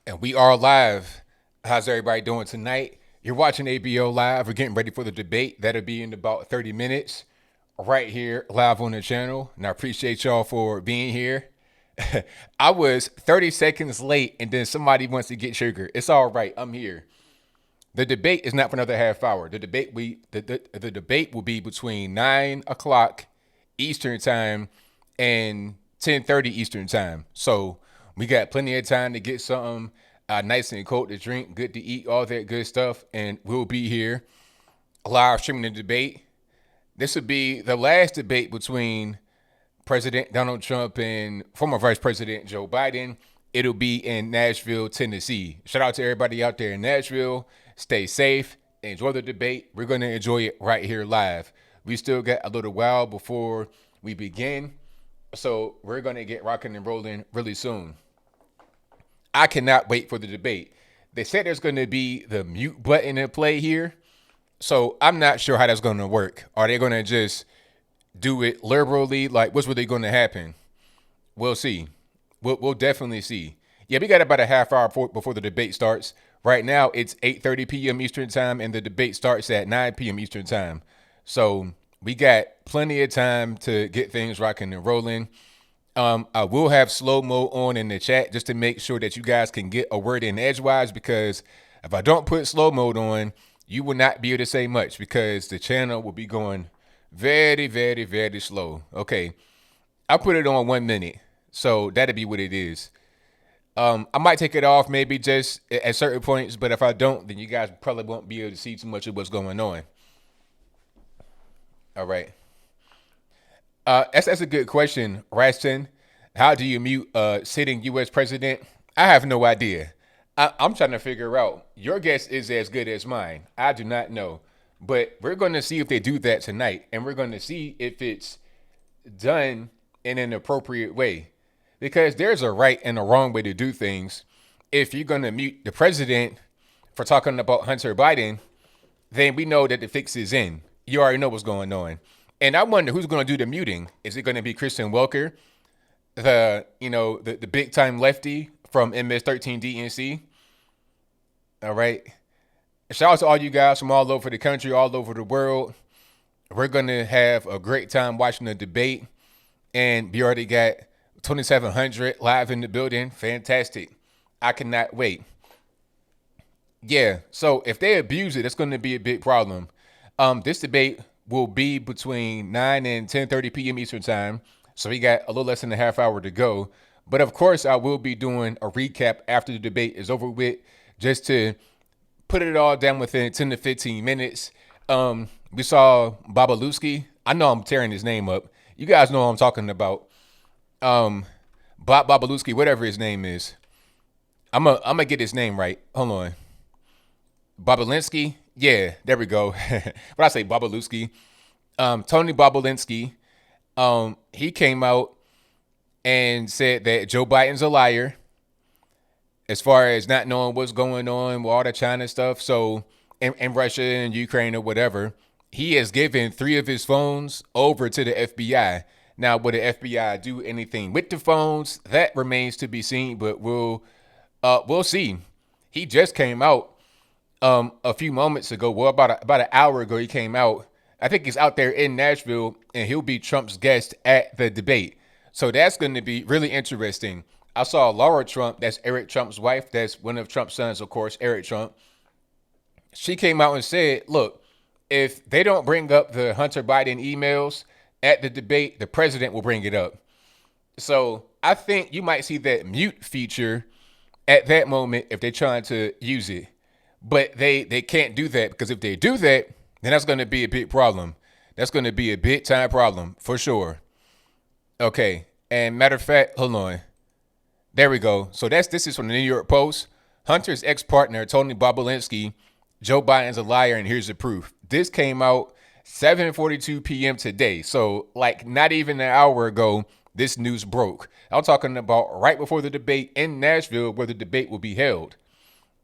And we are live. How's everybody doing tonight? You're watching ABL live. We're getting ready for the debate. That'll be in about 30 minutes right here live on the channel. And I appreciate y'all for being here. I was 30 seconds late and then somebody wants to get sugar. It's all right. I'm here. The debate is not for another half hour. The debate will be between 9 o'clock Eastern time and 10:30 Eastern time. So we got plenty of time to get something nice and cold to drink, good to eat, all that good stuff, and we'll be here live streaming the debate. This would be the last debate between President Donald Trump and former Vice President Joe Biden. It'll be in Nashville, Tennessee. Shout out to everybody out there in Nashville. Stay safe. Enjoy the debate. We're going to enjoy it right here live. We still got a little while before we begin. So we're going to get rocking and rolling really soon. I cannot wait for the debate. They said there's going to be the mute button in play here. So I'm not sure how that's going to work. Are they going to just do it liberally? Like, what's really going to happen? We'll see. We'll definitely see. Yeah, we got about a half hour before the debate starts. Right now, it's 8:30 p.m. Eastern time, and the debate starts at 9 p.m. Eastern time. So we got plenty of time to get things rocking and rolling. I will have slow-mo on in the chat just to make sure that you guys can get a word in edgewise, because if I don't put slow mode on, you will not be able to say much because the channel will be going very, very, very slow. Okay, I put it on 1 minute, so that'll be what it is. I might take it off maybe just at certain points, but if I don't, then you guys probably won't be able to see too much of what's going on. All right. That's a good question, Raston. How do you mute a sitting U.S. president? I have no idea. I'm trying to figure out. Your guess is as good as mine. I do not know. But we're going to see if they do that tonight, and we're going to see if it's done in an appropriate way. Because there's a right and a wrong way to do things. If you're going to mute the president for talking about Hunter Biden, then we know that the fix is in. You already know what's going on. And I wonder who's going to do the muting. Is it going to be Kristen Welker, the big time lefty from MS-13 DNC? All right. Shout out to all you guys from all over the country, all over the world. We're going to have a great time watching the debate. And we already got 2,700 live in the building. Fantastic. I cannot wait. Yeah, so if they abuse it, it's going to be a big problem. This debate will be between 9 and 10:30 p.m. Eastern time. So we got a little less than a half hour to go. But of course, I will be doing a recap after the debate is over with, just to put it all down within 10 to 15 minutes. We saw Babaluski. I know I'm tearing his name up. You guys know what I'm talking about. Bob Babaluski, whatever his name is. I'm gonna get his name right. Hold on. Bobolinsky. Yeah, there we go. What I say, Babaluski. Tony Bobolinsky. He came out and said that Joe Biden's a liar as far as not knowing what's going on with all the China stuff. So in Russia and Ukraine or whatever, he has given 3 of his phones over to the FBI. Now, will the FBI do anything with the phones? That remains to be seen, but we'll see. He just came out a few moments ago. Well, about an hour ago, he came out. I think he's out there in Nashville, and he'll be Trump's guest at the debate. So that's going to be really interesting. I saw Laura Trump, that's Eric Trump's wife. That's one of Trump's sons, of course, Eric Trump. She came out and said, look, if they don't bring up the Hunter Biden emails at the debate, the president will bring it up. So I think you might see that mute feature at that moment if they're trying to use it. But they can't do that, because if they do that, then that's going to be a big problem. That's going to be a big time problem for sure. Okay. And matter of fact, hold on. There we go. So this is from the New York Post. Hunter's ex-partner, Tony Bobolinsky, Joe Biden's a liar, and here's the proof. This came out 7:42 p.m. today. So like not even an hour ago, this news broke. I'm talking about right before the debate in Nashville, where the debate will be held.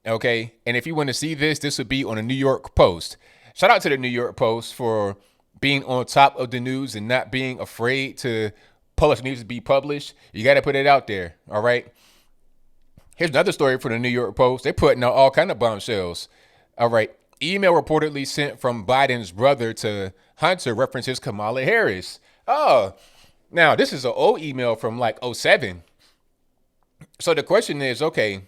Okay. And if you want to see this would be on the New York Post. Shout out to the New York Post for being on top of the news and not being afraid to publish news to be published. You got to put it out there. All right. Here's another story from the New York Post. They're putting out all kind of bombshells. All right. Email reportedly sent from Biden's brother to Hunter references Kamala Harris. Oh, now this is an old email from like '07. So the question is, okay,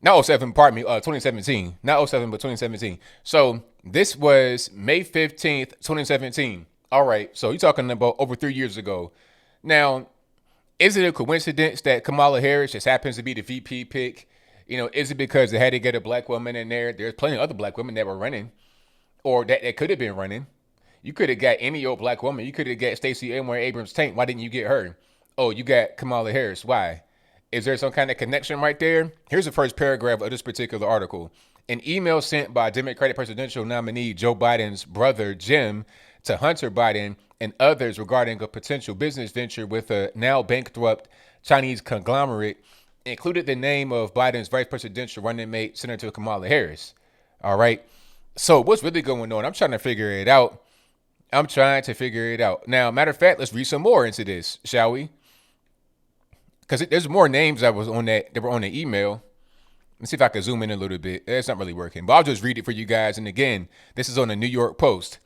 not '07, pardon me, 2017. Not '07, but 2017. So this was May 15th, 2017. All right. So you're talking about over 3 years ago. Now, is it a coincidence that Kamala Harris just happens to be the VP pick? Is it because they had to get a black woman in there? There's plenty of other black women that were running or that could have been running. You could have got any old black woman. You could have got Stacey Abrams Tank. Why didn't you get her? Oh, you got Kamala Harris. Why? Is there some kind of connection right there? Here's the first paragraph of this particular article. An email sent by Democratic presidential nominee Joe Biden's brother, Jim, to Hunter Biden and others regarding a potential business venture with a now bankrupt Chinese conglomerate included the name of Biden's vice presidential running mate, Senator Kamala Harris. All right. So what's really going on? I'm trying to figure it out. Now, matter of fact, let's read some more into this, shall we? Because there's more names that were on the email. Let's see if I can zoom in a little bit. It's not really working, but I'll just read it for you guys. And again, this is on the New York Post.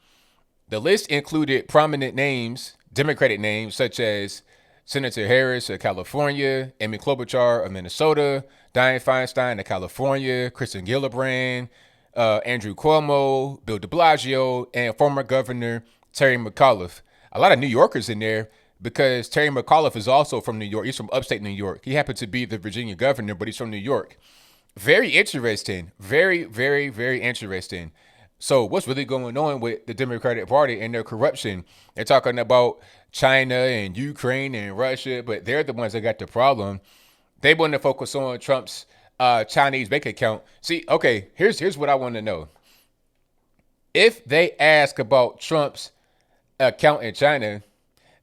The list included prominent names, Democratic names, such as Senator Harris of California, Amy Klobuchar of Minnesota, Dianne Feinstein of California, Kristen Gillibrand, Andrew Cuomo, Bill de Blasio, and former Governor Terry McAuliffe. A lot of New Yorkers in there because Terry McAuliffe is also from New York. He's from upstate New York. He happened to be the Virginia governor, but he's from New York. Very interesting. Very, very, very interesting. So what's really going on with the Democratic Party and their corruption? They're talking about China and Ukraine and Russia, but they're the ones that got the problem. They want to focus on Trump's Chinese bank account. See, okay, here's what I want to know. If they ask about Trump's account in China,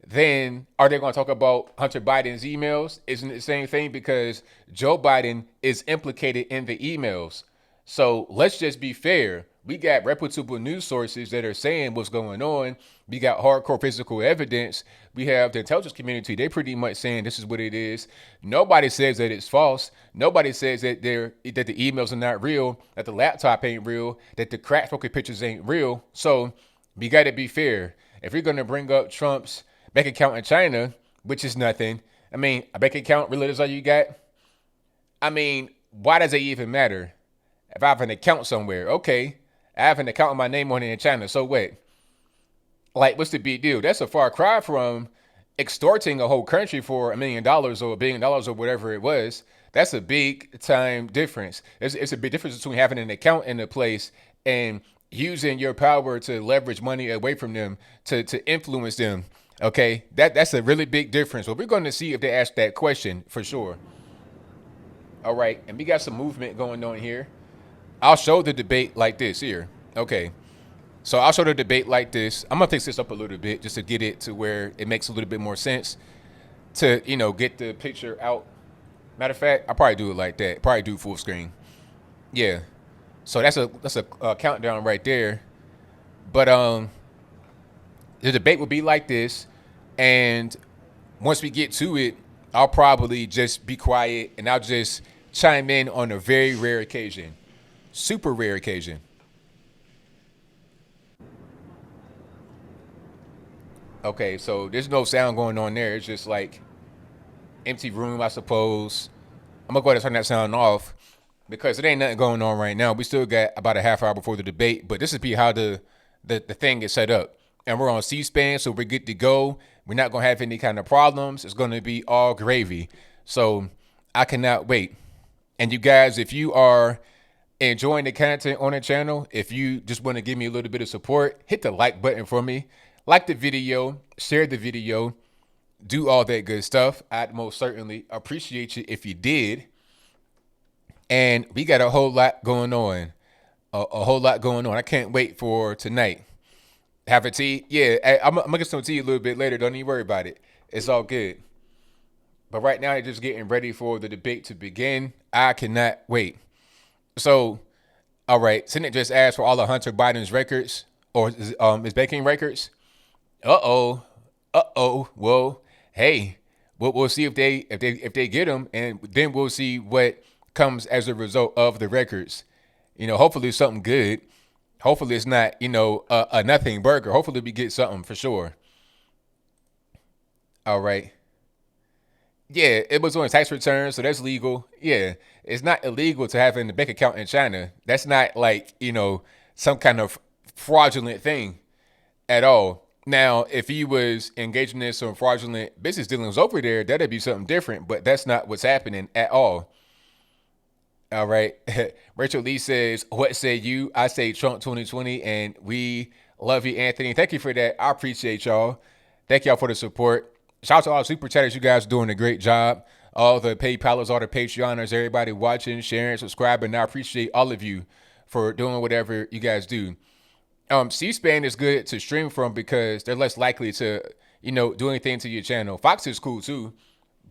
then are they going to talk about Hunter Biden's emails? Isn't it the same thing? Because Joe Biden is implicated in the emails. So let's just be fair. We got reputable news sources that are saying what's going on. We got hardcore physical evidence. We have the intelligence community. They pretty much saying this is what it is. Nobody says that it's false. Nobody says that the emails are not real, that the laptop ain't real, that the crack smoking pictures ain't real. So we got to be fair. If you're going to bring up Trump's bank account in China, which is nothing. I mean, a bank account really is all you got? I mean, why does it even matter? If I have an account somewhere, okay, I have an account with my name on it in China, so what? Like, what's the big deal? That's a far cry from extorting a whole country for $1 million or $1 billion or whatever it was. That's a big time difference. It's a big difference between having an account in a place and using your power to leverage money away from them to influence them. Okay, that's a really big difference. But we're going to see if they ask that question for sure. All right, and we got some movement going on here. I'll show the debate like this here. Okay, so I'll show the debate like this. I'm going to fix this up a little bit just to get it to where it makes a little bit more sense to, get the picture out. Matter of fact, I'll probably do it like that. Probably do full screen. Yeah. So that's a countdown right there. But the debate will be like this. And once we get to it, I'll probably just be quiet and I'll just chime in on a very rare occasion. Super rare occasion. Okay, so there's no sound going on there. It's just like empty room, I suppose. I'm going to go ahead and turn that sound off because it ain't nothing going on right now. We still got about a half hour before the debate, but this is how the thing is set up. And we're on C-SPAN, so we're good to go. We're not going to have any kind of problems. It's going to be all gravy. So I cannot wait. And you guys, if you are enjoying the content on the channel, if you just want to give me a little bit of support, hit the like button for me. Like the video, share the video, do all that good stuff. I'd most certainly appreciate you if you did. And we got a whole lot going on. A whole lot going on. I can't wait for tonight. Have a tea? Yeah, I'm going to get some tea a little bit later. Don't even worry about it. It's all good. But right now, they're just getting ready for the debate to begin. I cannot wait. So, all right. Senate just asked for all of Hunter Biden's records or his banking records. Uh-oh. Well, hey, we'll see if they get them, and then we'll see what comes as a result of the records. Hopefully it's something good. Hopefully it's not, a nothing burger. Hopefully we get something for sure. All right. Yeah, it was on tax returns, so that's legal. Yeah, it's not illegal to have a bank account in China. That's not like, some kind of fraudulent thing at all. Now, if he was engaging in some fraudulent business dealings over there, that'd be something different, but that's not what's happening at all. All right. Rachel Lee says, "What say you? I say Trump 2020, and we love you, Anthony. Thank you for that. I appreciate y'all. Thank y'all for the support. Shout out to all the super chatters. You guys are doing a great job. All the PayPalers, all the Patreoners, everybody watching, sharing, subscribing. I appreciate all of you for doing whatever you guys do. C-SPAN is good to stream from because they're less likely to, do anything to your channel. Fox is cool too,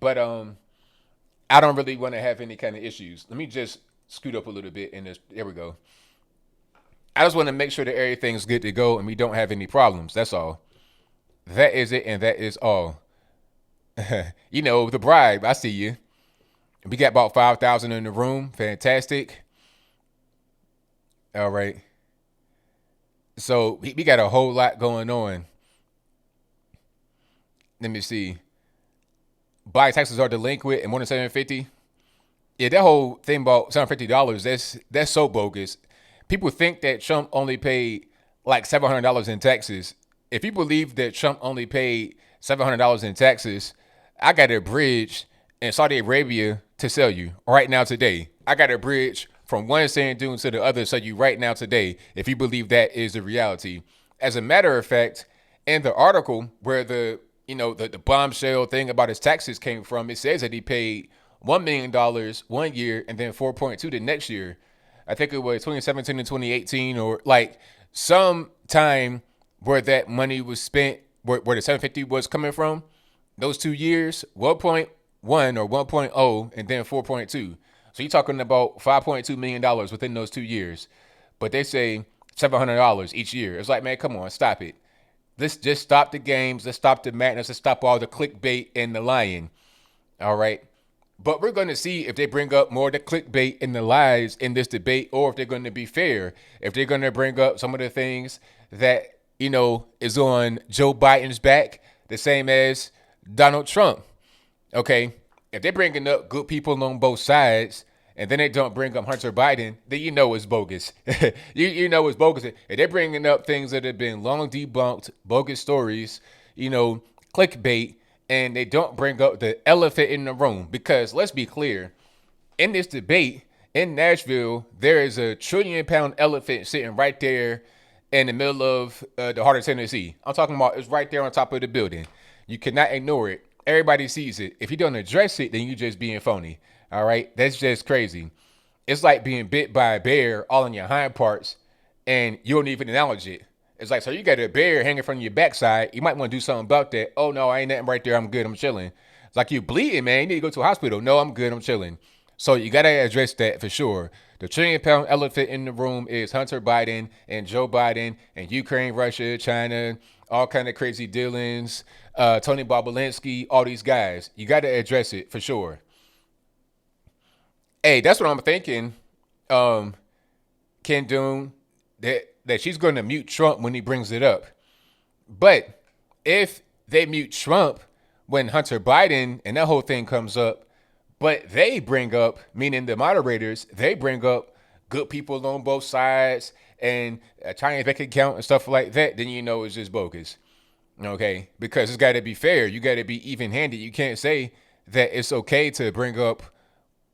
but I don't really want to have any kind of issues. Let me just scoot up a little bit in this. There we go. I just want to make sure that everything's good to go and we don't have any problems. That's all. That is it, and that is all. The bribe. I see you. We got about 5,000 in the room. Fantastic. All right. So we got a whole lot going on. Let me see. Buy taxes are delinquent and more than $750. Yeah, that whole thing about $750, that's so bogus. People think that Trump only paid like $700 in taxes. If you believe that Trump only paid $700 in taxes, I got a bridge in Saudi Arabia to sell you right now today. I got a bridge from one sand dune to the other to sell you right now today if you believe that is the reality. As a matter of fact, in the article where the bombshell thing about his taxes came from, it says that he paid $1 million 1 year and then 4.2 the next year. I think it was 2017 and 2018 or like some time where that money was spent, where the 750 was coming from. Those 2 years, 1.1 or 1.0 and then 4.2. So you're talking about $5.2 million within those 2 years. But they say $700 each year. It's like, man, come on, stop it. Let's just stop the games. Let's stop the madness. Let's stop all the clickbait and the lying. All right. But we're going to see if they bring up more of the clickbait and the lies in this debate, or if they're going to be fair. If they're going to bring up some of the things that, is on Joe Biden's back, the same as Donald Trump. Okay. If they're bringing up good people on both sides, and then they don't bring up Hunter Biden, then it's bogus. you know it's bogus. If they're bringing up things that have been long debunked, bogus stories, clickbait, and they don't bring up the elephant in the room. Because let's be clear, in this debate in Nashville, there is a trillion-pound elephant sitting right there in the middle of the heart of Tennessee. I'm talking about it's right there on top of the building. You cannot ignore it. Everybody sees it. If you don't address it, then you just being phony. All right? That's just crazy. It's like being bit by a bear all in your hind parts and you don't even acknowledge it. It's like, so you got a bear hanging from your backside. You might want to do something about that. Oh, no, I ain't nothing right there. I'm good. I'm chilling. It's like you bleeding, man. You need to go to a hospital. No, I'm good. I'm chilling. So you got to address that for sure. The trillion-pound elephant in the room is Hunter Biden and Joe Biden and Ukraine, Russia, China, all kind of crazy dealings. Tony Bobolinsky, all these guys. You got to address it for sure. Hey, that's what I'm thinking. Ken Doon, that she's going to mute Trump when he brings it up. But if they mute Trump when Hunter Biden and that whole thing comes up, but they bring up, meaning the moderators, they bring up good people on both sides and a Chinese bank account and stuff like that, then it's just bogus. Okay? Because it's got to be fair. You got to be even-handed. You can't say that it's okay to bring up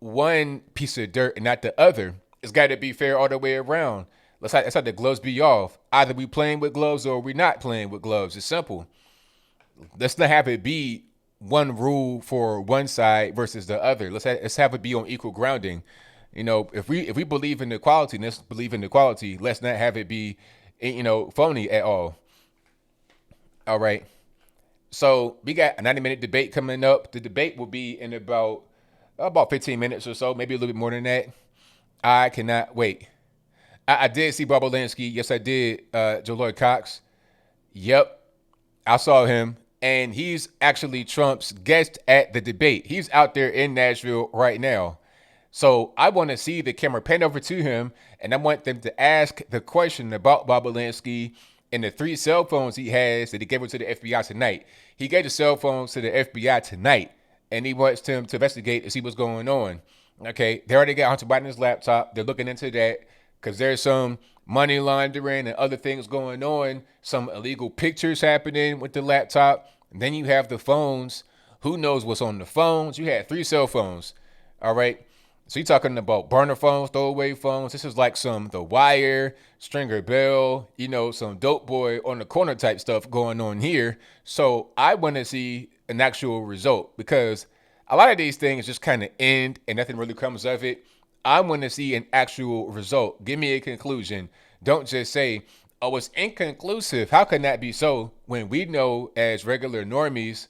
one piece of dirt and not the other. It's got to be fair all the way around. Let's have the gloves be off. Either we playing with gloves or we not playing with gloves. It's simple. Let's not have it be one rule for one side versus the other. Let's have it be on equal grounding. If we believe in equality, let's believe in equality. Let's not have it be, phony at all. All right. So we got a 90-minute debate coming up. The debate will be in about 15 minutes or so, maybe a little bit more than that. I cannot wait. I did see Bobolinsky. Yes, I did. Joe Lloyd Cox. Yep. I saw him. And he's actually Trump's guest at the debate. He's out there in Nashville right now. So I want to see the camera pan over to him, and I want them to ask the question about Bob Alinsky and the 3 cell phones he has that he gave to the FBI tonight. He gave the cell phones to the FBI tonight, and he wants them to investigate and see what's going on. Okay, they already got Hunter Biden's laptop. They're looking into that because there's some money laundering and other things going on, some illegal pictures happening with the laptop. And then you have the phones. Who knows what's on the phones? You had 3 cell phones. All right. So you're talking about burner phones, throwaway phones. This is like some The Wire, Stringer Bell, some dope boy on the corner type stuff going on here. So I want to see an actual result because a lot of these things just kind of end and nothing really comes of it. I want to see an actual result. Give me a conclusion. Don't just say, oh, it's inconclusive. How can that be so when we know as regular normies,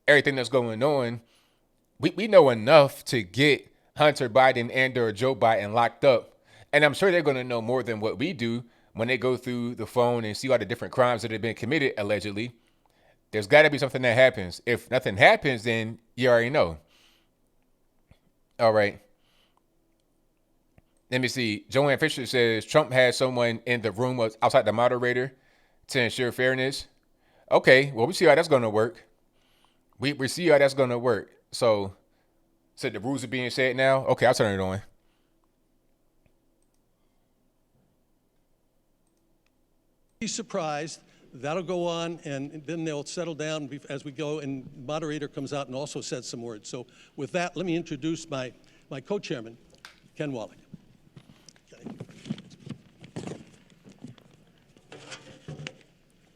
everything that's going on, we know enough to get Hunter Biden and or Joe Biden locked up. And I'm sure they're going to know more than what we do when they go through the phone and see all the different crimes that have been committed, allegedly. There's got to be something that happens. If nothing happens, then you already know. All right. Let me see. Joanne Fisher says Trump has someone in the room outside the moderator to ensure fairness. Okay, well, we see how that's going to work. We see how that's going to work. So the rules are being said now. Okay, I'll turn it on. Be surprised. That'll go on, and then they'll settle down as we go, and moderator comes out and also says some words. So with that, let me introduce my co-chairman, Ken Wallach. Okay.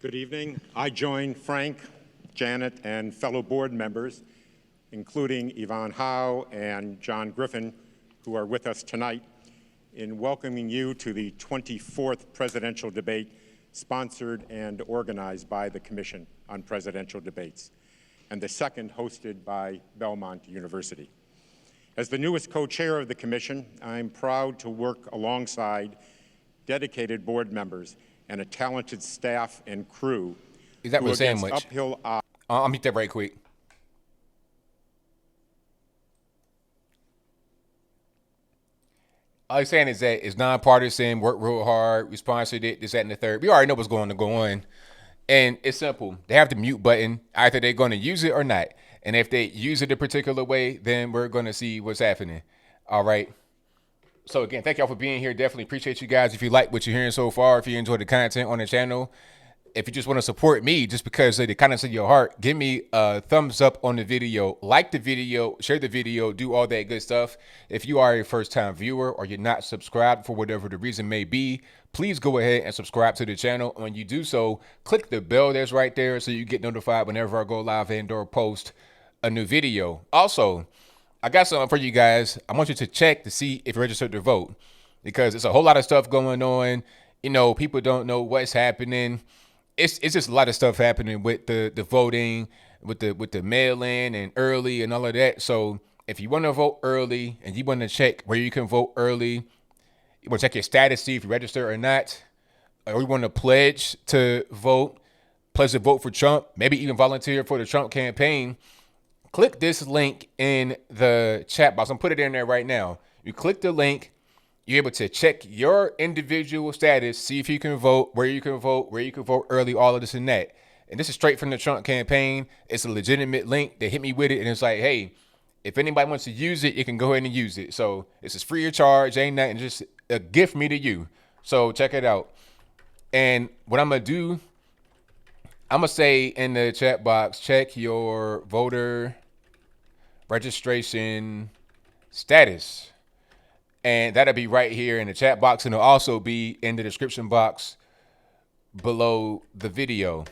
Good evening. I join Frank, Janet, and fellow board members, including Yvonne Howe and John Griffin, who are with us tonight, in welcoming you to the 24th presidential debate sponsored and organized by the Commission on Presidential Debates, and the second hosted by Belmont University. As the newest co-chair of the Commission, I'm proud to work alongside dedicated board members and a talented staff and crew. Is that who a sandwich? Uphill I'll meet that right quick. All I'm saying is that it's nonpartisan, work real hard, we sponsored it, this, that, and the third. We already know what's going to go on. And it's simple. They have the mute button. Either they're going to use it or not. And if they use it a particular way, then we're going to see what's happening. All right. So, again, thank y'all for being here. Definitely appreciate you guys. If you like what you're hearing so far, if you enjoy the content on the channel, if you just want to support me just because of the kindness of your heart, give me a thumbs up on the video, like the video, share the video, do all that good stuff. If you are a first-time viewer or you're not subscribed for whatever the reason may be, please go ahead and subscribe to the channel. When you do so, click the bell that's right there so you get notified whenever I go live and or post a new video. Also, I got something for you guys. I want you to check to see if you're registered to vote because it's a whole lot of stuff going on. People don't know what's happening. It's just a lot of stuff happening with the voting, with the mail-in and early and all of that. So if you want to vote early and you want to check where you can vote early, you want to check your status, see if you register or not, or you want to pledge to vote for Trump, maybe even volunteer for the Trump campaign, click this link in the chat box. I'm putting it in there right now. You click the link. You're able to check your individual status, see if you can vote, where you can vote early, all of this and that. And this is straight from the Trump campaign. It's a legitimate link. They hit me with it, and it's like, hey, if anybody wants to use it, you can go ahead and use it. So this is free of charge, ain't nothing, just a gift me to you. So check it out. And what I'm going to do, I'm going to say in the chat box, check your voter registration status. And that'll be right here in the chat box, and it'll also be in the description box below the video.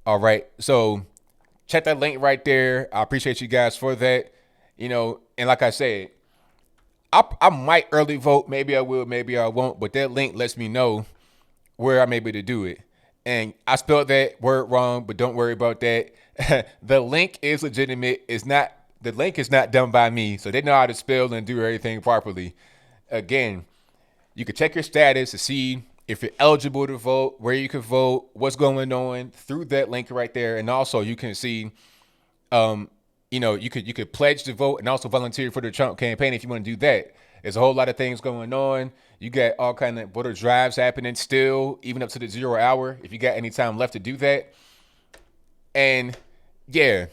All right, so check that link right there. I appreciate you guys for that. And like I said, I might early vote. Maybe I will, maybe I won't. But that link lets me know where I'm able to do it. And I spelled that word wrong, but don't worry about that. The link is legitimate. The link is not done by me, so they know how to spell and do everything properly. Again, you can check your status to see if you're eligible to vote, where you can vote, what's going on through that link right there. And also you can see you could pledge to vote and also volunteer for the Trump campaign if you want to do that. There's a whole lot of things going on. You got all kind of voter drives happening still, even up to the 0 hour. If you got any time left to do that, and yeah,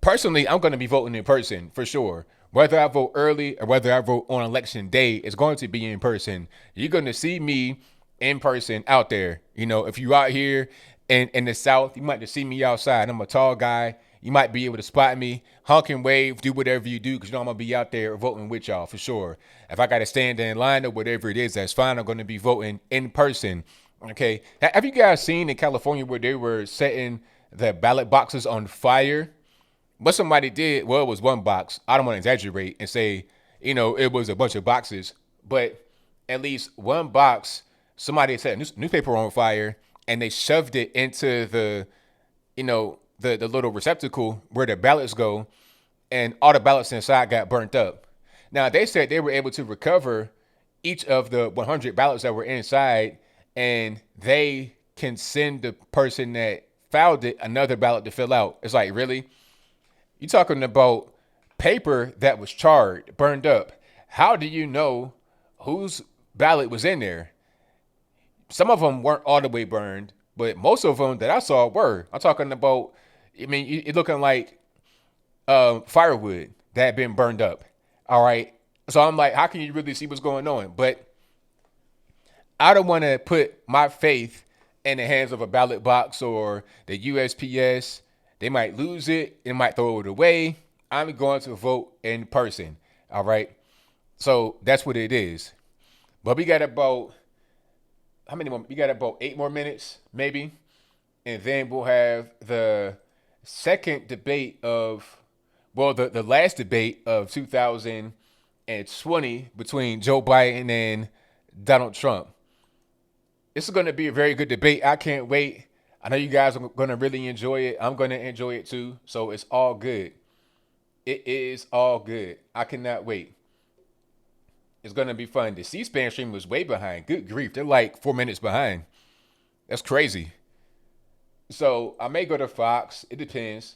personally, I'm going to be voting in person for sure. Whether I vote early or whether I vote on election day, it's going to be in person. You're going to see me in person out there. If you out here in the South, you might just see me outside. I'm a tall guy. You might be able to spot me, honk and wave, do whatever you do, because I'm going to be out there voting with y'all for sure. If I got to stand in line or whatever it is, that's fine. I'm going to be voting in person. Okay. Have you guys seen in California where they were setting the ballot boxes on fire? What somebody did, well, it was one box. I don't want to exaggerate and say, it was a bunch of boxes, but at least one box, somebody set a newspaper on fire and they shoved it into the little receptacle where the ballots go, and all the ballots inside got burnt up. Now, they said they were able to recover each of the 100 ballots that were inside, and they can send the person that filed it another ballot to fill out. It's like, really? You talking about paper that was charred, burned up. How do you know whose ballot was in there? Some of them weren't all the way burned, but most of them that I saw were. I'm talking about, it's looking like firewood that had been burned up. All right. So I'm like, how can you really see what's going on? But I don't want to put my faith in the hands of a ballot box or the USPS. They might lose it. They might throw it away. I'm going to vote in person. All right. So that's what it is. But we got about, how many more? We got about 8 more minutes, maybe. And then we'll have the second debate of, the last debate of 2020 between Joe Biden and Donald Trump. This is going to be a very good debate. I can't wait. I know you guys are going to really enjoy it. I'm going to enjoy it too. So it's all good. It is all good. I cannot wait. It's going to be fun. The C-SPAN stream was way behind. Good grief. They're like 4 minutes behind. That's crazy. So I may go to Fox. It depends.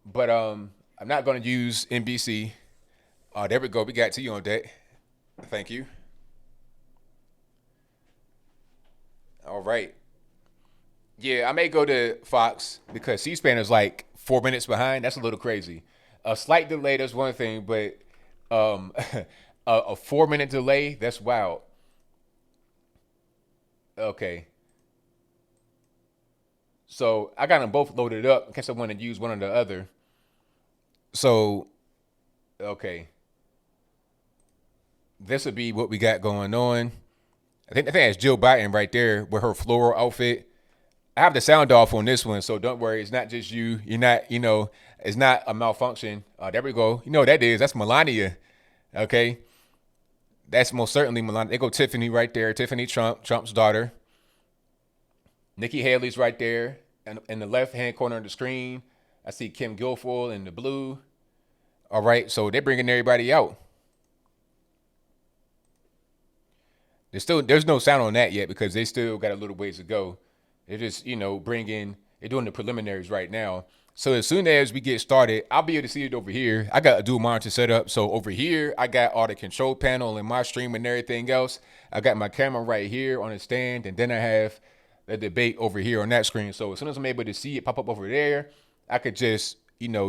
But I'm not going to use NBC. Oh, there we go. We got T on deck. Thank you. All right. Yeah, I may go to Fox because C-SPAN is like 4 minutes behind. That's a little crazy. A slight delay, that's one thing, but a 4 minute delay, that's wild. Okay. So I got them both loaded up in case I want to use one or the other. So, okay. This would be what we got going on. I think that's Jill Biden right there with her floral outfit. I have the sound off on this one, so don't worry. It's not just you. You're not, it's not a malfunction. There we go. You know what that is? That's Melania. Okay. That's most certainly Melania. They go Tiffany right there. Tiffany Trump, Trump's daughter. Nikki Haley's right there. And in the left-hand corner of the screen, I see Kim Guilfoyle in the blue. All right. So they're bringing everybody out. There's no sound on that yet because they still got a little ways to go. They're just, they're doing the preliminaries right now. So as soon as we get started, I'll be able to see it over here. I got a dual monitor set up. So over here, I got all the control panel and my stream and everything else. I got my camera right here on a stand. And then I have the debate over here on that screen. So as soon as I'm able to see it pop up over there, I could just,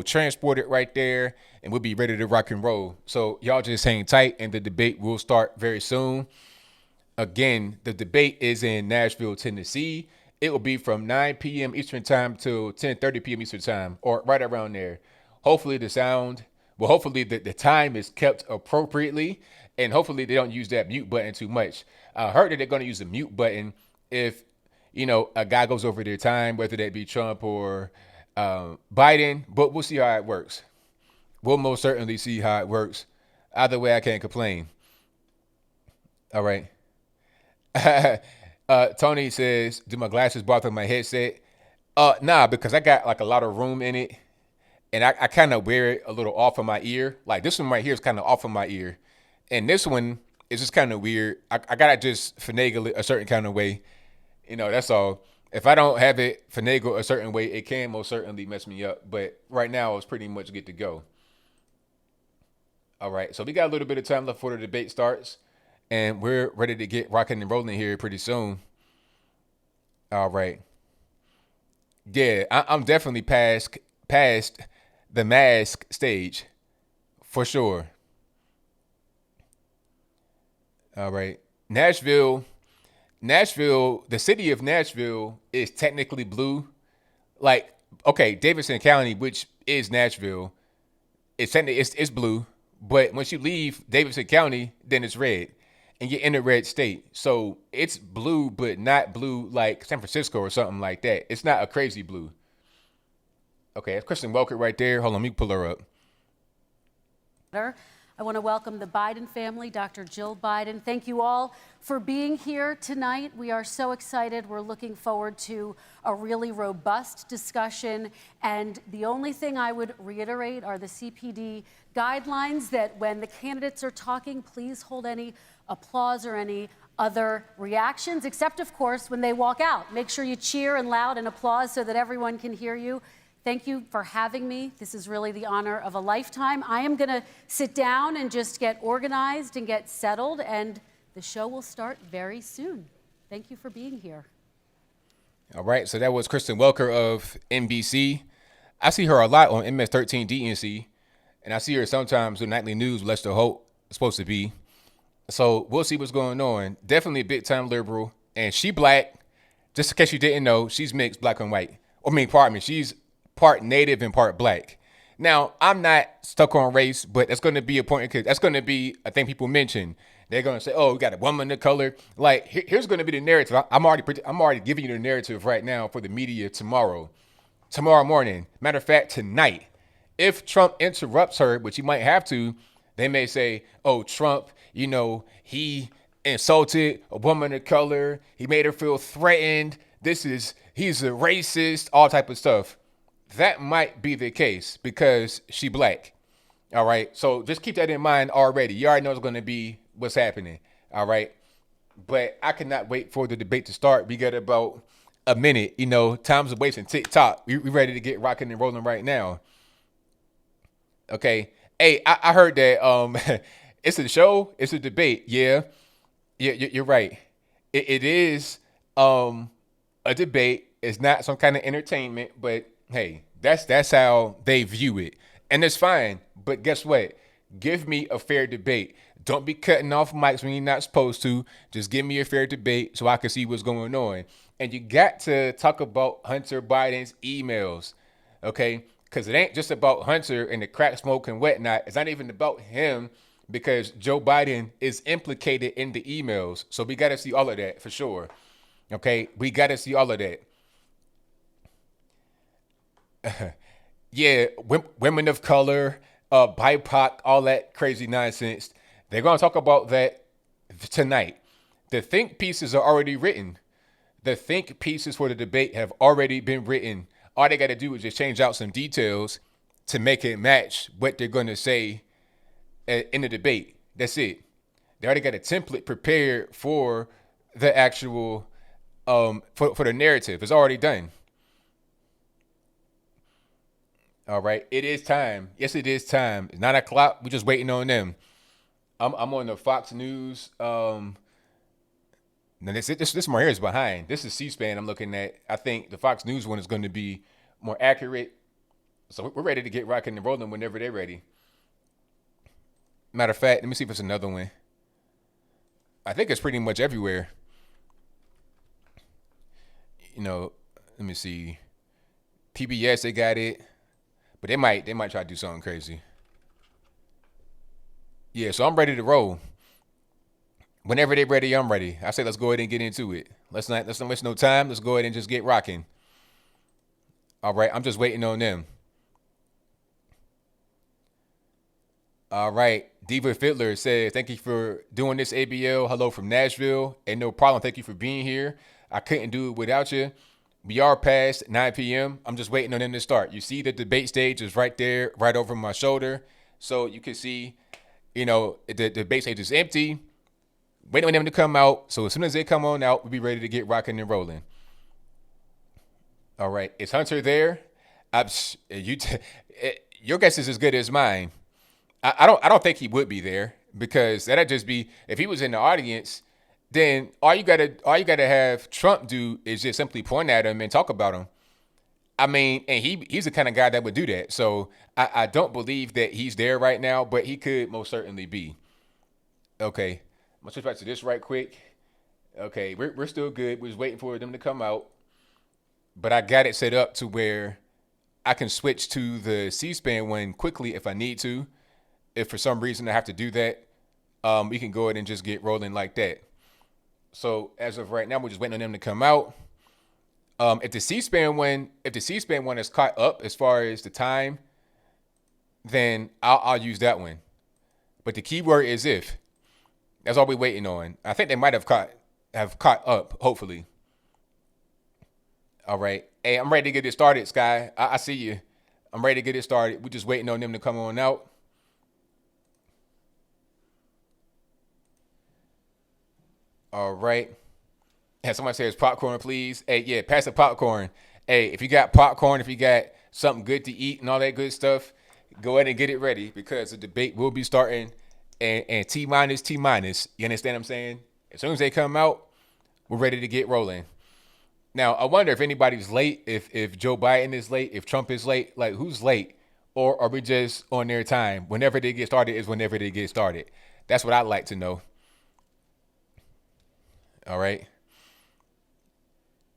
transport it right there and we'll be ready to rock and roll. So y'all just hang tight and the debate will start very soon. Again, the debate is in Nashville, Tennessee. It will be from 9 p.m. Eastern time till 10:30 p.m. Eastern time, or right around there. Hopefully the time is kept appropriately, and hopefully they don't use that mute button too much. I heard that they're going to use the mute button if, a guy goes over their time, whether that be Trump or Biden, but we'll see how it works. We'll most certainly see how it works. Either way, I can't complain. All right. Tony says, do my glasses bother my headset? Nah, because I got like a lot of room in it and I kind of wear it a little off of my ear. Like this one right here is kind of off of my ear. And this one is just kind of weird. I gotta just finagle it a certain kind of way. That's all. If I don't have it finagle a certain way, it can most certainly mess me up. But right now, it's pretty much good to go. All right, so we got a little bit of time left before the debate starts, and we're ready to get rocking and rolling here pretty soon. All right. Yeah, I'm definitely past the mask stage for sure. All right. Nashville, the city of Nashville is technically blue. Like, okay, Davidson County, which is Nashville, it's blue. But once you leave Davidson County, then it's red, and you're in a red state. So it's blue, but not blue like San Francisco or something like that. It's not a crazy blue. Okay, that's Kristen Welker right there. Hold on, let me pull her up. I want to welcome the Biden family, Dr. Jill Biden. Thank you all for being here tonight. We are so excited. We're looking forward to a really robust discussion. And the only thing I would reiterate are the CPD guidelines that when the candidates are talking, please hold any applause or any other reactions, except, of course, when they walk out. Make sure you cheer and loud and applause so that everyone can hear you. Thank you for having me. This is really the honor of a lifetime. I am going to sit down and just get organized and get settled, and the show will start very soon. Thank you for being here. All right, so that was Kristen Welker of NBC. I see her a lot on MS13 DNC, and I see her sometimes with Nightly News, Lester Holt is supposed to be. So we'll see what's going on. Definitely a big-time liberal, and she black. Just in case you didn't know, she's mixed black and white. She's part native and part black. Now, I'm not stuck on race, but that's going to be a point because that's going to be a thing people mention. They're going to say, "Oh, we got a woman of color." Like, here's going to be the narrative. I'm already giving you the narrative right now for the media tomorrow morning. Matter of fact, tonight, if Trump interrupts her, which he might have to, they may say, "Oh, Trump, he insulted a woman of color. He made her feel threatened. He's a racist," all type of stuff. That might be the case because she black. All right. So just keep that in mind already. You already know it's going to be what's happening. All right. But I cannot wait for the debate to start. We got about a minute. Time's a wasting. TikTok. We ready to get rocking and rolling right now. Okay. Hey, I heard that it's a show. It's a debate. Yeah. Yeah, you're right. It is a debate. It's not some kind of entertainment, but hey, that's how they view it. And it's fine. But guess what? Give me a fair debate. Don't be cutting off mics when you're not supposed to. Just give me a fair debate so I can see what's going on. And you got to talk about Hunter Biden's emails, okay? Because it ain't just about Hunter and the crack smoke and whatnot. It's not even about him because Joe Biden is implicated in the emails. So we got to see all of that for sure, okay? We got to see all of that. Yeah, women of color, BIPOC, all that crazy nonsense. They're going to talk about that tonight. The think pieces are already written. The think pieces for the debate have already been written. All they got to do is just change out some details to make it match what they're going to say in the debate. That's it. They already got a template prepared for the actual, for the narrative. It's already done. All right. It is time. Yes, it is time. It's 9 o'clock. We're just waiting on them. I'm on the Fox News. Now this one here is behind. This is C-SPAN I'm looking at. I think the Fox News one is going to be more accurate. So we're ready to get rocking and rolling whenever they're ready. Matter of fact, let me see if it's another one. I think it's pretty much everywhere. Let me see. PBS, they got it. But they might try to do something crazy. Yeah, so I'm ready to roll. Whenever they're ready, I'm ready. I say let's go ahead and get into it. Let's not waste no time. Let's go ahead and just get rocking. All right, I'm just waiting on them. All right, Diva Fiddler says, "Thank you for doing this, ABL. Hello from Nashville. And no problem. Thank you for being here. I couldn't do it without you. We are past 9 p.m. I'm just waiting on them to start. You see the debate stage is right there, right over my shoulder. So you can see, the debate stage is empty. Waiting on them to come out. So as soon as they come on out, we'll be ready to get rocking and rolling. All right. Is Hunter there? Your guess is as good as mine. I don't think he would be there because that'd just be if he was in the audience. Then all you gotta have Trump do is just simply point at him and talk about him. I mean, and he's the kind of guy that would do that. So I don't believe that he's there right now, but he could most certainly be. Okay, I'm gonna switch back to this right quick. Okay, we're still good. We're just waiting for them to come out. But I got it set up to where I can switch to the C-SPAN one quickly if I need to. If for some reason I have to do that, we can go ahead and just get rolling like that. So as of right now, we're just waiting on them to come out. If the C-SPAN one is caught up as far as the time, then I'll use that one. But the key word is if. That's all we're waiting on. I think they might have caught up, hopefully. All right. Hey, I'm ready to get it started, Sky. I see you. I'm ready to get it started. We're just waiting on them to come on out. All right. And somebody says popcorn, please. Hey, yeah, pass the popcorn. Hey, if you got popcorn, if you got something good to eat and all that good stuff, go ahead and get it ready because the debate will be starting and T minus. You understand what I'm saying? As soon as they come out, we're ready to get rolling. Now, I wonder if anybody's late, if Joe Biden is late, if Trump is late, like who's late? Or are we just on their time? Whenever they get started is whenever they get started. That's what I'd like to know. All right.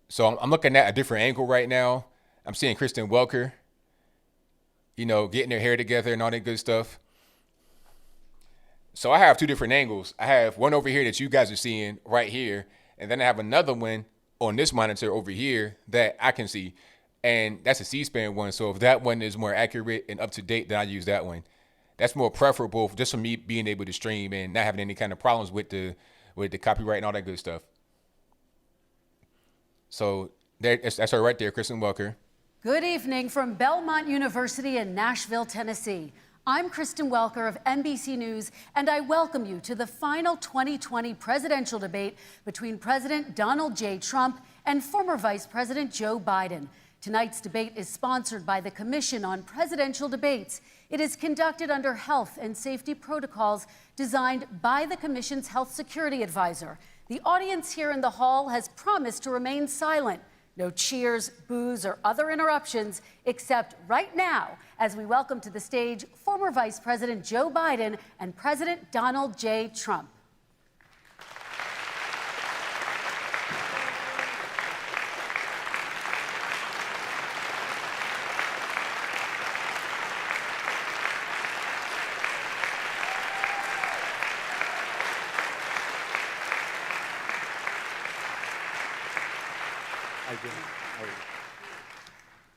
So I'm looking at a different angle right now. I'm seeing Kristen Welker, getting their hair together and all that good stuff. So I have two different angles. I have one over here that you guys are seeing right here. And then I have another one on this monitor over here that I can see. And that's a C-SPAN one. So if that one is more accurate and up to date, then I use that one. That's more preferable just for me being able to stream and not having any kind of problems with the copyright and all that good stuff. So that's her right there, Kristen Welker. Good evening from Belmont University in Nashville, Tennessee. I'm Kristen Welker of NBC News, and I welcome you to the final 2020 presidential debate between President Donald J. Trump and former Vice President Joe Biden. Tonight's debate is sponsored by the Commission on Presidential Debates. It is conducted under health and safety protocols designed by the Commission's health security advisor. The audience here in the hall has promised to remain silent. No cheers, boos, or other interruptions, except right now, as we welcome to the stage former Vice President Joe Biden and President Donald J. Trump.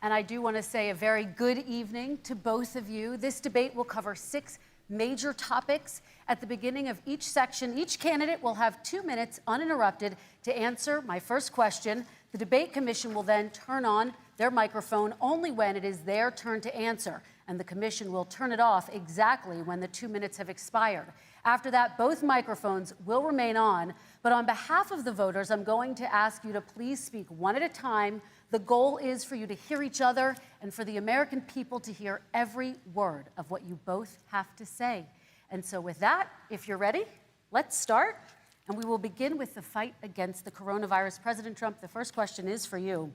And I do want to say a very good evening to both of you. This debate will cover 6 major topics. At the beginning of each section, each candidate will have 2 minutes uninterrupted to answer my first question. The debate commission will then turn on their microphone only when it is their turn to answer, and the commission will turn it off exactly when the 2 minutes have expired. After that, both microphones will remain on, but on behalf of the voters, I'm going to ask you to please speak one at a time. The goal is for you to hear each other and for the American people to hear every word of what you both have to say. And so with that, if you're ready, let's start. And we will begin with the fight against the coronavirus. President Trump, the first question is for you.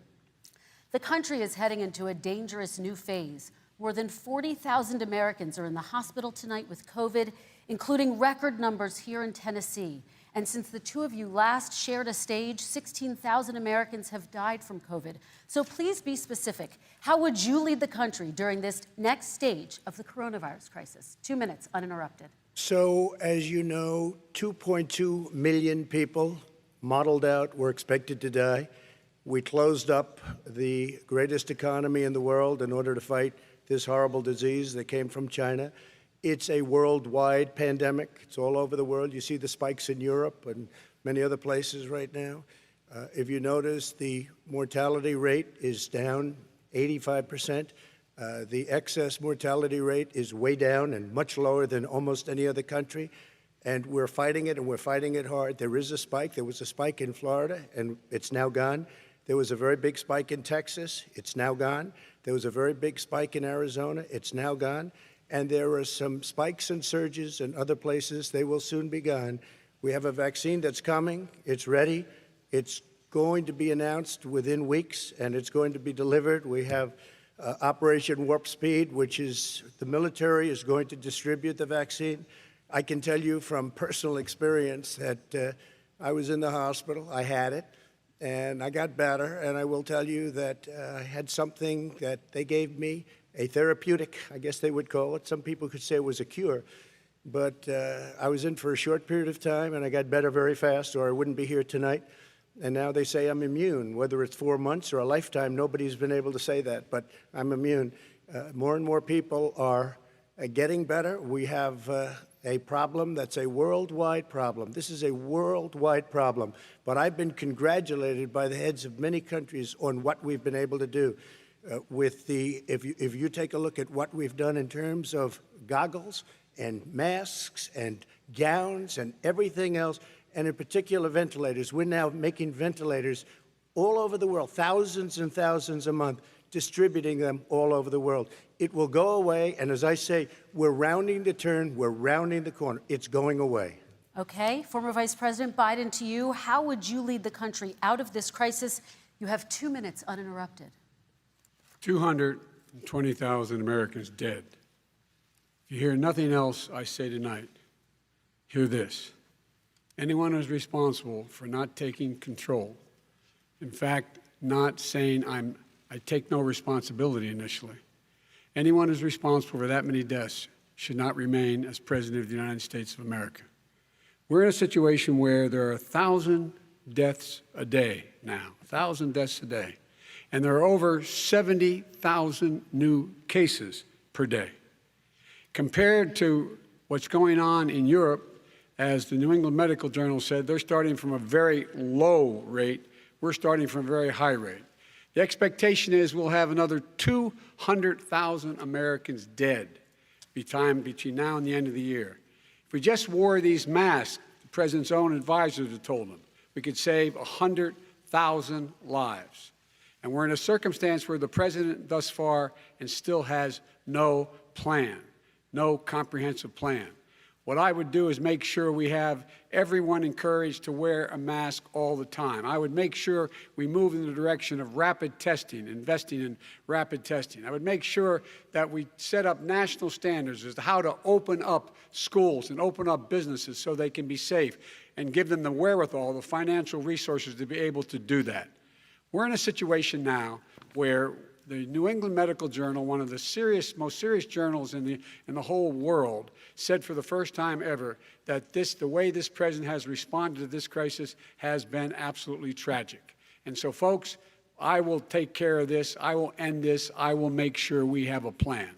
The country is heading into a dangerous new phase. More than 40,000 Americans are in the hospital tonight with COVID, including record numbers here in Tennessee. And since the two of you last shared a stage, 16,000 Americans have died from COVID. So please be specific. How would you lead the country during this next stage of the coronavirus crisis? 2 minutes, uninterrupted. So, as you know, 2.2 million people modeled out were expected to die. We closed up the greatest economy in the world in order to fight this horrible disease that came from China. It's a worldwide pandemic. It's all over the world. You see the spikes in Europe and many other places right now. If you notice, the mortality rate is down 85%. The excess mortality rate is way down and much lower than almost any other country. And we're fighting it, and we're fighting it hard. There is a spike. There was a spike in Florida, and it's now gone. There was a very big spike in Texas. It's now gone. There was a very big spike in Arizona. It's now gone. And there are some spikes and surges in other places. They will soon be gone. We have a vaccine that's coming. It's ready. It's going to be announced within weeks, and it's going to be delivered. We have Operation Warp Speed, which is the military is going to distribute the vaccine. I can tell you from personal experience that I was in the hospital. I had it, and I got better. And I will tell you that I had something that they gave me, a therapeutic, I guess they would call it. Some people could say it was a cure. But I was in for a short period of time, and I got better very fast, or I wouldn't be here tonight. And now they say I'm immune. Whether it's 4 months or a lifetime, nobody's been able to say that, but I'm immune. More and more people are getting better. We have a problem that's a worldwide problem. This is a worldwide problem. But I've been congratulated by the heads of many countries on what we've been able to do. If you take a look at what we've done in terms of goggles and masks and gowns and everything else, and in particular ventilators. We're now making ventilators all over the world, thousands and thousands a month, distributing them all over the world. It will go away, and as I say, we're rounding the turn, we're rounding the corner. It's going away. Okay, former Vice President Biden, to you, how would you lead the country out of this crisis? You have 2 minutes uninterrupted. 220,000 Americans dead. If you hear nothing else I say tonight, hear this. Anyone who's responsible for not taking control, in fact, not saying I take no responsibility initially, anyone who's responsible for that many deaths should not remain as President of the United States of America. We're in a situation where there are 1,000 deaths a day now, 1,000 deaths a day, and there are over 70,000 new cases per day. Compared to what's going on in Europe, as the New England Medical Journal said, they're starting from a very low rate. We're starting from a very high rate. The expectation is we'll have another 200,000 Americans dead between now and the end of the year. If we just wore these masks, the president's own advisors have told him, we could save 100,000 lives. And we're in a circumstance where the president thus far and still has no plan, no comprehensive plan. What I would do is make sure we have everyone encouraged to wear a mask all the time. I would make sure we move in the direction of rapid testing, investing in rapid testing. I would make sure that we set up national standards as to how to open up schools and open up businesses so they can be safe and give them the wherewithal, the financial resources to be able to do that. We're in a situation now where the New England Medical Journal, one of the most serious journals in the whole world, said for the first time ever that the way this president has responded to this crisis has been absolutely tragic. And so, folks, I will take care of this. I will end this. I will make sure we have a plan.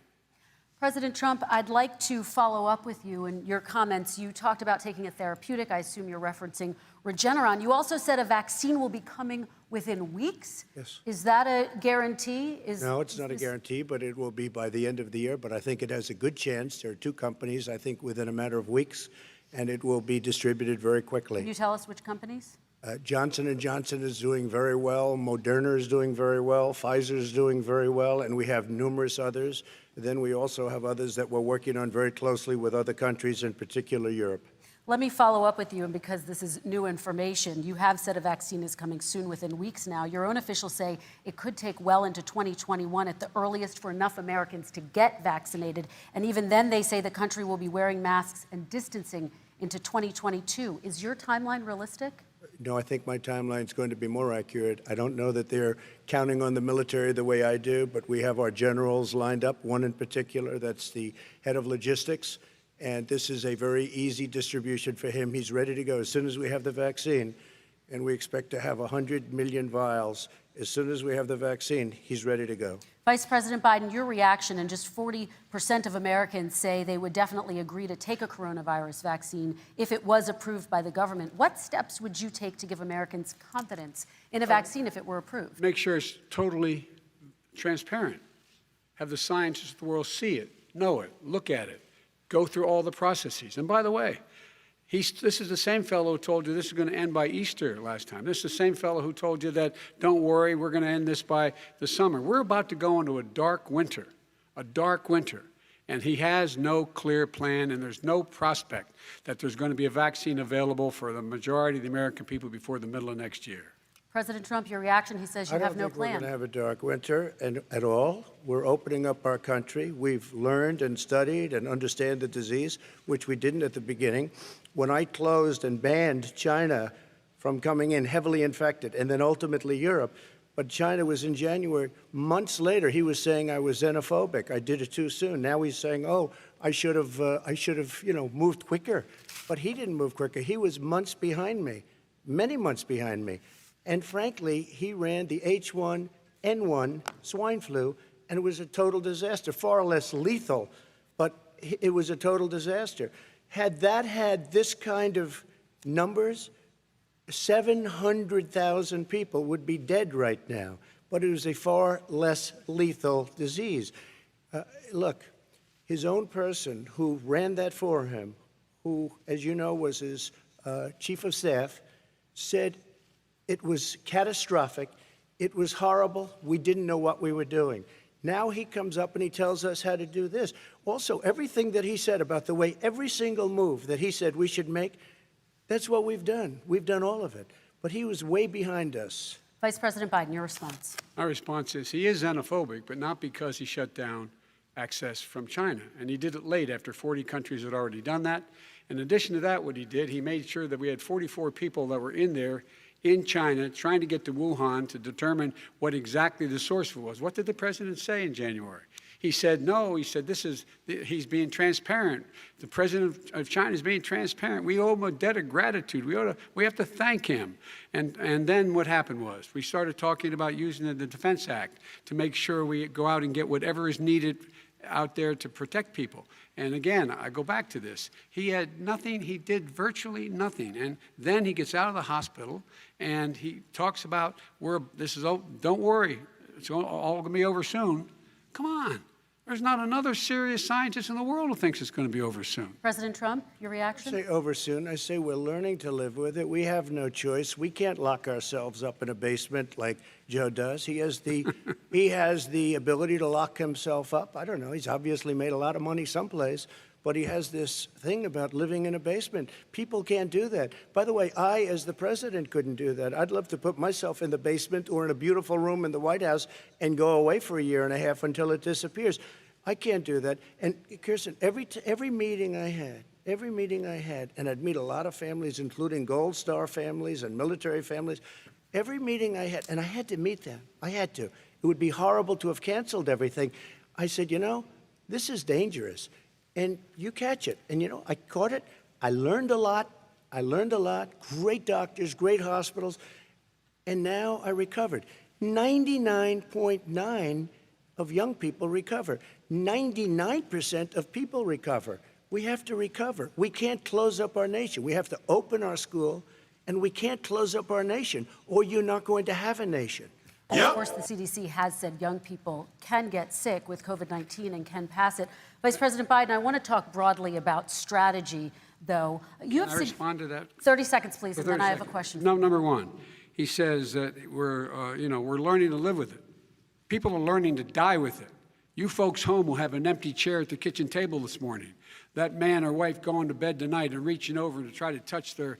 President Trump, I'd like to follow up with you in your comments. You talked about taking a therapeutic. I assume you're referencing Regeneron. You also said a vaccine will be coming within weeks. Yes. Is that a guarantee? No, it's not a guarantee, but it will be by the end of the year. But I think it has a good chance. There are 2 companies, I think, within a matter of weeks, and it will be distributed very quickly. Can you tell us which companies? Johnson & Johnson is doing very well. Moderna is doing very well. Pfizer is doing very well, and we have numerous others. Then we also have others that we're working on very closely with other countries, in particular Europe. Let me follow up with you, and because this is new information, you have said a vaccine is coming soon, within weeks now. Your own officials say it could take well into 2021 at the earliest for enough Americans to get vaccinated. And even then, they say the country will be wearing masks and distancing into 2022. Is your timeline realistic? No, I think my timeline is going to be more accurate. I don't know that they're counting on the military the way I do, but we have our generals lined up, one in particular that's the head of logistics. And this is a very easy distribution for him. He's ready to go as soon as we have the vaccine. And we expect to have 100 million vials. As soon as we have the vaccine, he's ready to go. Vice President Biden, your reaction, and just 40% of Americans say they would definitely agree to take a coronavirus vaccine if it was approved by the government. What steps would you take to give Americans confidence in a vaccine if it were approved? Make sure it's totally transparent. Have the scientists of the world see it, know it, look at it, go through all the processes. And by the way, This is the same fellow who told you this is going to end by Easter last time. This is the same fellow who told you that, don't worry, we're going to end this by the summer. We're about to go into a dark winter. And he has no clear plan, and there's no prospect that there's going to be a vaccine available for the majority of the American people before the middle of next year. President Trump, your reaction, he says you have no I don't think we're plan. going to have a dark winter at all. We're opening up our country. We've learned and studied and understand the disease, which we didn't at the beginning. When I closed and banned China from coming in heavily infected, and then ultimately Europe, but China was in January. Months later, he was saying I was xenophobic. I did it too soon. Now he's saying, oh, I should have, moved quicker. But he didn't move quicker. He was months behind me, many months behind me. And frankly, he ran the H1N1 swine flu, and it was a total disaster, far less lethal, but it was a total disaster. Had that had this kind of numbers, 700,000 people would be dead right now, but it was a far less lethal disease. Look, his own person who ran that for him, who, as you know, was his chief of staff, said it was catastrophic, it was horrible, we didn't know what we were doing. Now he comes up and he tells us how to do this. Also, everything that he said about the way every single move that he said we should make, that's what we've done. We've done all of it. But he was way behind us. Vice President Biden, your response. My response is he is xenophobic, but not because he shut down access from China. And he did it late after 40 countries had already done that. In addition to that, what he did, he made sure that we had 44 people that were in there in China trying to get to Wuhan to determine what exactly the source was. What did the president say in January? He said, no, he said, he's being transparent. The president of China is being transparent. We owe him a debt of gratitude. We have to thank him. And then what happened was we started talking about using the Defense Act to make sure we go out and get whatever is needed out there to protect people. And again, I go back to this. He had nothing. He did virtually nothing. And then he gets out of the hospital and he talks about, don't worry, it's all going to be over soon. Come on. There's not another serious scientist in the world who thinks it's going to be over soon. President Trump, your reaction? I say over soon. I say we're learning to live with it. We have no choice. We can't lock ourselves up in a basement like Joe does. He has the ability to lock himself up. I don't know. He's obviously made a lot of money someplace, but he has this thing about living in a basement. People can't do that. By the way, I, as the president, couldn't do that. I'd love to put myself in the basement or in a beautiful room in the White House and go away for a year and a half until it disappears. I can't do that. And Kirsten, every meeting I had, and I'd meet a lot of families, including Gold Star families and military families, every meeting I had, and I had to meet them. I had to. It would be horrible to have canceled everything. I said, this is dangerous. And you catch it. And, I caught it. I learned a lot. Great doctors, great hospitals. And now I recovered. 99.9% of young people recover. 99% of people recover. We have to recover. We can't close up our nation. We have to open our school, and we can't close up our nation, or you're not going to have a nation. And of course, the CDC has said young people can get sick with COVID-19 and can pass it. Vice President Biden, I want to talk broadly about strategy, though. Can I respond to that? 30 seconds, please, and then I have a question. No, number one, he says that we're learning to live with it. People are learning to die with it. You folks home will have an empty chair at the kitchen table this morning. That man or wife going to bed tonight and reaching over to try to touch their,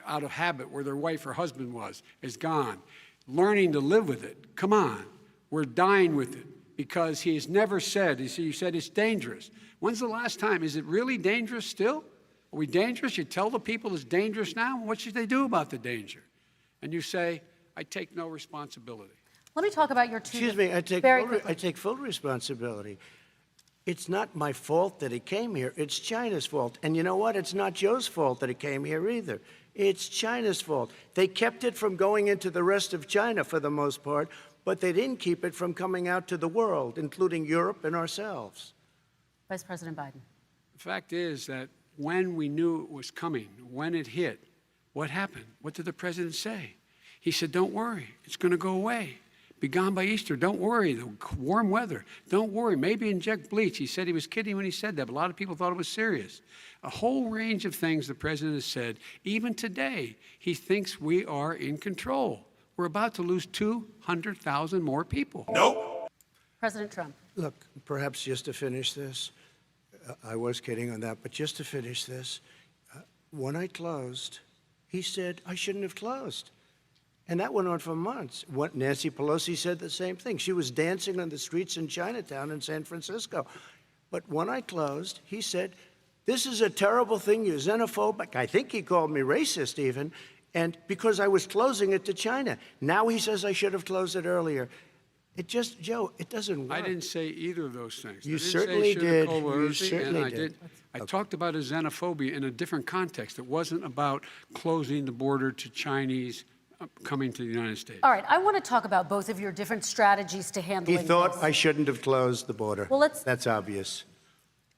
out of habit, where their wife or husband was, is gone. Learning to live with it. Come on. We're dying with it because he has never said, you said it's dangerous. When's the last time? Is it really dangerous still? Are we dangerous? You tell the people it's dangerous now? What should they do about the danger? And you say, I take no responsibility. Let me talk about your two. Excuse me, I take full responsibility. It's not my fault that he came here. It's China's fault. And you know what? It's not Joe's fault that he came here either. It's China's fault. They kept it from going into the rest of China for the most part, but they didn't keep it from coming out to the world, including Europe and ourselves. Vice President Biden. The fact is that when we knew it was coming, when it hit, what happened? What did the president say? He said, don't worry, it's going to go away. be gone by Easter. Don't worry, the warm weather. Don't worry, maybe inject bleach. He said he was kidding when he said that, but a lot of people thought it was serious. A whole range of things the president has said. Even today, he thinks we are in control. We're about to lose 200,000 more people. Nope. President Trump. Look, perhaps just to finish this, I was kidding on that, but just to finish this, when I closed, he said I shouldn't have closed. And that went on for months. Nancy Pelosi said the same thing. She was dancing on the streets in Chinatown in San Francisco. But when I closed, he said, this is a terrible thing, you're xenophobic. I think he called me racist even, and because I was closing it to China. Now he says I should have closed it earlier. It just, Joe, it doesn't work. I didn't say either of those things. You I didn't certainly say did. call You Pelosi, certainly and did. I talked about a xenophobia in a different context. It wasn't about closing the border to Chinese coming to the United States. All right, I want to talk about both of your different strategies to handling He thought this. I shouldn't have closed the border. Well, That's obvious.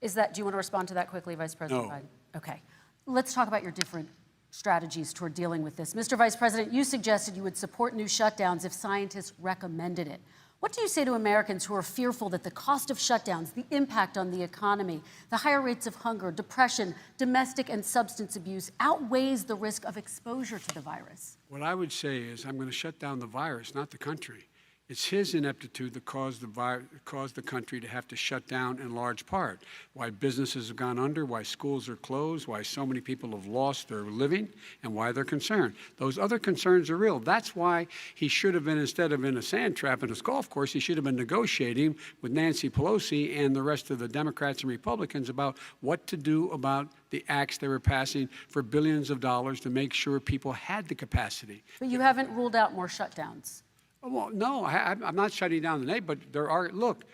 Do you want to respond to that quickly, Vice President No. Biden? Okay. Let's talk about your different strategies toward dealing with this. Mr. Vice President, you suggested you would support new shutdowns if scientists recommended it. What do you say to Americans who are fearful that the cost of shutdowns, the impact on the economy, the higher rates of hunger, depression, domestic and substance abuse outweighs the risk of exposure to the virus? What I would say is I'm going to shut down the virus, not the country. It's his ineptitude that caused the country to have to shut down in large part. Why businesses have gone under, why schools are closed, why so many people have lost their living, and why they're concerned. Those other concerns are real. That's why he should have been, instead of in a sand trap in his golf course, he should have been negotiating with Nancy Pelosi and the rest of the Democrats and Republicans about what to do about the acts they were passing for billions of dollars to make sure people had the capacity. But you haven't ruled out more shutdowns. Well, no, I'm not shutting down the name, but there are, look,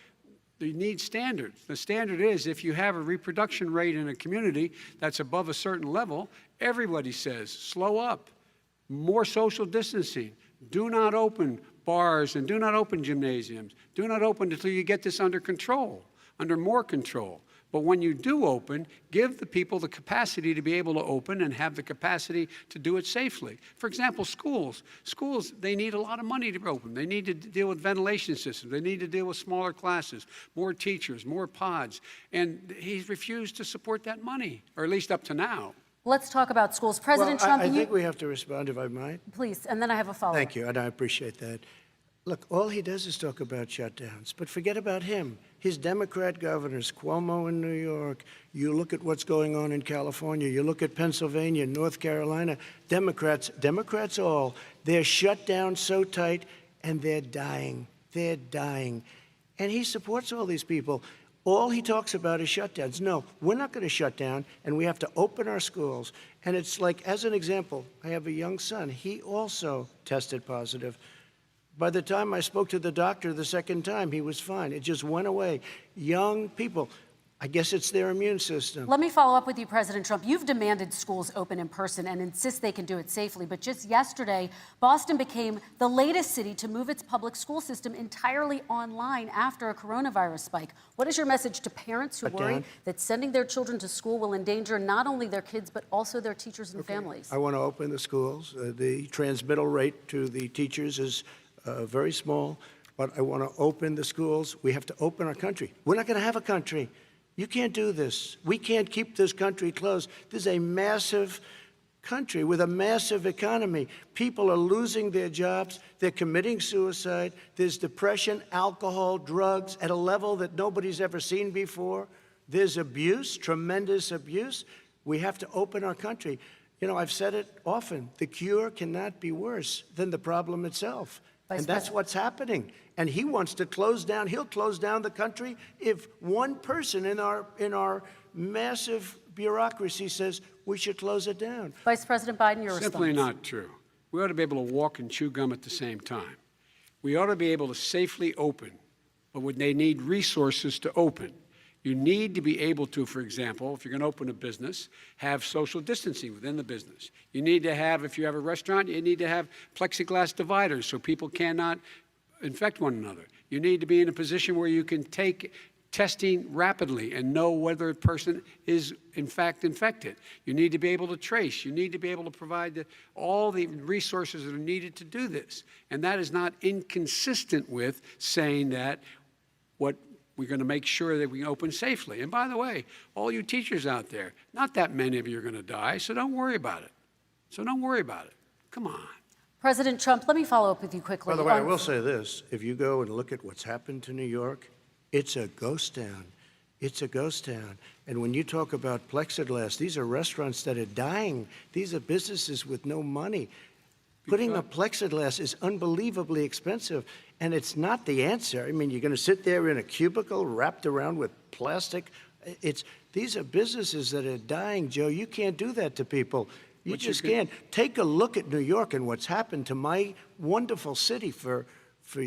you need standards. The standard is if you have a reproduction rate in a community that's above a certain level, everybody says, slow up, more social distancing, do not open bars and do not open gymnasiums, do not open until you get this under control, under more control. But when you do open, give the people the capacity to be able to open and have the capacity to do it safely. For example, schools. Schools, they need a lot of money to open. They need to deal with ventilation systems. They need to deal with smaller classes, more teachers, more pods. And he's refused to support that money, or at least up to now. Let's talk about schools. President Trump, I think we have to respond, if I might. Please, and then I have a follow-up. Thank you, and I appreciate that. Look, all he does is talk about shutdowns, but forget about him. His Democrat governors, Cuomo in New York, you look at what's going on in California, you look at Pennsylvania, North Carolina, Democrats all, they're shut down so tight and they're dying. They're dying. And he supports all these people. All he talks about is shutdowns. No, we're not going to shut down, and we have to open our schools. And it's like, as an example, I have a young son. He also tested positive. By the time I spoke to the doctor the second time, he was fine. It just went away. Young people, I guess it's their immune system. Let me follow up with you, President Trump. You've demanded schools open in person and insist they can do it safely. But just yesterday, Boston became the latest city to move its public school system entirely online after a coronavirus spike. What is your message to parents who worry that sending their children to school will endanger not only their kids, but also their teachers and families? I want to open the schools. The transmittal rate to the teachers is very small, but I want to open the schools. We have to open our country. We're not going to have a country. You can't do this. We can't keep this country closed. This is a massive country with a massive economy. People are losing their jobs. They're committing suicide. There's depression, alcohol, drugs at a level that nobody's ever seen before. There's abuse, tremendous abuse. We have to open our country. You know, I've said it often. The cure cannot be worse than the problem itself. And that's what's happening. And he wants to close down. He'll close down the country if one person in our massive bureaucracy says we should close it down. Vice President Biden, your response. Simply not true. We ought to be able to walk and chew gum at the same time. We ought to be able to safely open, but when they need resources to open. You need to be able to, for example, if you're going to open a business, have social distancing within the business. You need to have, if you have a restaurant, you need to have plexiglass dividers so people cannot infect one another. You need to be in a position where you can take testing rapidly and know whether a person is in fact infected. You need to be able to trace. You need to be able to provide all the resources that are needed to do this. And that is not inconsistent with saying that what we're going to make sure that we can open safely. And by the way, all you teachers out there, not that many of you are going to die, so don't worry about it. So don't worry about it. Come on. President Trump, let me follow up with you quickly. By the way, I will say this. If you go and look at what's happened to New York, it's a ghost town. It's a ghost town. And when you talk about plexiglass, these are restaurants that are dying. These are businesses with no money. Putting up plexiglass is unbelievably expensive, and it's not the answer. I mean, you're going to sit there in a cubicle wrapped around with plastic. These are businesses that are dying, Joe. You can't do that to people. You just can't. Take a look at New York and what's happened to my wonderful city for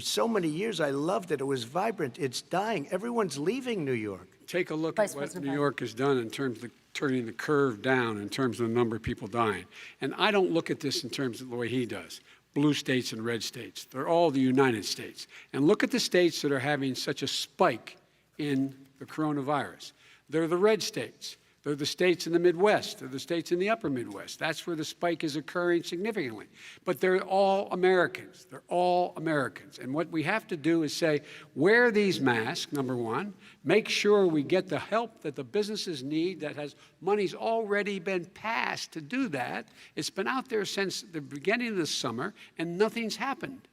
so many years. I loved it. It was vibrant. It's dying. Everyone's leaving New York. Take a look at what New York has done in terms of turning the curve down in terms of the number of people dying. And I don't look at this in terms of the way he does. Blue states and red states. They're all the United States. And look at the states that are having such a spike in the coronavirus. They're the red states. They're the states in the Midwest. They're the states in the upper Midwest. That's where the spike is occurring significantly. But they're all Americans. They're all Americans. And what we have to do is say, wear these masks, number one. Make sure we get the help that the businesses need that has money's already been passed to do that. It's been out there since the beginning of the summer, and nothing's happened.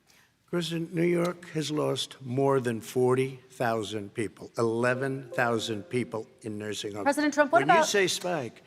President, New York has lost more than 40,000 people, 11,000 people in nursing homes. President Trump, what when you say spike,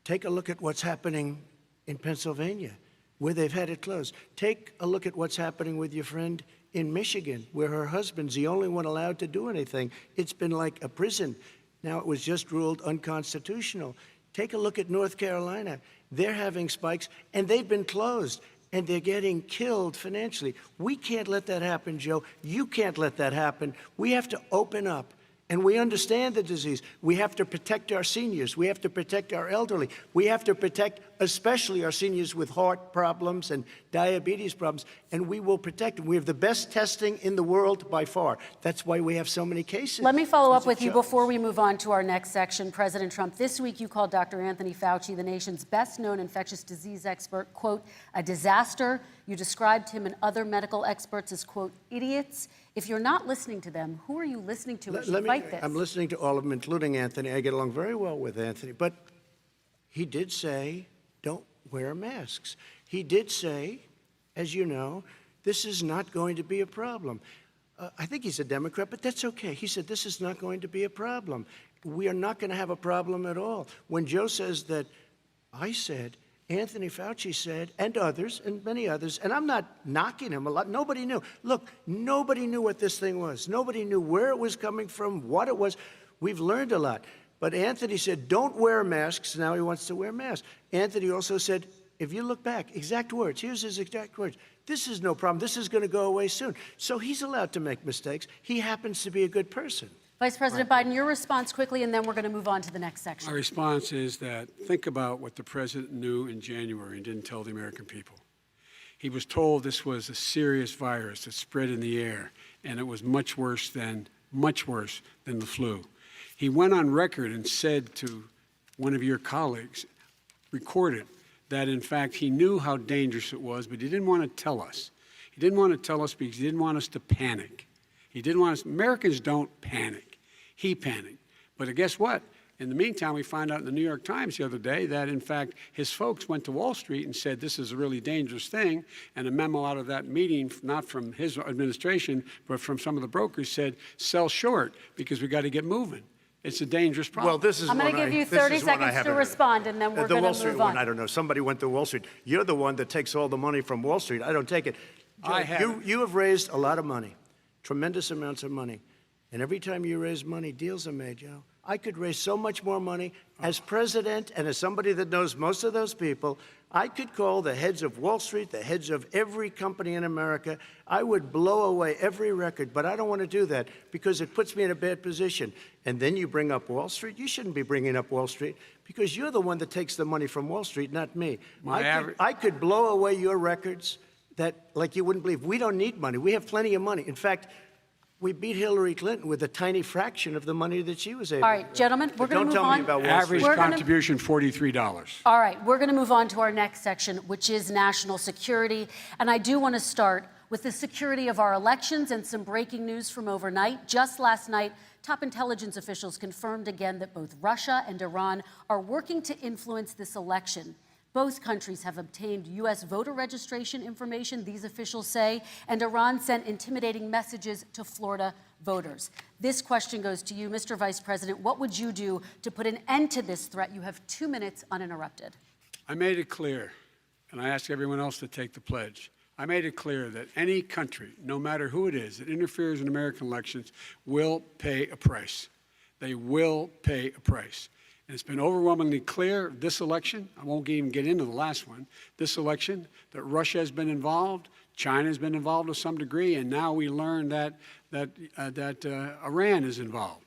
take a look at what's happening in Pennsylvania, where they've had it closed. Take a look at what's happening with your friend in Michigan, where her husband's the only one allowed to do anything. It's been like a prison. Now it was just ruled unconstitutional. Take a look at North Carolina. They're having spikes, and they've been closed. And they're getting killed financially. We can't let that happen, Joe. You can't let that happen. We have to open up. And we understand the disease. We have to protect our seniors. We have to protect our elderly. We have to protect especially our seniors with heart problems and diabetes problems. And we will protect them. We have the best testing in the world by far. That's why we have so many cases. Let me follow up with you before we move on to our next section. President Trump, this week you called Dr. Anthony Fauci, the nation's best-known infectious disease expert, quote, a disaster. You described him and other medical experts as, quote, idiots. If you're not listening to them, who are you listening to as you fight this? I'm listening to all of them, including Anthony. I get along very well with Anthony. But he did say, don't wear masks. He did say, as you know, this is not going to be a problem. I think he's a Democrat, but that's okay. He said, this is not going to be a problem. We are not going to have a problem at all. When Joe says that, I said, Anthony Fauci said, and others, and many others, and I'm not knocking him a lot. Nobody knew. Look, nobody knew what this thing was. Nobody knew where it was coming from, what it was. We've learned a lot. But Anthony said, don't wear masks. Now he wants to wear masks. Anthony also said, if you look back, exact words, here's his exact words. This is no problem. This is going to go away soon. So he's allowed to make mistakes. He happens to be a good person. Vice President Biden, your response quickly, and then we're going to move on to the next section. My response is that think about what the president knew in January and didn't tell the American people. He was told this was a serious virus that spread in the air, and it was much worse than the flu. He went on record and said to one of your colleagues, recorded, that in fact he knew how dangerous it was, but he didn't want to tell us. He didn't want to tell us because he didn't want us to panic. He didn't want us, Americans don't panic. He panicked. But guess what? In the meantime, we find out in the New York Times the other day that, in fact, his folks went to Wall Street and said this is a really dangerous thing. And a memo out of that meeting, not from his administration, but from some of the brokers, said sell short because we got to get moving. It's a dangerous problem. Well, this is I'm going to give you 30 seconds to respond, and then we're going to move Street on. One, I don't know. Somebody went to Wall Street. You're the one that takes all the money from Wall Street. I don't take it. Joe, you have raised a lot of money, tremendous amounts of money. And every time you raise money, deals are made, Joe. I could raise so much more money. As president and as somebody that knows most of those people, I could call the heads of Wall Street, the heads of every company in America. I would blow away every record, but I don't want to do that because it puts me in a bad position. And then you bring up Wall Street. You shouldn't be bringing up Wall Street because you're the one that takes the money from Wall Street, not me. I could blow away your records that, like you wouldn't believe. We don't need money. We have plenty of money. In fact, We beat Hillary Clinton with a tiny fraction of the money that she was able All right, gentlemen, we're going to move Don't tell me on. about Wall Average Street. contribution, $43. All right, we're going to move on to our next section, which is national security. And I do want to start with the security of our elections and some breaking news from overnight. Just last night, top intelligence officials confirmed again that both Russia and Iran are working to influence this election. Both countries have obtained U.S. voter registration information, these officials say, and Iran sent intimidating messages to Florida voters. This question goes to you, Mr. Vice President. What would you do to put an end to this threat? You have 2 minutes uninterrupted. I made it clear, and I ask everyone else to take the pledge. I made it clear that any country, no matter who it is, that interferes in American elections will pay a price. They will pay a price. And it's been overwhelmingly clear this election, I won't even get into the last one, this election, that Russia has been involved, China has been involved to some degree, and now we learn that Iran is involved.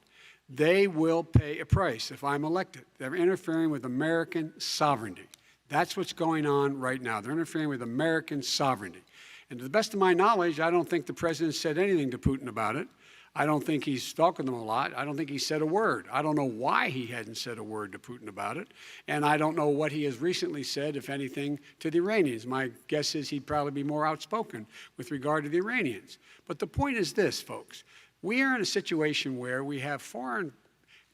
They will pay a price if I'm elected. They're interfering with American sovereignty. That's what's going on right now. They're interfering with American sovereignty. And to the best of my knowledge, I don't think the president said anything to Putin about it. I don't think he's talking to them a lot. I don't think he said a word. I don't know why he hadn't said a word to Putin about it. And I don't know what he has recently said, if anything, to the Iranians. My guess is he'd probably be more outspoken with regard to the Iranians. But the point is this, folks. We are in a situation where we have foreign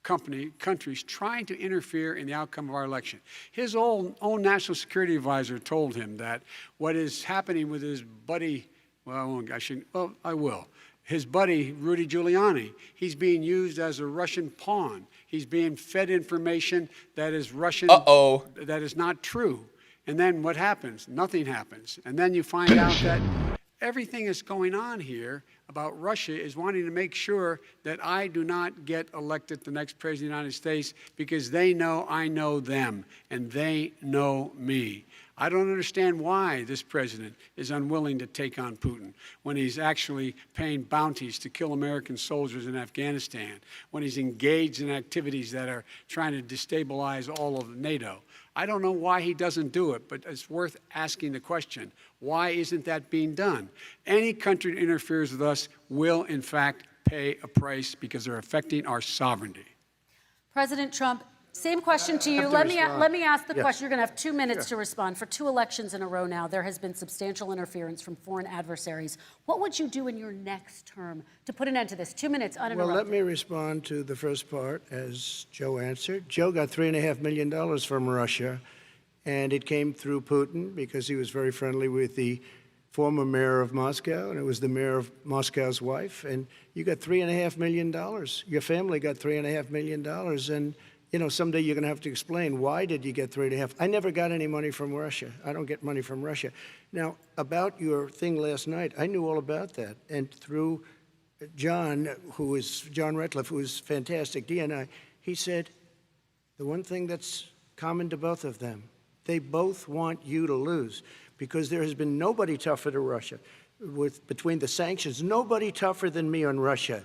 countries trying to interfere in the outcome of our election. His own national security advisor told him that what is happening with his buddy, I will. His buddy, Rudy Giuliani, he's being used as a Russian pawn. He's being fed information that is Russian, that is not true. And then what happens? Nothing happens. And then you find out that everything that's going on here about Russia is wanting to make sure that I do not get elected the next president of the United States because they know I know them and they know me. I don't understand why this president is unwilling to take on Putin when he's actually paying bounties to kill American soldiers in Afghanistan, when he's engaged in activities that are trying to destabilize all of NATO. I don't know why he doesn't do it, but it's worth asking the question, why isn't that being done? Any country that interferes with us will, in fact, pay a price because they're affecting our sovereignty. President Trump, same question to you. Let me ask the question. You're going to have 2 minutes to respond. For 2 elections in a row now, there has been substantial interference from foreign adversaries. What would you do in your next term to put an end to this? 2 minutes uninterrupted. Well, let me respond to the first part, as Joe answered. Joe got $3.5 million from Russia, and it came through Putin because he was very friendly with the former mayor of Moscow, and it was the mayor of Moscow's wife. And you got $3.5 million. Your family got $3.5 million, and you know, someday you're going to have to explain, why did you get 3.5? I never got any money from Russia. I don't get money from Russia. Now, about your thing last night, I knew all about that. And through John Ratcliffe, who is fantastic, DNI, he said, the one thing that's common to both of them, they both want you to lose because there has been nobody tougher to Russia. Between the sanctions, nobody tougher than me on Russia.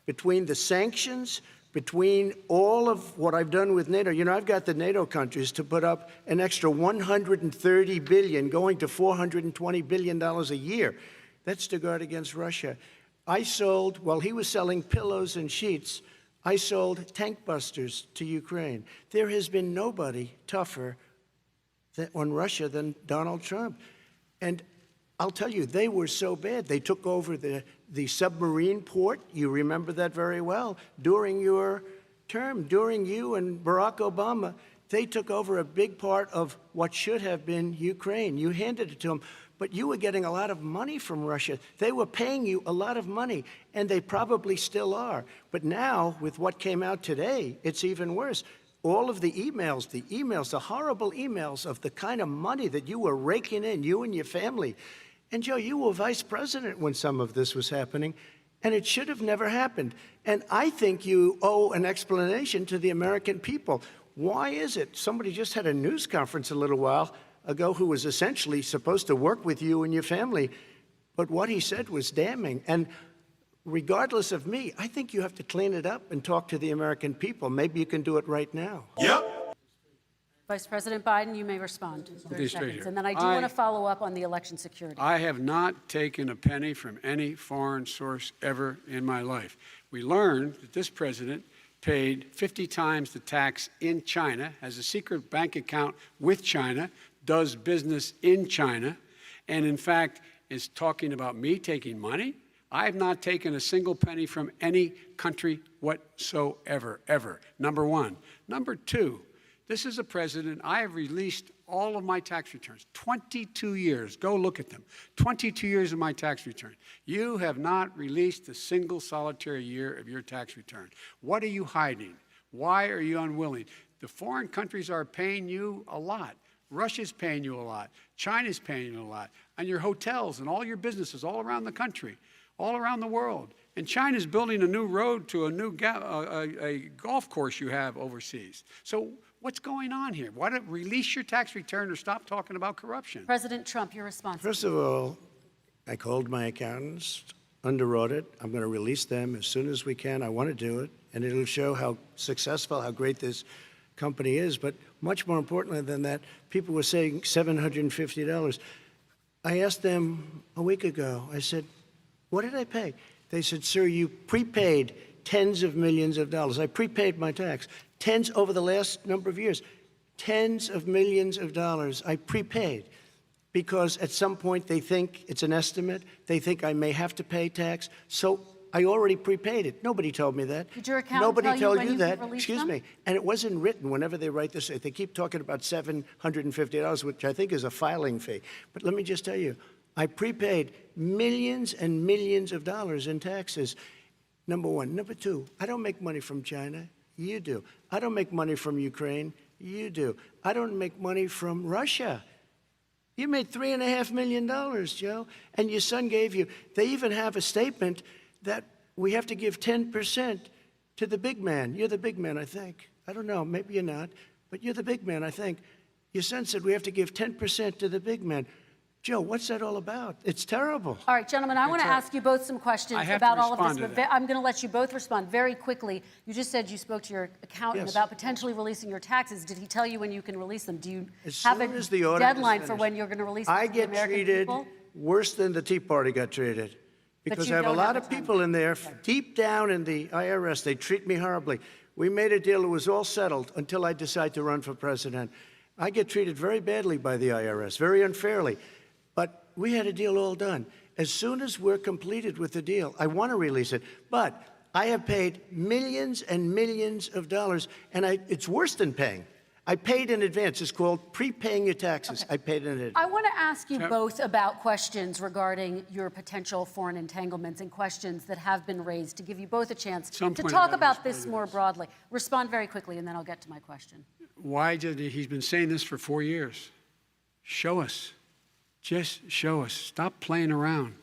Between the sanctions, between all of what I've done with NATO, you know, I've got the NATO countries to put up an extra $130 billion, going to $420 billion a year. That's to guard against Russia. I sold, while he was selling pillows and sheets, I sold tank busters to Ukraine. There has been nobody tougher on Russia than Donald Trump. And I'll tell you, they were so bad. They took over the submarine port. You remember that very well. During your term, during you and Barack Obama, they took over a big part of what should have been Ukraine. You handed it to them, but you were getting a lot of money from Russia. They were paying you a lot of money, and they probably still are. But now, with what came out today, it's even worse. All of the emails, the horrible emails of the kind of money that you were raking in, you and your family. And Joe, you were vice president when some of this was happening, and it should have never happened. And I think you owe an explanation to the American people. Why is it? Somebody just had a news conference a little while ago who was essentially supposed to work with you and your family, but what he said was damning. And regardless of me, I think you have to clean it up and talk to the American people. Maybe you can do it right now. Vice Vice President Biden, you may respond. 30 straight seconds. here. And then I do want to follow up on the election security. I have not taken a penny from any foreign source ever in my life. We learned that this president paid 50 times the tax in China, has a secret bank account with China, does business in China, and in fact is talking about me taking money. I have not taken a single penny from any country whatsoever, ever. Number one. Number two, this is a president, I have released all of my tax returns, 22 years. Go look at them. 22 years of my tax return. You have not released a single solitary year of your tax return. What are you hiding? Why are you unwilling? The foreign countries are paying you a lot. Russia's paying you a lot. China's paying you a lot. And your hotels and all your businesses all around the country, all around the world. And China's building a new road to a new a golf course you have overseas. So what's going on here? Why don't release your tax return or stop talking about corruption? President Trump, your response. First of all, I called my accountants under audit. I'm going to release them as soon as we can. I want to do it, and it'll show how successful, how great this company is. But much more importantly than that, people were saying $750. I asked them a week ago, I said, what did I pay? They said, sir, you prepaid tens of millions of dollars. I prepaid my tax. Tens over the last number of years. Tens of millions of dollars I prepaid because at some point they think it's an estimate. They think I may have to pay tax. So I already prepaid it. Nobody told me that. Did your accountant Nobody tell you told when you you that. could release Excuse them? me. And it wasn't written whenever they write this. They keep talking about $750, which I think is a filing fee. But let me just tell you, I prepaid millions and millions of dollars in taxes. Number one. Number two, I don't make money from China. You do. I don't make money from Ukraine. You do. I don't make money from Russia. You made $3.5 million, Joe, and your son gave you. They even have a statement that we have to give 10% to the big man. You're the big man, I think. I don't know. Maybe you're not, but you're the big man, I think. Your son said we have to give 10% to the big man. Joe, what's that all about? It's terrible. All right, gentlemen, I want to ask you both some questions I have about to all of this, respond to but that. I'm going to let you both respond very quickly. You just said you spoke to your accountant Yes. about potentially releasing your taxes. Did he tell you when you can release them? Do you As have soon a as the audit is deadline for finished. when you're going to release them I to the get American treated people? worse than the Tea Party got treated. Because you I have a don't lot have of a time. people in there, deep down in the IRS, they treat me horribly. We made a deal, it was all settled until I decide to run for president. I get treated very badly by the IRS, very unfairly. But we had a deal all done. As soon as we're completed with the deal, I want to release it. But I have paid millions and millions of dollars, and it's worse than paying. I paid in advance. It's called prepaying your taxes. Okay. I paid in advance. I want to ask you both about questions regarding your potential foreign entanglements and questions that have been raised to give you both a chance to some point talk I'll about respond this to more this. broadly. Respond very quickly, and then I'll get to my question. Why did he's been saying this for 4 years? Show us. Just show us. Stop playing around.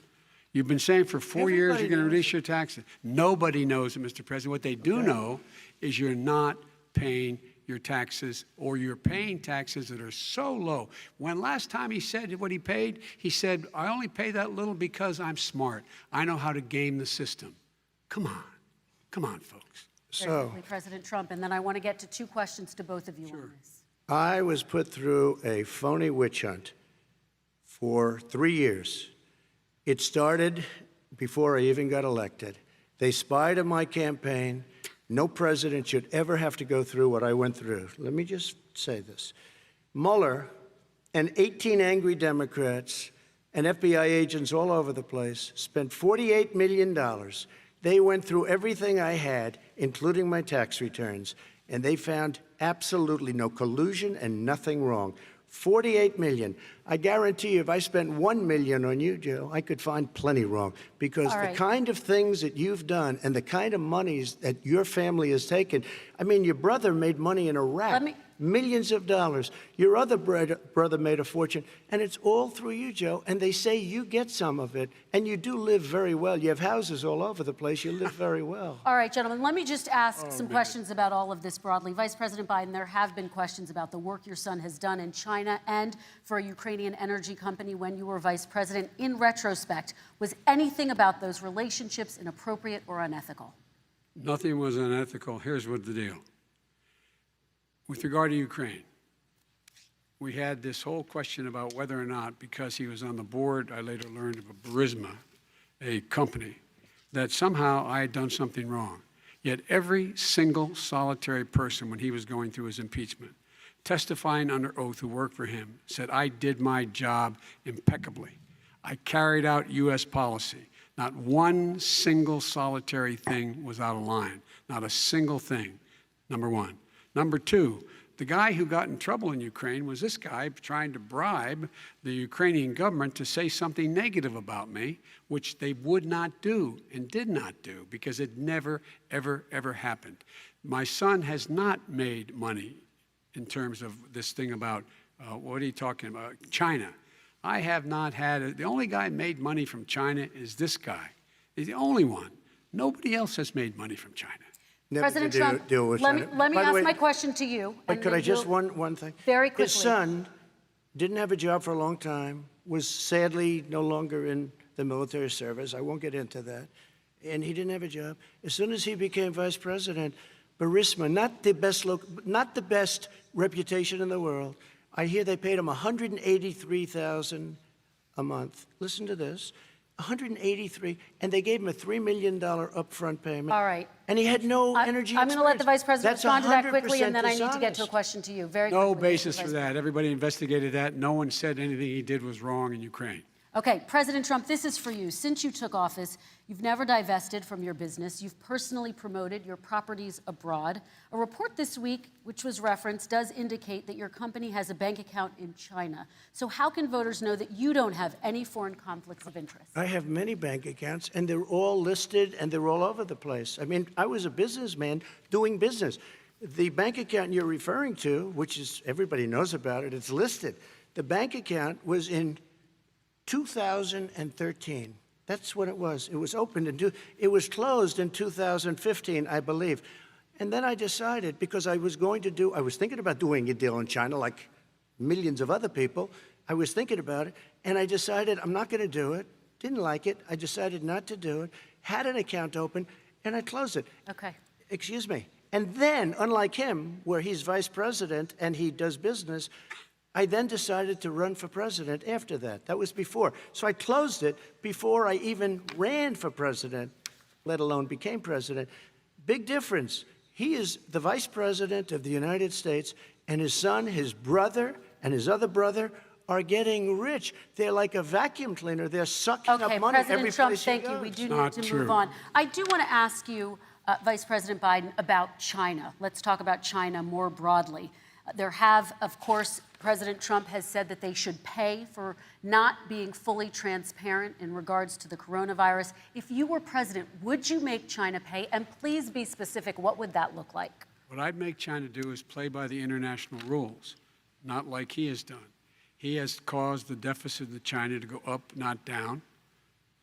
You've been saying for 4 years Everybody you're going to knows release your taxes. Nobody knows it, Mr. President. What they do know is you're not paying your taxes, or you're paying taxes that are so low. When last time he said what he paid, he said, I only pay that little because I'm smart. I know how to game the system. Come on. Come on, folks. Very So quickly, President Trump, and then I want to get to two questions to both of you on this. I was put through a phony witch hunt for 3 years. It started before I even got elected. They spied on my campaign. No president should ever have to go through what I went through. Let me just say this. Mueller and 18 angry Democrats and FBI agents all over the place spent $48 million. They went through everything I had, including my tax returns, and they found absolutely no collusion and nothing wrong. $48 million. I guarantee you, if I spent $1 million on you, Joe, I could find plenty wrong. Because All the right. kind of things that you've done and the kind of monies that your family has taken, I mean, your brother made money in Iraq, millions of dollars. Your other brother made a fortune, and it's all through you, Joe. And they say you get some of it, and you do live very well. You have houses all over the place. You live very well. All right, gentlemen, let me just ask some questions about all of this broadly. Vice President Biden, there have been questions about the work your son has done in China and for a Ukrainian energy company when you were vice president. In retrospect, was anything about those relationships inappropriate or unethical? Nothing was unethical. Here's what the deal. With regard to Ukraine, we had this whole question about whether or not, because he was on the board, I later learned of a Burisma, a company, that somehow I had done something wrong. Yet every single solitary person, when he was going through his impeachment, testifying under oath who worked for him, said, I did my job impeccably. I carried out U.S. policy. Not one single solitary thing was out of line. Not a single thing, number one. Number two, the guy who got in trouble in Ukraine was this guy trying to bribe the Ukrainian government to say something negative about me, which they would not do and did not do because it never, ever, ever happened. My son has not made money in terms of this thing about, what are you talking about, China. I have not had, the only guy made money from China is this guy. He's the only one. Nobody else has made money from China. Never President to Trump, deal with let China. me By the ask way, my question to you. But could I just, one thing? Very quickly. His son didn't have a job for a long time, was sadly no longer in the military service. I won't get into that. And he didn't have a job. As soon as he became vice president, Burisma, not the best reputation in the world, I hear they paid him $183,000 a month. Listen to this. $183,000, and they gave him a $3 million upfront payment. All right. And he had no energy I'm going to let the Vice President That's respond to that quickly, 100% and then I need to get to a dishonest. question to you. Very No quickly, basis Mr. for Vice that. Everybody investigated that. No one said anything he did was wrong in Ukraine. Okay, President Trump, this is for you. Since you took office, you've never divested from your business. You've personally promoted your properties abroad. A report this week, which was referenced, does indicate that your company has a bank account in China. So how can voters know that you don't have any foreign conflicts of interest? I have many bank accounts, and they're all listed, and they're all over the place. I mean, I was a businessman doing business. The bank account you're referring to, which is, everybody knows about it, it's listed. The bank account was in 2013. That's when it was. It was opened it was closed in 2015, I believe. And then I decided, because I was thinking about doing a deal in China like millions of other people. I was thinking about it, and I decided I'm not going to do it. Didn't like it. I decided not to do it. Had an account open, and I closed it. Okay. Excuse me. And then, unlike him, where he's vice president and he does business, I then decided to run for president after that. That was before. So I closed it before I even ran for president, let alone became president. Big difference. He is the vice president of the United States, and his son, his brother, and his other brother are getting rich. They're like a vacuum cleaner. They're sucking up money President every Trump, place thank he you. goes. We do Not need to true. move on. I do want to ask you, Vice President Biden, about China. Let's talk about China more broadly. There have, of course, President Trump has said that they should pay for not being fully transparent in regards to the coronavirus. If you were president, would you make China pay? And please be specific. What would that look like? What I'd make China do is play by the international rules, not like he has done. He has caused the deficit of China to go up, not down,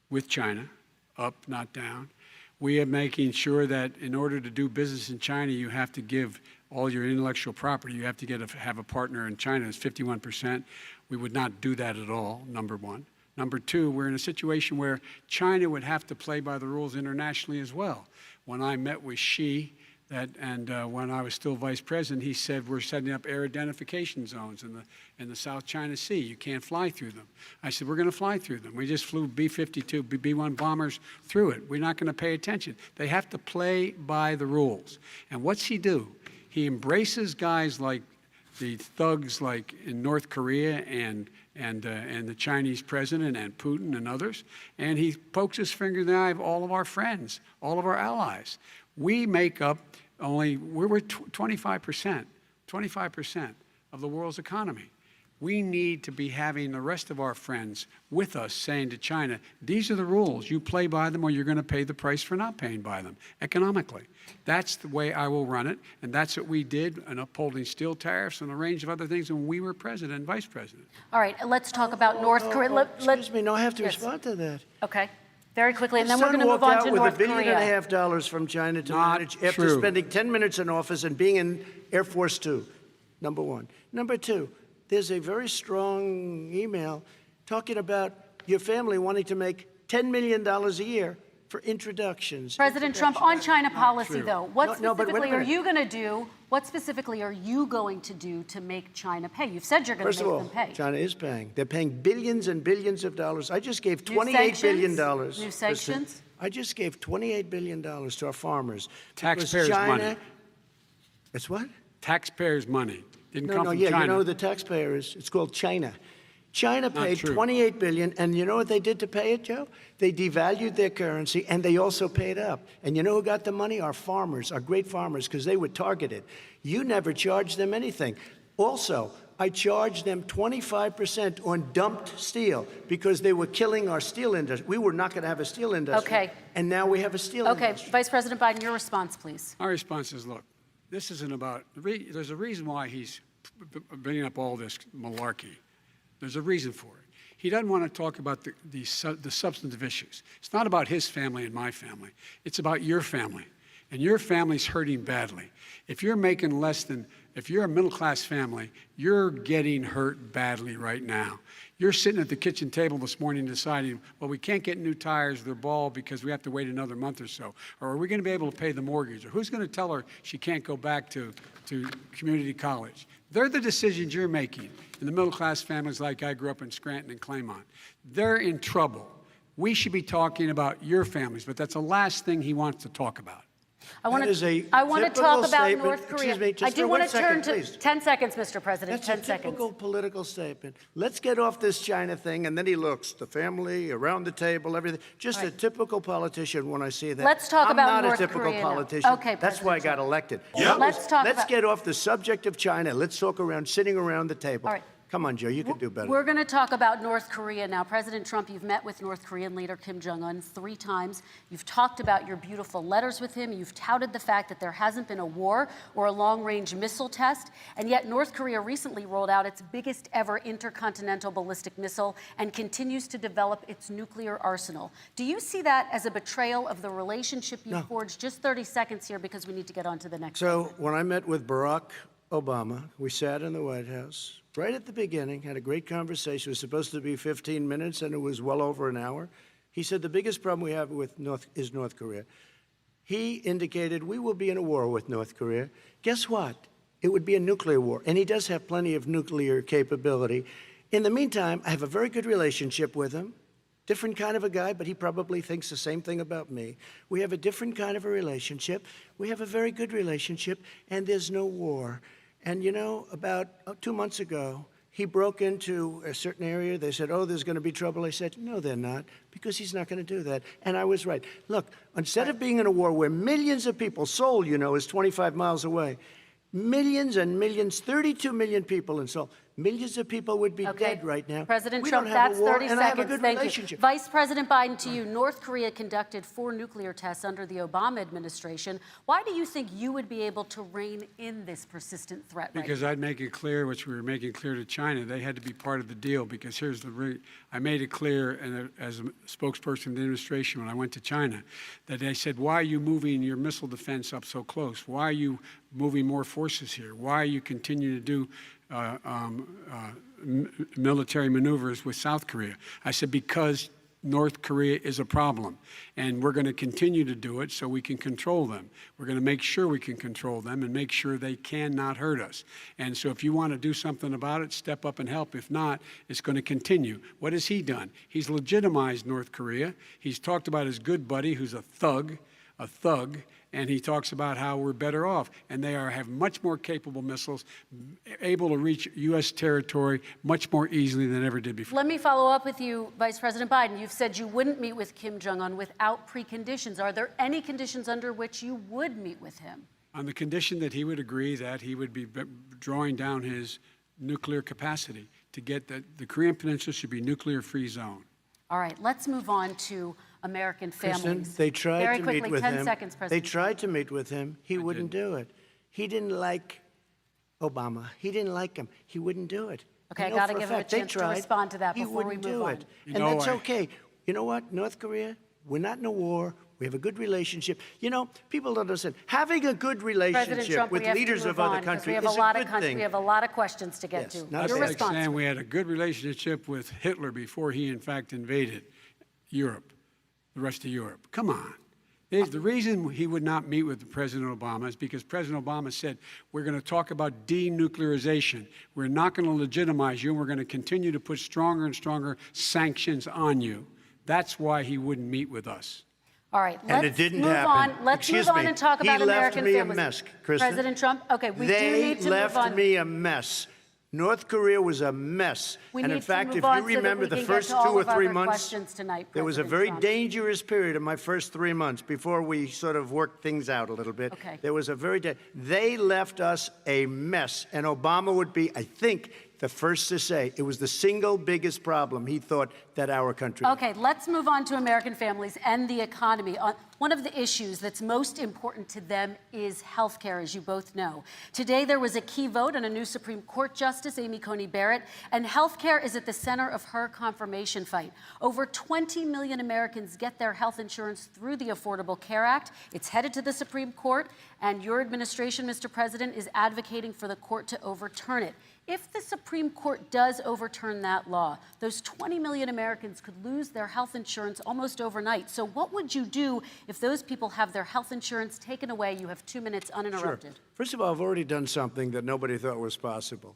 with China, up, not down. We are making sure that in order to do business in China, you have to give all your intellectual property. You have to have a partner in China. It's 51%. We would not do that at all, number one. Number two, we're in a situation where China would have to play by the rules internationally as well. When I met with Xi, when I was still vice president, he said we're setting up air identification zones in the South China Sea. You can't fly through them. I said we're going to fly through them. We just flew B-52, B-1 bombers through it. We're not going to pay attention. They have to play by the rules. And what's he do? He embraces guys like the thugs like in North Korea and the Chinese president and Putin and others, and he pokes his finger in the eye of all of our friends, all of our allies. We make up we're 25% of the world's economy. We need to be having the rest of our friends with us saying to China, these are the rules. You play by them or you're going to pay the price for not paying by them economically. That's the way I will run it, and that's what we did in upholding steel tariffs and a range of other things when we were president and vice president. All right, let's talk about North Korea. Excuse me, no, I have to Yes. respond to that. Okay, very quickly, and then His we're son going to move walked on out to with North $1.5 billion Korea. from China to Not manage after true. spending 10 minutes in office and being in Air Force Two, number one. Number two, there's a very strong email talking about your family wanting to make $10 million a year for introductions. President Trump, on China policy, true. though, what No, but wait a specifically are minute. you going to do? What specifically are you going to do to make China pay? You've said you're going First to of make all, them pay. China is paying. They're paying billions and billions of dollars. I just gave New $28 billion. sanctions? New sanctions? I just gave $28 billion to our farmers. because Taxpayers' China, money. It's what? Taxpayers' money. Didn't come from Yeah, China. you know who the taxpayer is? It's called China. China paid true. $28 billion, and you know what they did to pay it, Joe? They devalued their currency, and they also paid up. And you know who got the money? Our farmers, our great farmers, because they were targeted. You never charged them anything. Also, I charged them 25% on dumped steel because they were killing our steel industry. We were not going to have a steel industry. Okay. And now we have a steel Okay, industry. Vice President Biden, your response, please. Our response is, look, this isn't about, there's a reason why he's bringing up all this malarkey. There's a reason for it. He doesn't want to talk about the substantive issues. It's not about his family and my family. It's about your family. And your family's hurting badly. If you're making less than, if you're a middle-class family, you're getting hurt badly right now. You're sitting at the kitchen table this morning deciding, well, we can't get new tires, they're bald because we have to wait another month or so. Or are we going to be able to pay the mortgage? Or who's going to tell her she can't go back to community college? They're the decisions you're making in the middle-class families like I grew up in Scranton and Claymont. They're in trouble. We should be talking about your families, but that's the last thing he wants to talk about. I want That is a to talk typical about statement. North Korea. Excuse me, just I do for want 1 to turn second, to please. 10 seconds, Mr. President. That's 10 a seconds. typical political statement. Let's get off this China thing, and then he looks, the family, around the table, everything. Just a typical politician when I see that. Let's talk I'm about not North a typical Korea now. politician. Okay, That's why I President got elected. Yep. Let's talk get off the subject of China. Let's talk around sitting around the table. All right. Come on, Joe, you can do better. We're going to talk about North Korea now. President Trump, you've met with North Korean leader Kim Jong-un 3 times. You've talked about your beautiful letters with him. You've touted the fact that there hasn't been a war or a long-range missile test. And yet North Korea recently rolled out its biggest ever intercontinental ballistic missile and continues to develop its nuclear arsenal. Do you see that as a betrayal of the relationship you forged? Just 30 seconds here because we need to get on to the next. So when I met with Barack Obama, we sat in the White House right at the beginning, had a great conversation. It was supposed to be 15 minutes, and it was well over an hour. He said the biggest problem we have with North Korea. He indicated we will be in a war with North Korea. Guess what? It would be a nuclear war, and he does have plenty of nuclear capability. In the meantime, I have a very good relationship with him. Different kind of a guy, but he probably thinks the same thing about me. We have a different kind of a relationship. We have a very good relationship, and there's no war. And you know, about 2 months ago, he broke into a certain area. They said, oh, there's going to be trouble. I said, no, they're not, because he's not going to do that. And I was right. Look, instead of being in a war where millions of people, Seoul, you know, is 25 miles away, millions and millions, 32 million people in Seoul, millions of people would be dead right now. President we Trump, don't have that's a war, 30 and seconds. I have a good Thank relationship. you. Vice President Biden, to you, North Korea conducted 4 nuclear tests under the Obama administration. Why do you think you would be able to rein in this persistent threat right Because now? I'd make it clear, which we were making clear to China, they had to be part of the deal. Because here's I made it clear, and as a spokesperson of the administration when I went to China, that they said, why are you moving your missile defense up so close? Why are you moving more forces here? Why are you continuing to do military maneuvers with South Korea? I said, because North Korea is a problem, and we're going to continue to do it so we can control them. We're going to make sure we can control them and make sure they cannot hurt us. And so if you want to do something about it, step up and help. If not, it's going to continue. What has he done? He's legitimized North Korea. He's talked about his good buddy who's a thug, and he talks about how we're better off. And they have much more capable missiles, able to reach U.S. territory much more easily than ever did before. Let me follow up with you, Vice President Biden. You've said you wouldn't meet with Kim Jong-un without preconditions. Are there any conditions under which you would meet with him? On the condition that he would agree that he would be drawing down his nuclear capacity to get the Korean Peninsula should be nuclear-free zone. All right, let's move on to American families. Kristen, they tried Very to quickly, meet with 10 him. seconds, They President. tried to meet with him. He wouldn't do it. He didn't like Obama. He didn't like him. He wouldn't do it. Okay, I know got to for give him a fact they chance to tried. respond to that He before we wouldn't move do on. it. You And know, that's okay. You know what? North Korea, we're not in a war. We have a good relationship. You know, people don't understand. Having a good President relationship Trump, with we have leaders to of move other on because countries we have is a lot a of good thing. we have a lot of questions to get Yes, to. not That's Your like response. saying we had a good relationship with Hitler before he, in fact, invaded Europe. the rest of Europe. Come on. The reason he would not meet with President Obama is because President Obama said, we're going to talk about denuclearization. We're not going to legitimize you, and we're going to continue to put stronger and stronger sanctions on you. That's why he wouldn't meet with us. All right, And it didn't happen. Let's move on and talk about American families. He left me a mess, Kristen. President Trump, okay, we do need to move on. They left me a mess. North Korea was a mess. And in fact, if you remember the first 2 or 3 months, there was a very dangerous period in my first 3 months before we sort of worked things out a little bit. Okay. There was a they left us a mess. And Obama would be, I think, the first to say it was the single biggest problem he thought that our country had. Okay, let's move on to American families and the economy. One of the issues that's most important to them is health care, as you both know. Today, there was a key vote on a new Supreme Court Justice, Amy Coney Barrett, and health care is at the center of her confirmation fight. Over 20 million Americans get their health insurance through the Affordable Care Act. It's headed to the Supreme Court, and your administration, Mr. President, is advocating for the court to overturn it. If the Supreme Court does overturn that law, those 20 million Americans could lose their health insurance almost overnight. So what would you do if those people have their health insurance taken away? You have 2 minutes uninterrupted. Sure. First of all, I've already done something that nobody thought was possible.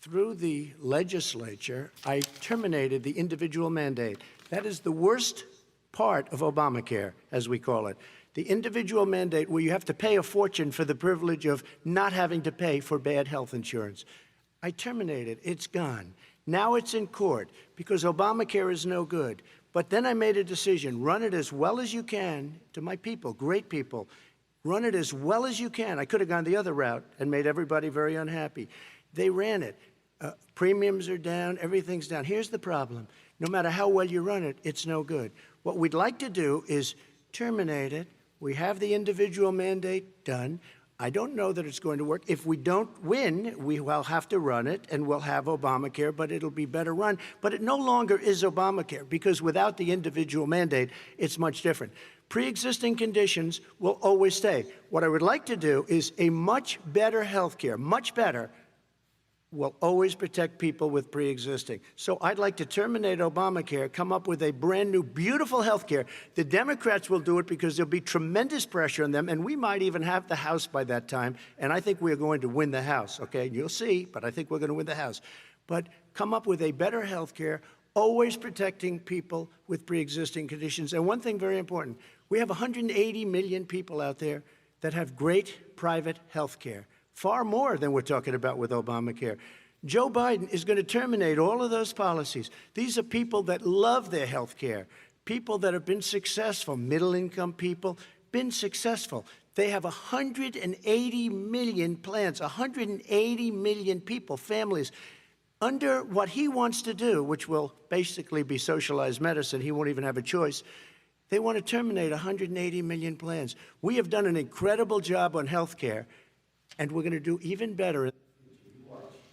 Through the legislature, I terminated the individual mandate. That is the worst part of Obamacare, as we call it. The individual mandate where you have to pay a fortune for the privilege of not having to pay for bad health insurance. I terminated. It's gone. Now it's in court because Obamacare is no good. But then I made a decision. Run it as well as you can to my people, great people. Run it as well as you can. I could have gone the other route and made everybody very unhappy. They ran it. Premiums are down. Everything's down. Here's the problem. No matter how well you run it, it's no good. What we'd like to do is terminate it. We have the individual mandate done. I don't know that it's going to work. If we don't win, we will have to run it, and we'll have Obamacare, but it'll be better run. But it no longer is Obamacare, because without the individual mandate, it's much different. Pre-existing conditions will always stay. What I would like to do is a much better health care, much better, will always protect people with pre-existing. So I'd like to terminate Obamacare, come up with a brand new, beautiful health care. The Democrats will do it because there'll be tremendous pressure on them, and we might even have the House by that time, and I think we're going to win the House, okay? You'll see, but I think we're going to win the House. But come up with a better health care, always protecting people with pre-existing conditions. And one thing very important, we have 180 million people out there that have great private health care. Far more than we're talking about with Obamacare. Joe Biden is going to terminate all of those policies. These are people that love their health care, people that have been successful, middle-income people, been successful. They have 180 million plans, 180 million people, families, under what he wants to do, which will basically be socialized medicine. He won't even have a choice. They want to terminate 180 million plans. We have done an incredible job on health care, and we're going to do even better.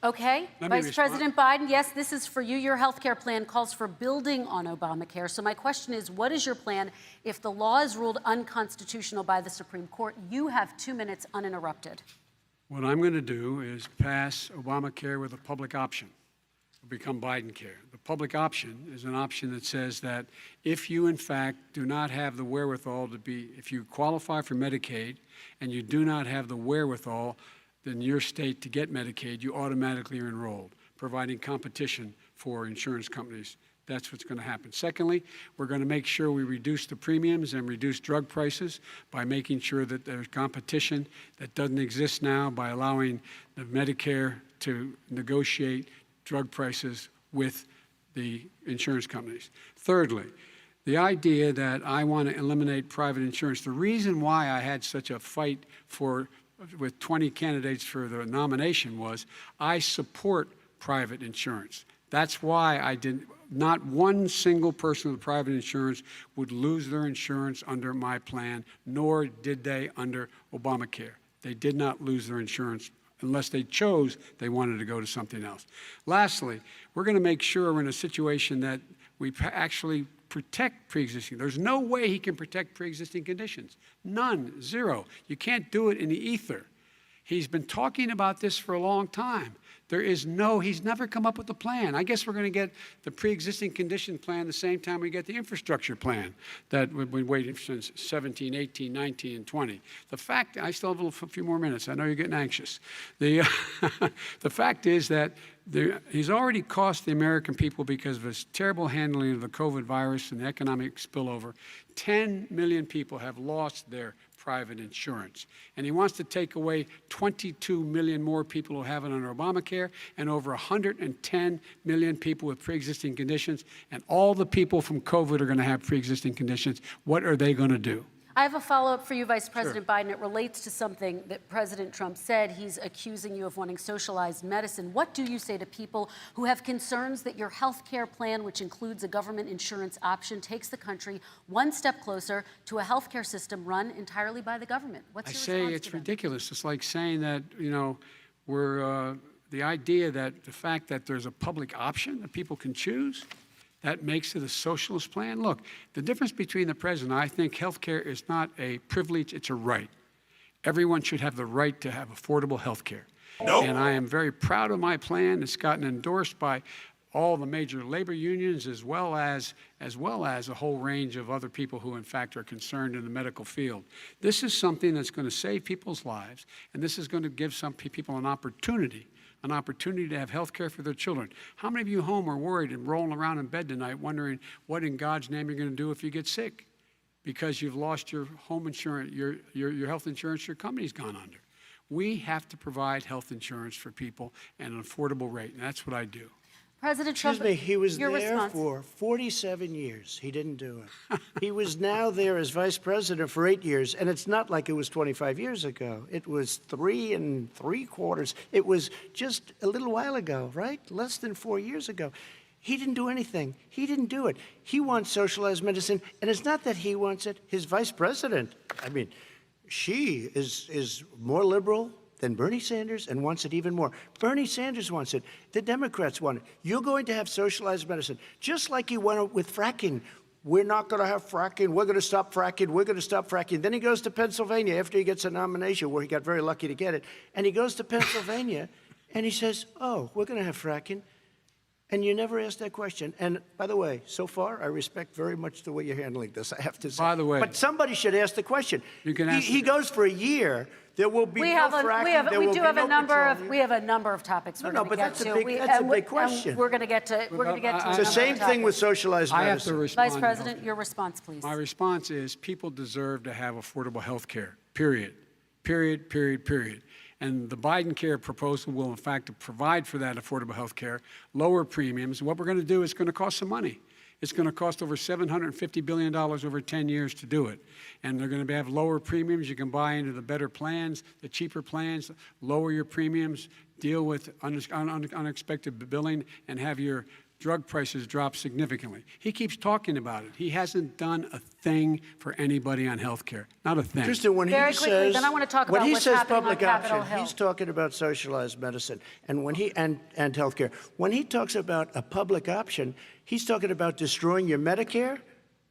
Okay, Vice President Biden, yes, this is for you. Your health care plan calls for building on Obamacare. So my question is, what is your plan if the law is ruled unconstitutional by the Supreme Court? You have 2 minutes uninterrupted. What I'm going to do is pass Obamacare with a public option. It'll become Biden-care. The public option is an option that says that if you, in fact, do not have the wherewithal to be, if you qualify for Medicaid and you do not have the wherewithal in your state to get Medicaid, you automatically are enrolled, providing competition for insurance companies. That's what's going to happen. Secondly, we're going to make sure we reduce the premiums and reduce drug prices by making sure that there's competition that doesn't exist now by allowing the Medicare to negotiate drug prices with the insurance companies. Thirdly, the idea that I want to eliminate private insurance, the reason why I had such a fight with 20 candidates for the nomination was I support private insurance. That's why not one single person with private insurance would lose their insurance under my plan, nor did they under Obamacare. They did not lose their insurance unless they chose they wanted to go to something else. Lastly, we're going to make sure we're in a situation that we actually protect pre-existing. There's no way he can protect pre-existing conditions. None, zero. You can't do it in the ether. He's been talking about this for a long time. he's never come up with a plan. I guess we're going to get the pre-existing condition plan the same time we get the infrastructure plan that we've been waiting since 17, 18, 19, and 20. The fact, I still have a few more minutes. I know you're getting anxious. The fact is that he's already cost the American people, because of his terrible handling of the COVID virus and the economic spillover, 10 million people have lost their private insurance. And he wants to take away 22 million more people who have it under Obamacare, and over 110 million people with pre-existing conditions. And all the people from COVID are going to have pre-existing conditions. What are they going to do? I have a follow-up for you, Vice President Biden. It relates to something that President Trump said. He's accusing you of wanting socialized medicine. What do you say to people who have concerns that your health care plan, which includes a government insurance option, takes the country one step closer to a health care system run entirely by the government? What's your response to them? I say it's ridiculous. It's like saying that, the idea that the fact that there's a public option that people can choose, that makes it a socialist plan. Look, the difference between the president, I think health care is not a privilege, it's a right. Everyone should have the right to have affordable health care. Nope. And I am very proud of my plan. It's gotten endorsed by all the major labor unions, as well as a whole range of other people who, in fact, are concerned in the medical field. This is something that's going to save people's lives, and this is going to give some people an opportunity to have health care for their children. How many of you home are worried and rolling around in bed tonight wondering what in God's name you're going to do if you get sick because you've lost your home insurance, your health insurance your company's gone under? We have to provide health insurance for people at an affordable rate, and that's what I do. President Trump, Excuse me, he was your there response. for 47 years. He didn't do it. He was now there as vice president for 8 years, and it's not like it was 25 years ago. It was 3 3/4. It was just a little while ago, right? Less than 4 years ago. He didn't do anything. He didn't do it. He wants socialized medicine, and it's not that he wants it. His vice president, she is more liberal than Bernie Sanders and wants it even more. Bernie Sanders wants it. The Democrats want it. You're going to have socialized medicine, just like he went with fracking. We're not going to have fracking. We're going to stop fracking. We're going to stop fracking. Then he goes to Pennsylvania after he gets a nomination, where he got very lucky to get it. And he goes to Pennsylvania and he says, oh, we're going to have fracking. And you never asked that question. And by the way, so far, I respect very much the way you're handling this, I have to say. By the way. But somebody should ask the question. You can ask he goes for a year. There will be no fracking. We have a number of topics we're going to get to. That's a big question. We're going to get to. It's the same thing with socialized medicine. I have to respond. Vice President, your response, please. My response is people deserve to have affordable health care, period. Period, period, period. And the Biden care proposal will, in fact, provide for that affordable health care, lower premiums. What we're going to do is going to cost some money. It's going to cost over $750 billion over 10 years to do it. And they're going to have lower premiums. You can buy into the better plans, the cheaper plans, lower your premiums, deal with unexpected billing, and have your drug prices drop significantly. He keeps talking about it. He hasn't done a thing for anybody on health care. Not a thing. Kristen, when Very he quickly, says, then I want to talk when about he what's says happening on public Capitol option, Hill. he's talking about socialized medicine and health care. When he talks about a public option, he's talking about destroying your Medicare,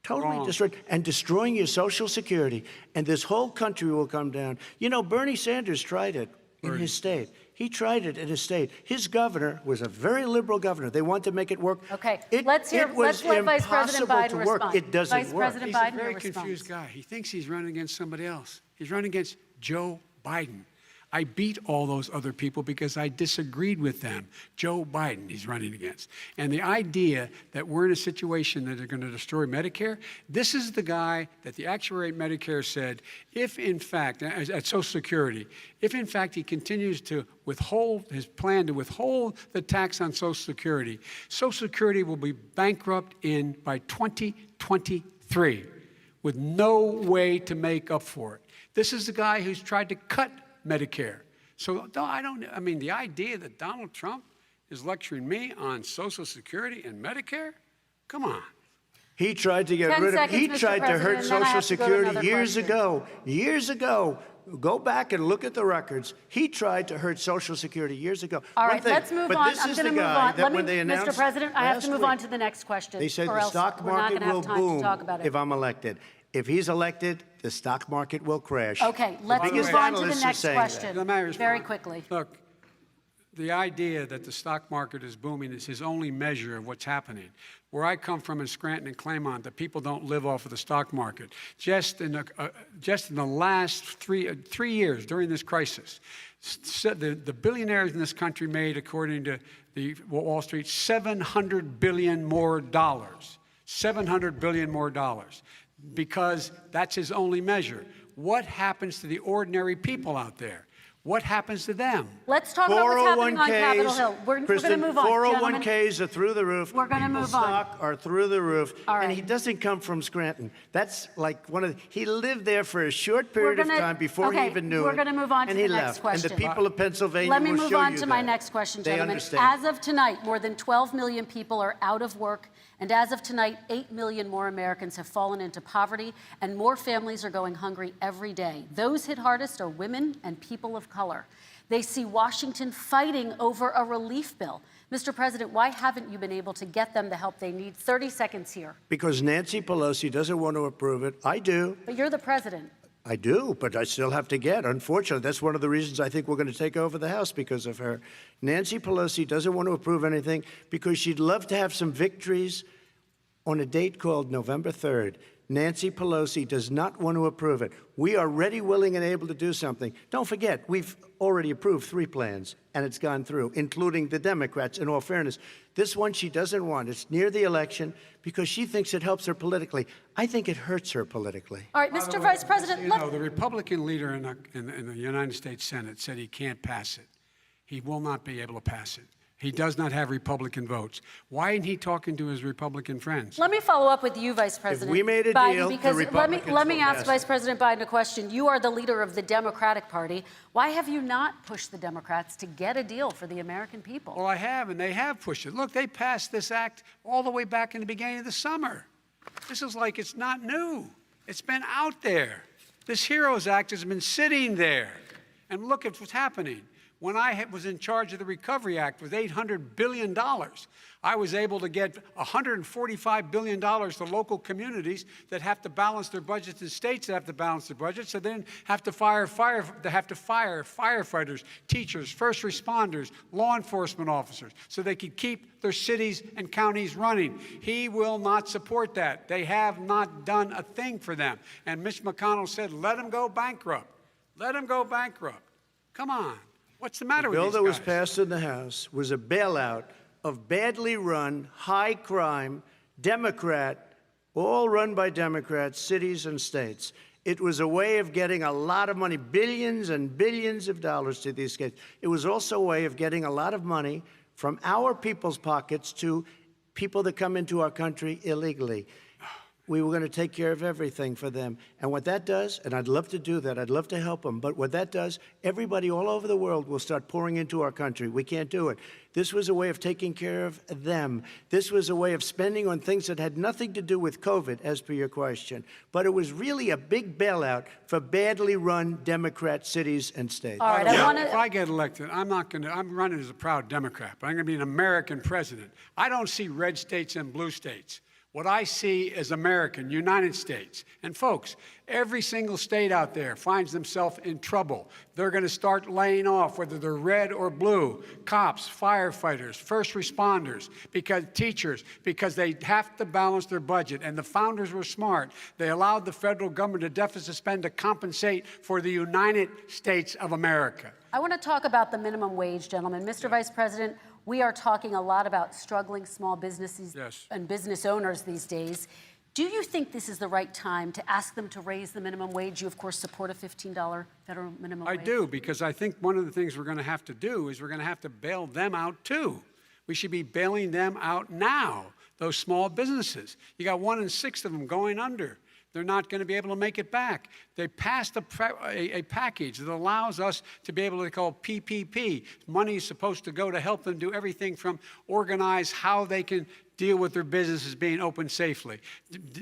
totally destroyed, and destroying your Social Security. And this whole country will come down. You know, Bernie Sanders tried it in his state. He tried it in his state. His governor was a very liberal governor. They want to make it work. Okay, let's let Vice President Biden respond. It doesn't Vice work. President He's Biden, a very your response. confused guy. He thinks he's running against somebody else. He's running against Joe Biden. I beat all those other people because I disagreed with them. Joe Biden he's running against. And the idea that we're in a situation that they're going to destroy Medicare, this is the guy that the actuary at Medicare said, if in fact, at Social Security, if in fact he continues to withhold his plan to withhold the tax on Social Security will be bankrupt by 2023 with no way to make up for it. This is the guy who's tried to cut Medicare. So the idea that Donald Trump is lecturing me on Social Security and Medicare, come on. He tried to get rid of it. He tried to hurt Social Security years ago. Years ago. Go back and look at the records. He tried to hurt Social Security years ago. All right, let's move on. I'm going to move on. Mr. President, I have to move on to the next question. They said the stock market will boom if I'm elected. If he's elected, the stock market will crash. Okay, let's move on to the next question very quickly. Look, the idea that the stock market is booming is his only measure of what's happening. Where I come from in Scranton and Claymont, the people don't live off of the stock market. Just in the last three years during this crisis, the billionaires in this country made, according to the Wall Street, $700 billion more. $700 billion more, because that's his only measure. What happens to the ordinary people out there? What happens to them? Let's talk about what's happening on Capitol Hill. We're going to move on, 401ks are through the roof. We're going to move on. Stock are through the roof. All right. And he doesn't come from Scranton. That's like he lived there for a short period of time before he even knew it. We're going to move on to the next question. And the people of Pennsylvania Let me will move show on you to my that. next question, They gentlemen. understand. As of tonight, more than 12 million people are out of work. And as of tonight, 8 million more Americans have fallen into poverty, and more families are going hungry every day. Those hit hardest are women and people of color. They see Washington fighting over a relief bill. Mr. President, why haven't you been able to get them the help they need? 30 seconds here. Because Nancy Pelosi doesn't want to approve it. I do. But you're the president. I do, but I still have to get. Unfortunately, that's one of the reasons I think we're going to take over the House, because of her. Nancy Pelosi doesn't want to approve anything because she'd love to have some victories on a date called November 3rd. Nancy Pelosi does not want to approve it. We are ready, willing, and able to do something. Don't forget, we've already approved 3 plans, and it's gone through, including the Democrats, in all fairness. This one she doesn't want. It's near the election because she thinks it helps her politically. I think it hurts her politically. All right, Mr. Vice President. The Republican leader in the United States Senate said he can't pass it. He will not be able to pass it. He does not have Republican votes. Why isn't he talking to his Republican friends? Let me follow up with you, Vice President we made a Biden, deal, because the Republicans let me will ask pass Vice it. President Biden a question. You are the leader of the Democratic Party. Why have you not pushed the Democrats to get a deal for the American people? Well, I have, and they have pushed it. Look, they passed this act all the way back in the beginning of the summer. This is like it's not new. It's been out there. This HEROES Act has been sitting there. And look at what's happening. When I was in charge of the Recovery Act with $800 billion, I was able to get $145 billion to local communities that have to balance their budgets and states that have to balance their budgets, so they didn't have to fire firefighters, teachers, first responders, law enforcement officers, so they could keep their cities and counties running. He will not support that. They have not done a thing for them. And Mitch McConnell said, let them go bankrupt. Let them go bankrupt. Come on. What's the matter with these guys? The bill that was passed in the House was a bailout of badly run, high-crime, Democrat, all run by Democrats, cities and states. It was a way of getting a lot of money, billions and billions of dollars to these states. It was also a way of getting a lot of money from our people's pockets to people that come into our country illegally. We were going to take care of everything for them. And what that does, and I'd love to do that, I'd love to help them, but what that does, everybody all over the world will start pouring into our country. We can't do it. This was a way of taking care of them. This was a way of spending on things that had nothing to do with COVID, as per your question. But it was really a big bailout for badly run Democrat cities and states. All right, If I get elected, I'm running as a proud Democrat, but I'm going to be an American president. I don't see red states and blue states. What I see is American, United States. And folks, every single state out there finds themselves in trouble. They're going to start laying off, whether they're red or blue, cops, firefighters, first responders, teachers, because they have to balance their budget. And the founders were smart. They allowed the federal government to deficit spend to compensate for the United States of America. I want to talk about the minimum wage, gentlemen. Mr. Vice President, we are talking a lot about struggling small businesses and business owners these days. Do you think this is the right time to ask them to raise the minimum wage? You, of course, support a $15 federal minimum wage. I do, because I think one of the things we're going to have to do is we're going to have to bail them out, too. We should be bailing them out now, those small businesses. You got 1 in 6 of them going under. They're not going to be able to make it back. They passed a package that allows us to be able to call PPP. Money is supposed to go to help them do everything from organize how they can deal with their businesses being open safely.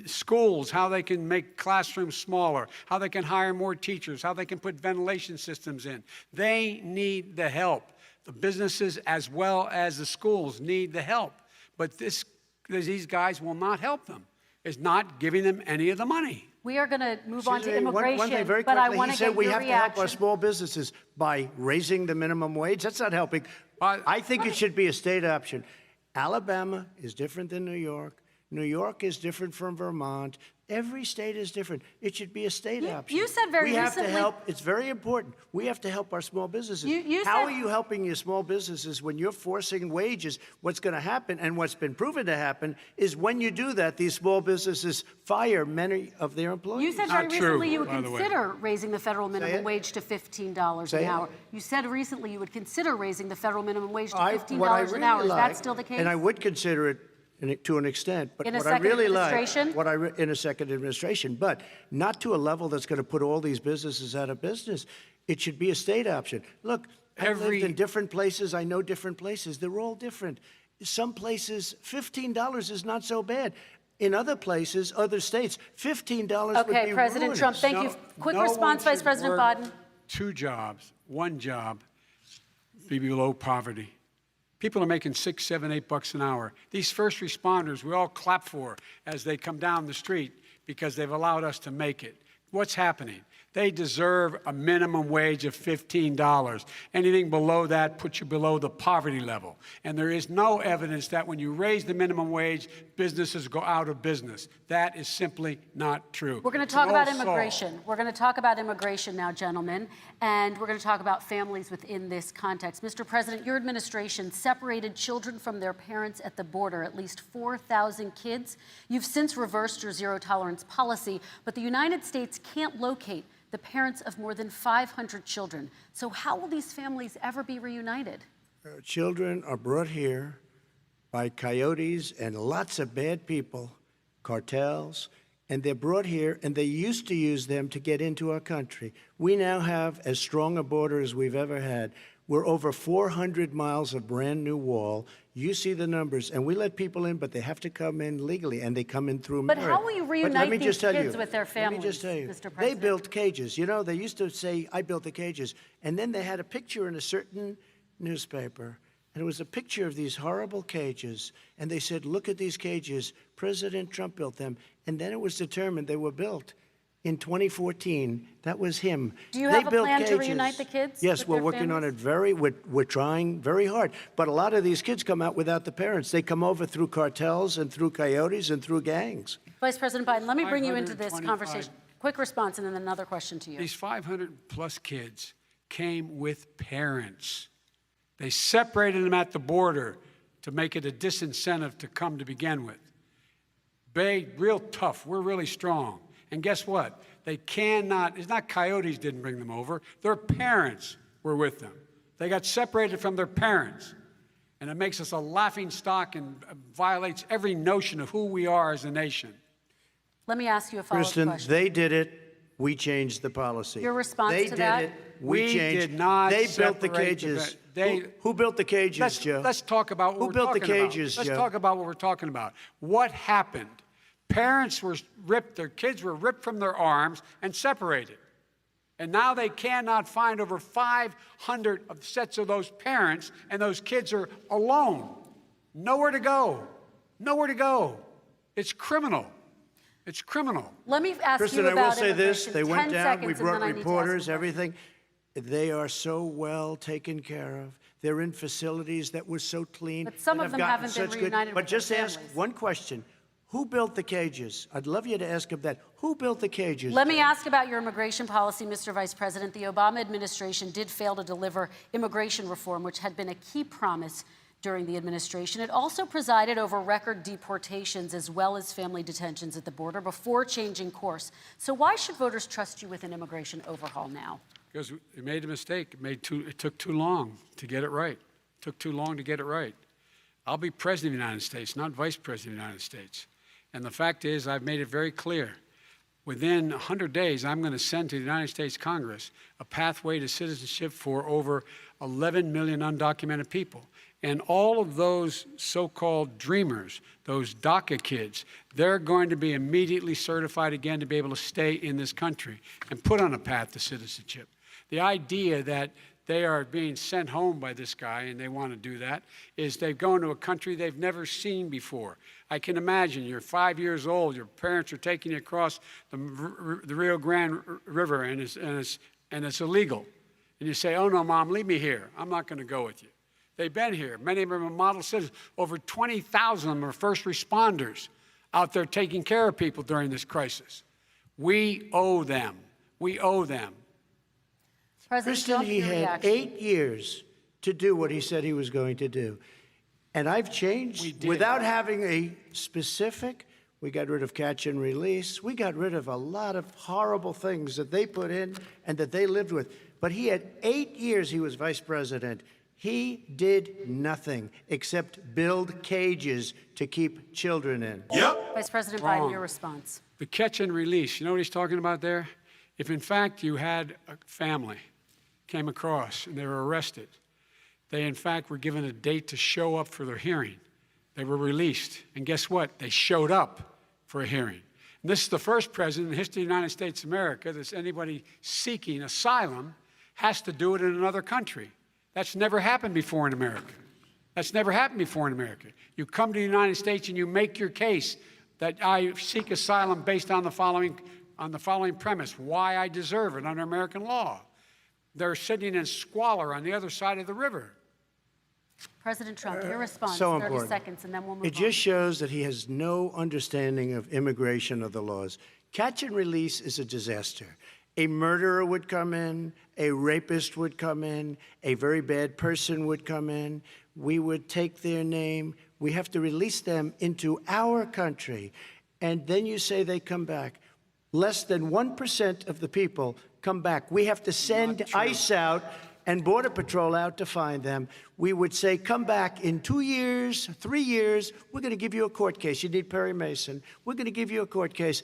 Schools, how they can make classrooms smaller, how they can hire more teachers, how they can put ventilation systems in. They need the help. The businesses as well as the schools need the help. But these guys will not help them. Is not giving them any of the money. We are going to move on to immigration, one thing very but quickly, I want he to said get we your have reaction. to help our small businesses by raising the minimum wage. That's not helping. I think it should be a state option. Alabama is different than New York. New York is different from Vermont. Every state is different. It should be a state option. You said very recently. We have recently. to help. It's very important. We have to help our small businesses. How are you helping your small businesses when you're forcing wages? What's going to happen, and what's been proven to happen, is when you do that, these small businesses fire many of their employees. You said very recently you would consider raising the federal minimum wage to $15 an hour. You said recently you would consider raising the federal minimum wage to $15 an hour. Is that still the case? And I would consider it to an extent, but in what I really like, in a second administration, but not to a level that's going to put all these businesses out of business. It should be a state option. Look, I've lived in different places. I know different places. They're all different. Some places, $15 is not so bad. In other places, other states, $15 would be Okay, President ruinous. Trump, thank you. Quick response, Vice President Biden. 2 jobs, 1 job, be below poverty. People are making $6, $7, $8 an hour. These first responders, we all clap for as they come down the street because they've allowed us to make it. What's happening? They deserve a minimum wage of $15. Anything below that puts you below the poverty level. And there is no evidence that when you raise the minimum wage, businesses go out of business. That is simply not true. We're going to talk about immigration. We're going to talk about immigration now, gentlemen, and we're going to talk about families within this context. Mr. President, your administration separated children from their parents at the border, at least 4,000 kids. You've since reversed your zero-tolerance policy, but the United States can't locate the parents of more than 500 children. So how will these families ever be reunited? Children are brought here by coyotes and lots of bad people, cartels, and they're brought here, and they used to use them to get into our country. We now have as strong a border as we've ever had. We're over 400 miles of brand new wall. You see the numbers, and we let people in, but they have to come in legally, and they come in through merit. But how will you reunite these kids with their families, Let me just tell you, Mr. President? they built cages. You know, they used to say, I built the cages, and then they had a picture in a certain newspaper, and it was a picture of these horrible cages, and they said, look at these cages. President Trump built them, and then it was determined they were built. In 2014, that was him. Do you have a plan to reunite the kids? Yes, we're working on it we're trying very hard. But a lot of these kids come out without the parents. They come over through cartels and through coyotes and through gangs. Vice President Biden, let me bring you into this conversation. Quick response and then another question to you. These 500+ kids came with parents. They separated them at the border to make it a disincentive to come to begin with. Real tough. We're really strong. And guess what? They cannot, it's not coyotes didn't bring them over. Their parents were with them. They got separated from their parents. And it makes us a laughing stock and violates every notion of who we are as a nation. Let me ask you a follow-up question. Kristen, they did it. We changed the policy. Your response to that? They did it. We changed. Did not They built the separate cages. the Who built the cages, Joe? Let's talk about what Who we're built the talking about. cages, Joe? Let's talk about what we're talking about. What happened? Parents were ripped, their kids were ripped from their arms and separated. And now they cannot find over 500 sets of those parents, and those kids are alone. Nowhere to go. Nowhere to go. It's criminal. It's criminal. Let me ask Kristen, you I about will say this. immigration. They went 10 down. We seconds, and then brought I need to ask reporters, you a question. everything. They are so well taken care of. They're in facilities that were so clean. But some that of have them gotten haven't been such reunited But with their just ask families. one question. Who built the cages? I'd love you to ask him that. Who built the cages? Let me ask about your immigration policy, Mr. Vice President. The Obama administration did fail to deliver immigration reform, which had been a key promise during the administration. It also presided over record deportations as well as family detentions at the border before changing course. So why should voters trust you with an immigration overhaul now? Because we made a mistake. It took too long to get it right. It took too long to get it right. I'll be president of the United States, not vice president of the United States. And the fact is, I've made it very clear. Within 100 days, I'm going to send to the United States Congress a pathway to citizenship for over 11 million undocumented people. And all of those so-called dreamers, those DACA kids, they're going to be immediately certified again to be able to stay in this country and put on a path to citizenship. The idea that they are being sent home by this guy, and they want to do that, is they've gone to a country they've never seen before. I can imagine you're 5 years old, your parents are taking you across the Rio Grande River, and it's illegal. And you say, oh, no, Mom, leave me here. I'm not going to go with you. They've been here. Many of them are model citizens. Over 20,000 of them are first responders out there taking care of people during this crisis. We owe them. We owe them. President Kristen, Trump, he your had reaction. 8 years to do what he said he was going to do. And I've changed. We did. Without having a specific, we got rid of catch and release. We got rid of a lot of horrible things that they put in and that they lived with. But he had 8 years he was vice president. He did nothing except build cages to keep children in. Vice President Wrong. Biden, your response. The catch and release, you know what he's talking about there? If in fact you had a family came across and they were arrested, they in fact were given a date to show up for their hearing. They were released. And guess what? They showed up for a hearing. And this is the first president in the history of the United States of America that anybody seeking asylum has to do it in another country. That's never happened before in America. That's never happened before in America. You come to the United States and you make your case that I seek asylum based on the following premise, why I deserve it under American law. They're sitting in squalor on the other side of the river. President Trump, your response, So 30 important. seconds, and then we'll move It just shows that he has no understanding of immigration or the laws. Catch and release is a disaster. A murderer would come in, a rapist would come in, a very bad person would come in. We would take their name. We have to release them into our country. And then you say they come back. Less than 1% of the people come back. We have to send ICE out and Border Patrol out to find them. We would say, come back in 2 years, 3 years. We're going to give you a court case. You need Perry Mason. We're going to give you a court case.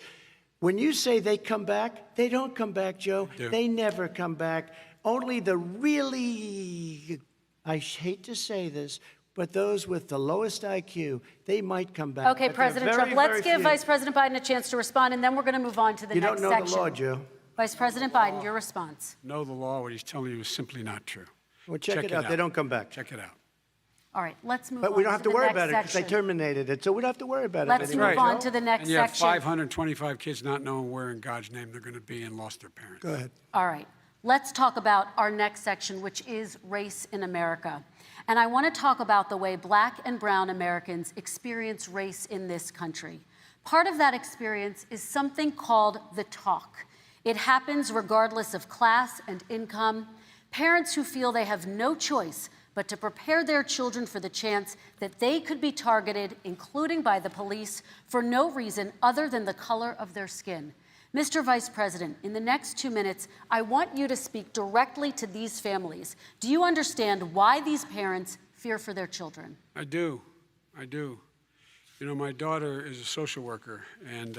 When you say they come back, they don't come back, Joe. They never come back. Only the really, I hate to say this, but those with the lowest IQ, they might come back. Okay, But they're President very, Trump, let's very give few. Vice President Biden a chance to respond, and then we're going to move on to the You next don't know section. the law, Joe. Vice President Biden, your response. Know the law, what he's telling you is simply not true. Well, check it out. They don't come back. Check it out. All right, let's move on But we don't have to the worry next about it because they section. terminated it, so we don't have to worry about Let's it anymore. move on to the next And you have section. 525 kids not knowing where in God's name they're going to be and lost their parents. Go ahead. All right, let's talk about our next section, which is race in America. And I want to talk about the way Black and brown Americans experience race in this country. Part of that experience is something called the talk. It happens regardless of class and income. Parents who feel they have no choice but to prepare their children for the chance that they could be targeted, including by the police, for no reason other than the color of their skin. Mr. Vice President, in the next 2 minutes, I want you to speak directly to these families. Do you understand why these parents fear for their children? I do. I do. You know, my daughter is a social worker, and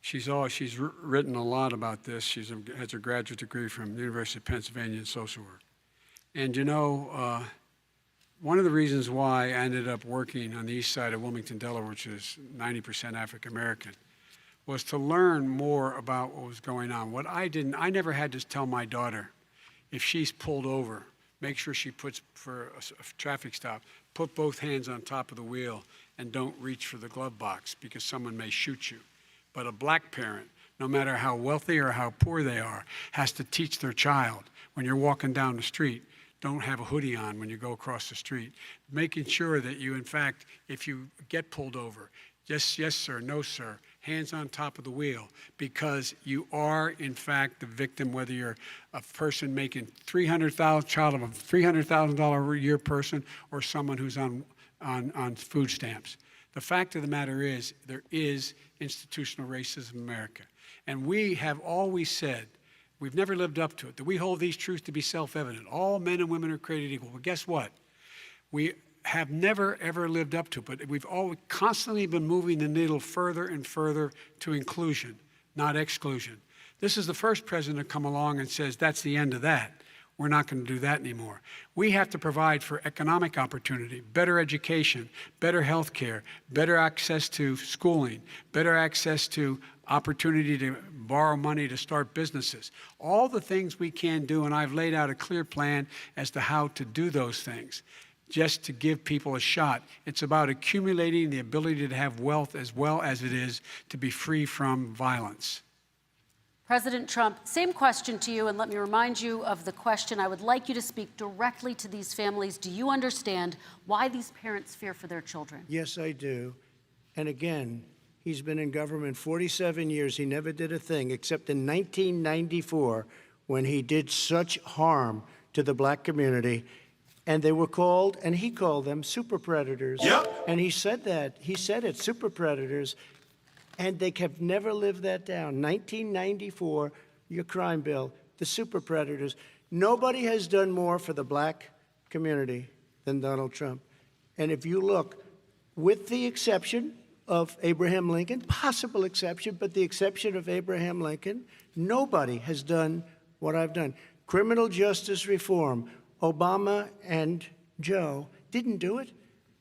she's written a lot about this. She has a graduate degree from the University of Pennsylvania in social work. And you know, one of the reasons why I ended up working on the east side of Wilmington, Delaware, which is 90% African American, was to learn more about what was going on. I never had to tell my daughter, if she's pulled over, make sure she puts, for a traffic stop, put both hands on top of the wheel and don't reach for the glove box because someone may shoot you. But a black parent, no matter how wealthy or how poor they are, has to teach their child, when you're walking down the street, don't have a hoodie on when you go across the street. Making sure that you, in fact, if you get pulled over, just yes, sir, no, sir, hands on top of the wheel, because you are, in fact, the victim, whether you're a person making child of a $300,000 a year person or someone who's on food stamps. The fact of the matter is, there is institutional racism in America. And we have always said, we've never lived up to it, that we hold these truths to be self-evident. All men and women are created equal. Well, guess what? We have never, ever lived up to it, but we've always constantly been moving the needle further and further to inclusion, not exclusion. This is the first president to come along and says, that's the end of that. We're not going to do that anymore. We have to provide for economic opportunity, better education, better health care, better access to schooling, better access to opportunity to borrow money to start businesses. All the things we can do, and I've laid out a clear plan as to how to do those things, just to give people a shot. It's about accumulating the ability to have wealth as well as it is to be free from violence. President Trump, same question to you, and let me remind you of the question. I would like you to speak directly to these families. Do you understand why these parents fear for their children? Yes, I do. And again, he's been in government 47 years. He never did a thing except in 1994 when he did such harm to the black community. And they were called, and he called them super predators. Yep. And he said that. He said it, super predators. And they have never lived that down. 1994, your crime bill, the super predators. Nobody has done more for the black community than Donald Trump. And if you look, with the exception of Abraham Lincoln, possible exception, but the exception of Abraham Lincoln, nobody has done what I've done. Criminal justice reform, Obama and Joe didn't do it.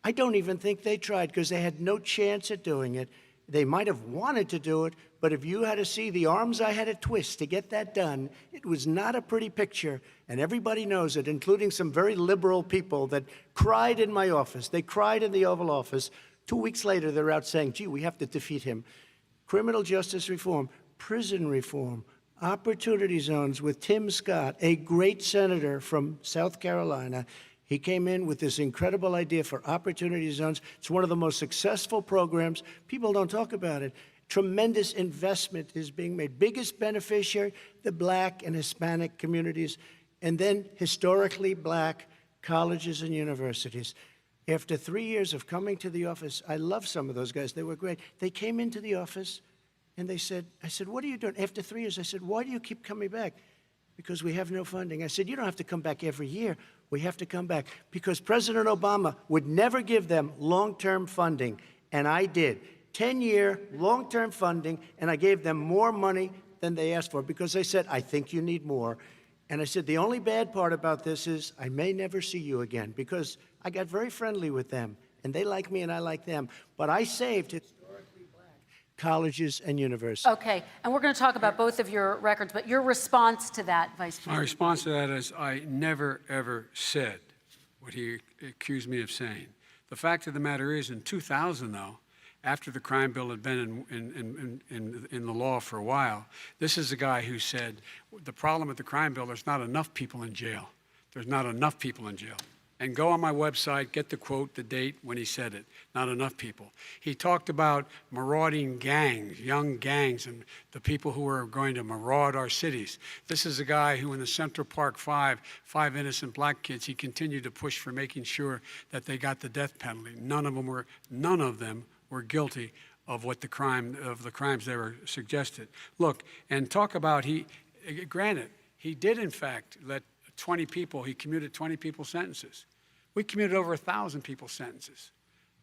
I don't even think they tried because they had no chance at doing it. They might have wanted to do it, but if you had to see the arms I had to twist to get that done, it was not a pretty picture, and everybody knows it, including some very liberal people that cried in my office. They cried in the Oval Office. 2 weeks later, they're out saying, gee, we have to defeat him. Criminal justice reform, prison reform, opportunity zones with Tim Scott, a great senator from South Carolina. He came in with this incredible idea for opportunity zones. It's one of the most successful programs. People don't talk about it. Tremendous investment is being made. Biggest beneficiary, the black and Hispanic communities, and then historically black colleges and universities. After 3 years of coming to the office, I love some of those guys. They were great. They came into the office and they said, I said, what are you doing? After 3 years, I said, why do you keep coming back? Because we have no funding. I said, you don't have to come back every year. We have to come back because President Obama would never give them long-term funding, and I did. 10-year long-term funding, and I gave them more money than they asked for because they said, I think you need more. And I said, the only bad part about this is I may never see you again because I got very friendly with them, and they like me and I like them. But I saved historically black colleges and universities. Okay, and we're going to talk about both of your records, but your response to that, Vice President? My response to that is I never, ever said what he accused me of saying. The fact of the matter is, in 2000, though, after the crime bill had been in the law for a while, this is the guy who said, the problem with the crime bill, there's not enough people in jail. There's not enough people in jail. And go on my website, get the quote, the date when he said it. Not enough people. He talked about marauding gangs, young gangs, and the people who were going to maraud our cities. This is a guy who in the Central Park five innocent black kids, he continued to push for making sure that they got the death penalty. None of them were guilty of the crimes they were suggested. Look, and talk about granted, he did in fact let 20 people, he commuted 20 people's sentences. We commuted over 1,000 people's sentences.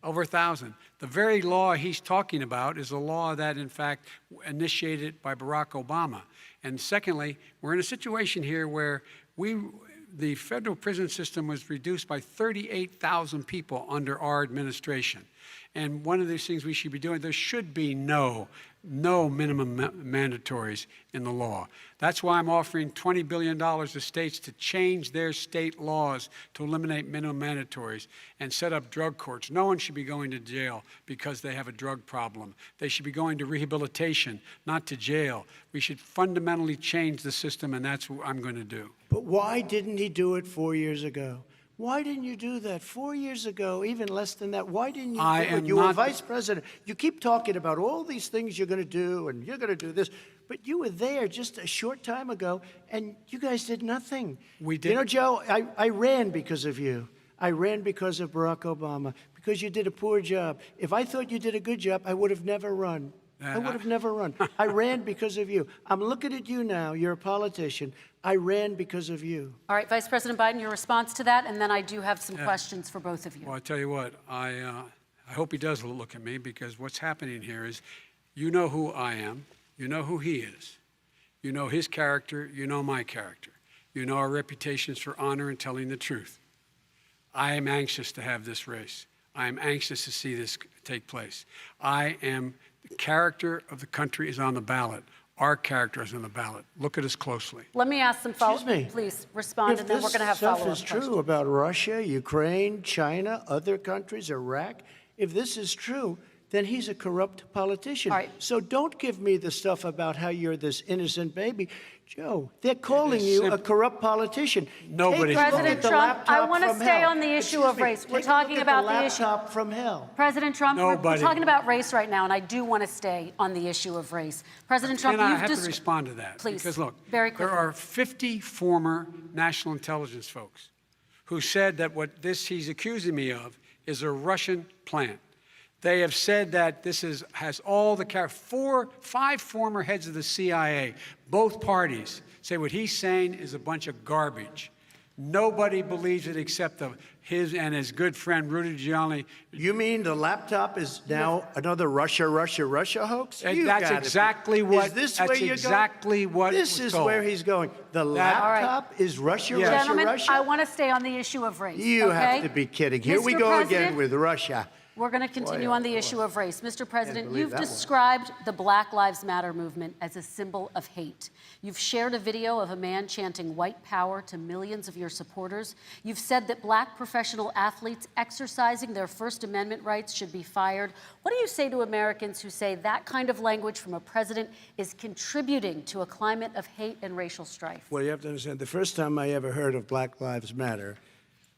Over 1,000. The very law he's talking about is a law that, in fact, initiated by Barack Obama. And secondly, we're in a situation here where the federal prison system was reduced by 38,000 people under our administration. And one of these things we should be doing, there should be no minimum mandatories in the law. That's why I'm offering $20 billion to states to change their state laws to eliminate minimum mandatories and set up drug courts. No one should be going to jail because they have a drug problem. They should be going to rehabilitation, not to jail. We should fundamentally change the system, and that's what I'm going to do. But why didn't he do it 4 years ago? Why didn't you do that 4 years ago, even less than that? Why didn't you do it? You were vice president. You keep talking about all these things you're going to do and you're going to do this, but you were there just a short time ago and you guys did nothing. We did. You know, Joe, I ran because of you. I ran because of Barack Obama, because you did a poor job. If I thought you did a good job, I would have never run. I would have never run. I ran because of you. I'm looking at you now. You're a politician. I ran because of you. All right, Vice President Biden, your response to that, and then I do have some questions for both of you. Well, I tell you what, I hope he does look at me, because what's happening here is, you know who I am, you know who he is, you know his character, you know my character, you know our reputations for honor and telling the truth. I am anxious to have this race. I am anxious to see this take place. The character of the country is on the ballot. Our character is on the ballot. Look at us closely. Let me ask some follow-up. Excuse me. Please respond, and then we're going to have follow-up If this stuff is true about Russia, Ukraine, China, other countries, Iraq, if this is true, then he's a corrupt politician. All right. So don't give me the stuff about how you're this innocent baby. Joe, they're calling you a corrupt politician. Nobody- Take a look President at the Trump, I laptop want to from stay hell. on the issue Excuse of me, race. We're take a talking look at about the the issue. laptop from hell. President Trump, we're Nobody- talking about race right now, and I do want to stay on the issue of race. President Trump, And I you've have to just respond to that. Please, Because look, very there quickly. are 50 former national intelligence folks who said that what he's accusing me of is a Russian plant. They have said that this has all the five former heads of the CIA, both parties, say what he's saying is a bunch of garbage. Nobody believes it except his and his good friend Rudy Giuliani. You mean the laptop is now another Russia hoax? And You that's gotta exactly be. what. Is this that's where you're exactly going? what. This was is told. where he's going. The That- laptop is Russia, Yes. Gentlemen, Russia. I want to stay on the issue of race. You okay? have to be kidding. Here we Mr. go President, again with Russia. We're going to continue Boy, on the oh, issue of race. Mr. President, believe you've that one. described the Black Lives Matter movement as a symbol of hate. You've shared a video of a man chanting white power to millions of your supporters. You've said that black professional athletes exercising their First Amendment rights should be fired. What do you say to Americans who say that kind of language from a president is contributing to a climate of hate and racial strife? Well, you have to understand, the first time I ever heard of Black Lives Matter,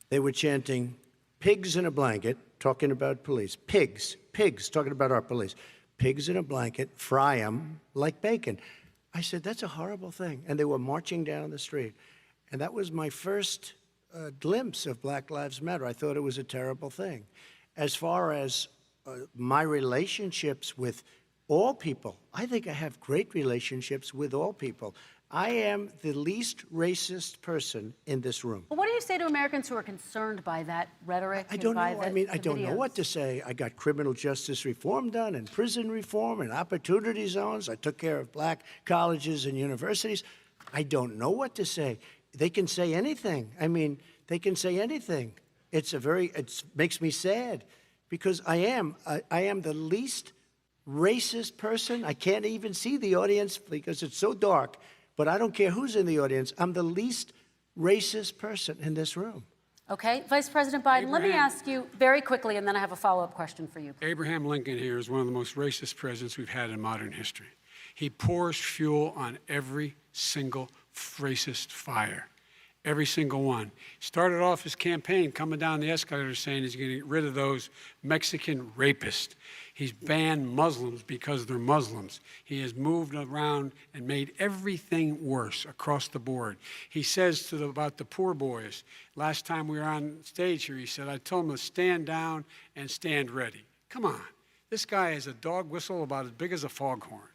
they were chanting pigs in a blanket, talking about police. Pigs, talking about our police. Pigs in a blanket, fry them like bacon. I said, that's a horrible thing. And they were marching down the street. And that was my first glimpse of Black Lives Matter. I thought it was a terrible thing. As far as my relationships with all people, I think I have great relationships with all people. I am the least racist person in this room. But what do you say to Americans who are concerned by that rhetoric? I don't and by know. the, I mean, I the don't know videos? what to say. I got criminal justice reform done and prison reform and opportunity zones. I took care of black colleges and universities. I don't know what to say. They can say anything. I mean, they can say anything. It makes me sad because I am the least racist person. I can't even see the audience because it's so dark. But I don't care who's in the audience. I'm the least racist person in this room. Okay, Vice President Biden, let me ask you very quickly, and then I have a follow-up question for you. Abraham Lincoln here is one of the most racist presidents we've had in modern history. He pours fuel on every single racist fire. Every single one. Started off his campaign coming down the escalator saying he's going to get rid of those Mexican rapists. He's banned Muslims because they're Muslims. He has moved around and made everything worse across the board. He says about the poor boys, last time we were on stage here, he said, I told them to stand down and stand ready. Come on. This guy has a dog whistle about as big as a foghorn.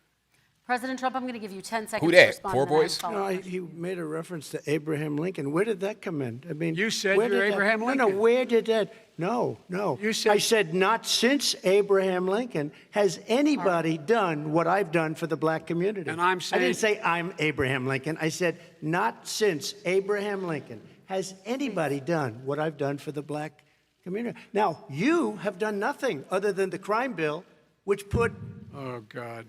President Trump, I'm going to give you 10 seconds Who to that? respond. Poor and then I have a boys? follow-up No, question. he made a reference to Abraham Lincoln. Where did that come in? I mean, You said where you're did that- Abraham No, Lincoln. where did that? No. You said- I said not since Abraham Lincoln has anybody done what I've done for the black community. And I'm I didn't saying- say I'm Abraham Lincoln. I said not since Abraham Lincoln has anybody done what I've done for the black community. Now, you have done nothing other than the crime bill, which put Oh, God.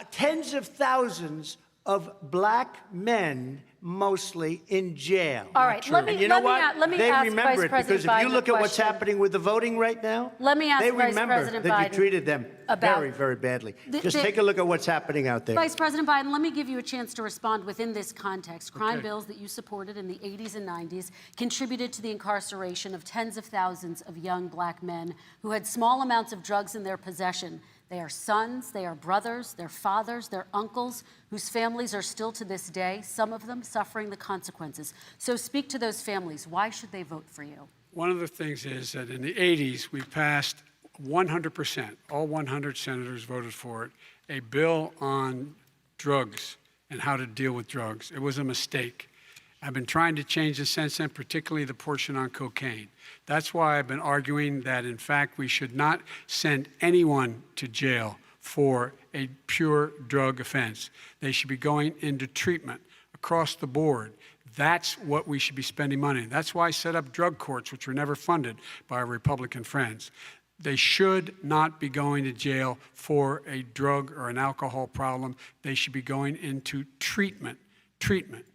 tens of thousands of black men, mostly in jail. All right, let me- And you know let me what? a- let me they ask remember Vice it because President if you Biden look a at what's question. happening with the voting right now, Let me ask they Vice remember President that Biden you treated them about- very, very badly. The- Just the- take a look at what's happening out there. Vice President Biden, let me give you a chance to respond within this context. Crime bills that you supported in the 80s and 90s contributed to the incarceration of tens of thousands of young black men who had small amounts of drugs in their possession. They are sons, they are brothers, they're fathers, they're uncles, whose families are still to this day, some of them suffering the consequences. So speak to those families. Why should they vote for you? One of the things is that in the 80s, we passed 100%, all 100 senators voted for it, a bill on drugs and how to deal with drugs. It was a mistake. I've been trying to change the since then, particularly the portion on cocaine. That's why I've been arguing that, in fact, we should not send anyone to jail for a pure drug offense. They should be going into treatment across the board. That's what we should be spending money on. That's why I set up drug courts, which were never funded by our Republican friends. They should not be going to jail for a drug or an alcohol problem. They should be going into treatment. Treatment.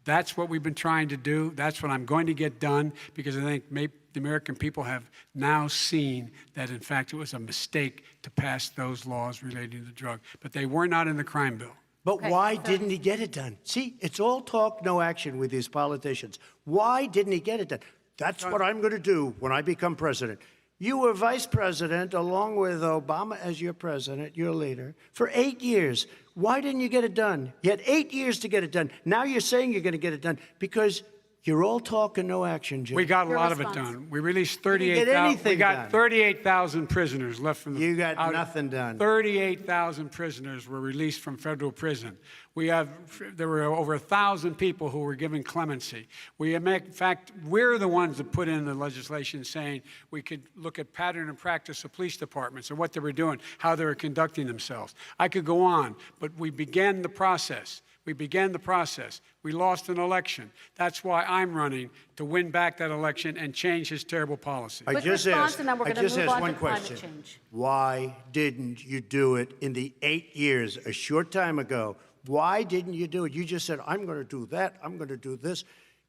That's what we've been trying to do. That's what I'm going to get done because I think the American people have now seen that, in fact, it was a mistake to pass those laws relating to drug. But they were not in the crime bill. But Okay, why so- didn't he get it done? See, it's all talk, no action with these politicians. Why didn't he get it done? That's what I'm going to do when I become president. You were vice president along with Obama as your president, your leader, for 8 years. Why didn't you get it done? You had 8 years to get it done. Now you're saying you're going to get it done because you're all talk and no action, Jim. We got a Your lot of response. it done. We released You didn't get 38,000. We anything got done. 38,000 prisoners left from the. You got out- nothing done. 38,000 prisoners were released from federal prison. There were over 1,000 people who were given clemency. In fact, we're the ones that put in the legislation saying we could look at pattern and practice of police departments and what they were doing, how they were conducting themselves. I could go on, but we began the process. We lost an election. That's why I'm running to win back that election and change his terrible policy. I Quick just response, asked, and then we're I gonna just move asked on one to climate question. change. Why didn't you do it in the 8 years, a short time ago? Why didn't you do it? You just said, I'm going to do that, I'm going to do this.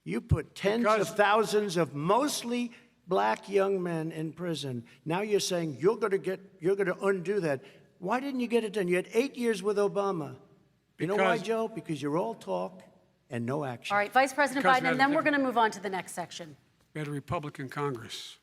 You put tens of thousands of mostly black young men in prison. Now you're saying you're going to undo that. Why didn't you get it done? You had 8 years with Obama. You know why, Because- Joe? Because you're all talk and no action. All right, Vice President Because we Biden, had and a then we're different- going to move on to the next section. We had a Republican Congress.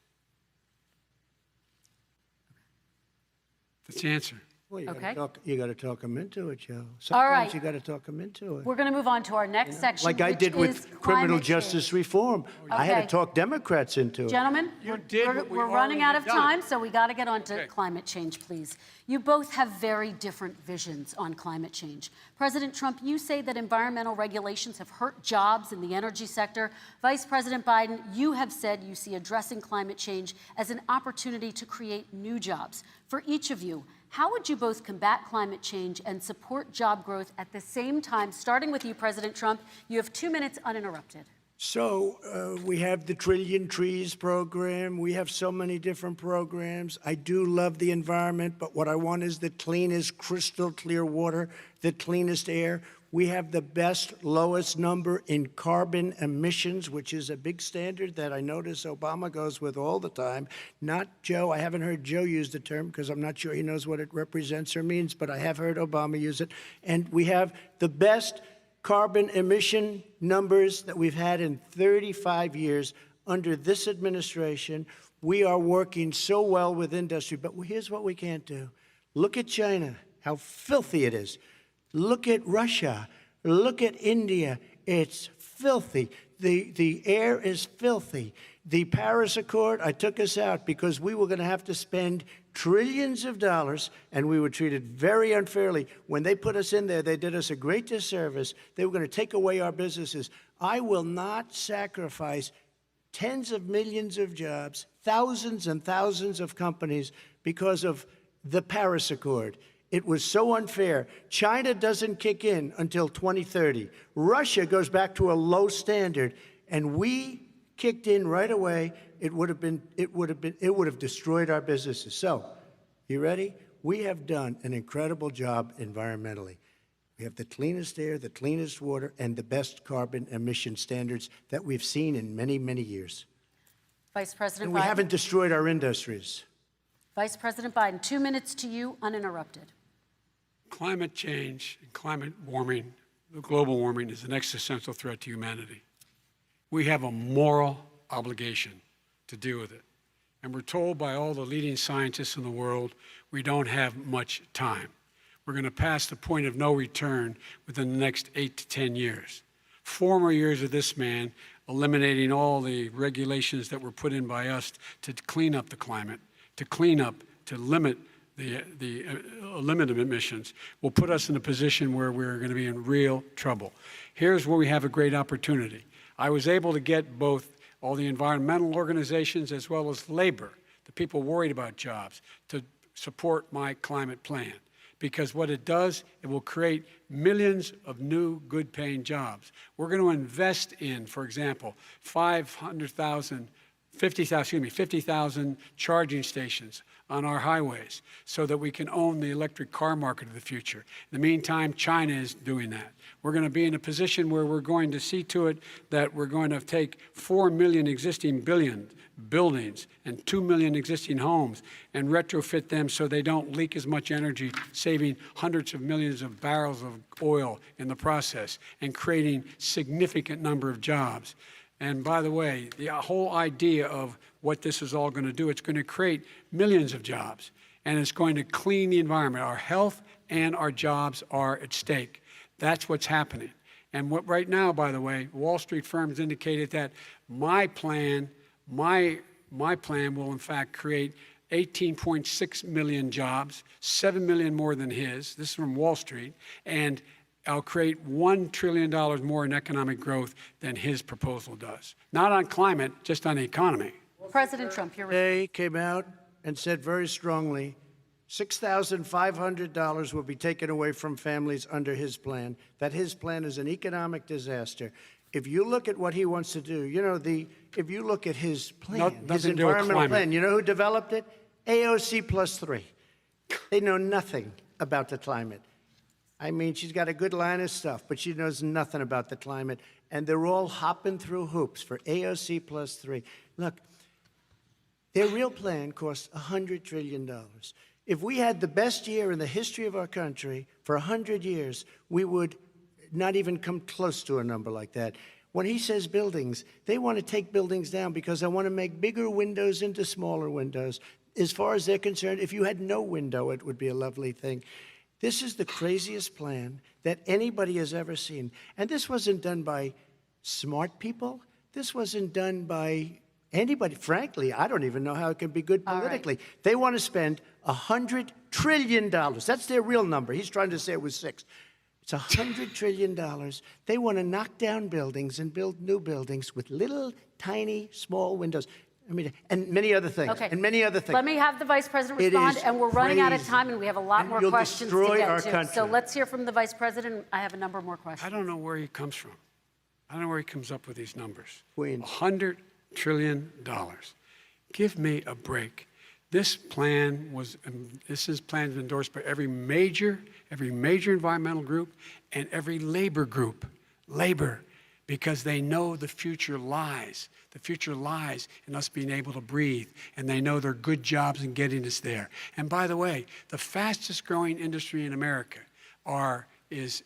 That's the answer. Well, you Okay. got to talk them into it, Joe. All Sometimes right. you got to talk them into it. We're going to move on to our next section, Like I which did is with criminal climate justice change. reform. I had Okay. to talk Democrats into it. Gentlemen, You did we're, what we we're running out of already done. time, so we got to get on to Okay. climate change, please. You both have very different visions on climate change. President Trump, you say that environmental regulations have hurt jobs in the energy sector. Vice President Biden, you have said you see addressing climate change as an opportunity to create new jobs. For each of you, how would you both combat climate change and support job growth at the same time? Starting with you, President Trump, you have 2 minutes uninterrupted. So we have the Trillion Trees program. We have so many different programs. I do love the environment, but what I want is the cleanest, crystal clear water, the cleanest air. We have the best, lowest number in carbon emissions, which is a big standard that I notice Obama goes with all the time. Not Joe. I haven't heard Joe use the term because I'm not sure he knows what it represents or means, but I have heard Obama use it. And we have the best carbon emission numbers that we've had in 35 years under this administration. We are working so well with industry, but here's what we can't do. Look at China, how filthy it is. Look at Russia. Look at India. It's filthy. The air is filthy. The Paris Accord, I took us out because we were going to have to spend trillions of dollars, and we were treated very unfairly. When they put us in there, they did us a great disservice. They were going to take away our businesses. I will not sacrifice tens of millions of jobs, thousands and thousands of companies because of the Paris Accord. It was so unfair. China doesn't kick in until 2030. Russia goes back to a low standard, and we kicked in right away. It would have destroyed our businesses. So, you ready? We have done an incredible job environmentally. We have the cleanest air, the cleanest water, and the best carbon emission standards that we've seen in many, many years. Vice President And we Biden. haven't destroyed our industries. Vice President Biden, 2 minutes to you, uninterrupted. Climate change and climate warming, global warming, is an existential threat to humanity. We have a moral obligation to deal with it. And we're told by all the leading scientists in the world we don't have much time. We're going to pass the point of no return within the next 8 to 10 years. 4 more years of this man eliminating all the regulations that were put in by us to clean up the climate, to limit limit emissions, will put us in a position where we're going to be in real trouble. Here's where we have a great opportunity. I was able to get both all the environmental organizations as well as labor, the people worried about jobs, to support my climate plan. Because what it does, it will create millions of new good-paying jobs. We're going to invest in, for example, 500,000 50,000 charging stations on our highways so that we can own the electric car market of the future. In the meantime, China is doing that. We're going to be in a position where we're going to see to it that we're going to take 4 million existing buildings and 2 million existing homes and retrofit them so they don't leak as much energy, saving hundreds of millions of barrels of oil in the process and creating significant number of jobs. And by the way, the whole idea of what this is all going to do, it's going to create millions of jobs, and it's going to clean the environment. Our health and our jobs are at stake. That's what's happening. And what right now, by the way, Wall Street firms indicated that my plan will in fact create 18.6 million jobs, 7 million more than his. This is from Wall Street. And I'll create $1 trillion more in economic growth than his proposal does. Not on climate, just on the economy. President Trump, you're Today came out and said very strongly, $6,500 will be taken away from families under his plan, that his plan is an economic disaster. If you look at what he wants to do, if you look at his plan, his environmental plan, you know who developed it? AOC plus 3. They know nothing about the climate. I mean, she's got a good line of stuff, but she knows nothing about the climate. And they're all hopping through hoops for AOC plus 3. Look, their real plan costs $100 trillion. If we had the best year in the history of our country for 100 years, we would not even come close to a number like that. When he says buildings, they want to take buildings down because they want to make bigger windows into smaller windows. As far as they're concerned, if you had no window, it would be a lovely thing. This is the craziest plan that anybody has ever seen. And this wasn't done by smart people. This wasn't done by anybody. Frankly, I don't even know how it can be good politically. Right. They want to spend $100 trillion. That's their real number. He's trying to say it was 6. It's $100 trillion. They want to knock down buildings and build new buildings with little, tiny, small windows. I mean, and many other things. Okay. And many other things. Let me have the Vice President respond, and we're running out of time, and we have a lot more questions to get to. Country. So let's hear from the Vice President. I have a number more questions. I don't know where he comes from. I don't know where he comes up with these numbers. Queens. $100 trillion. Give me a break. This plan has been endorsed by every major environmental group and every labor group. Labor. Because they know the future lies. The future lies in us being able to breathe, and they know there are good jobs in getting us there. And by the way, the fastest growing industry in America is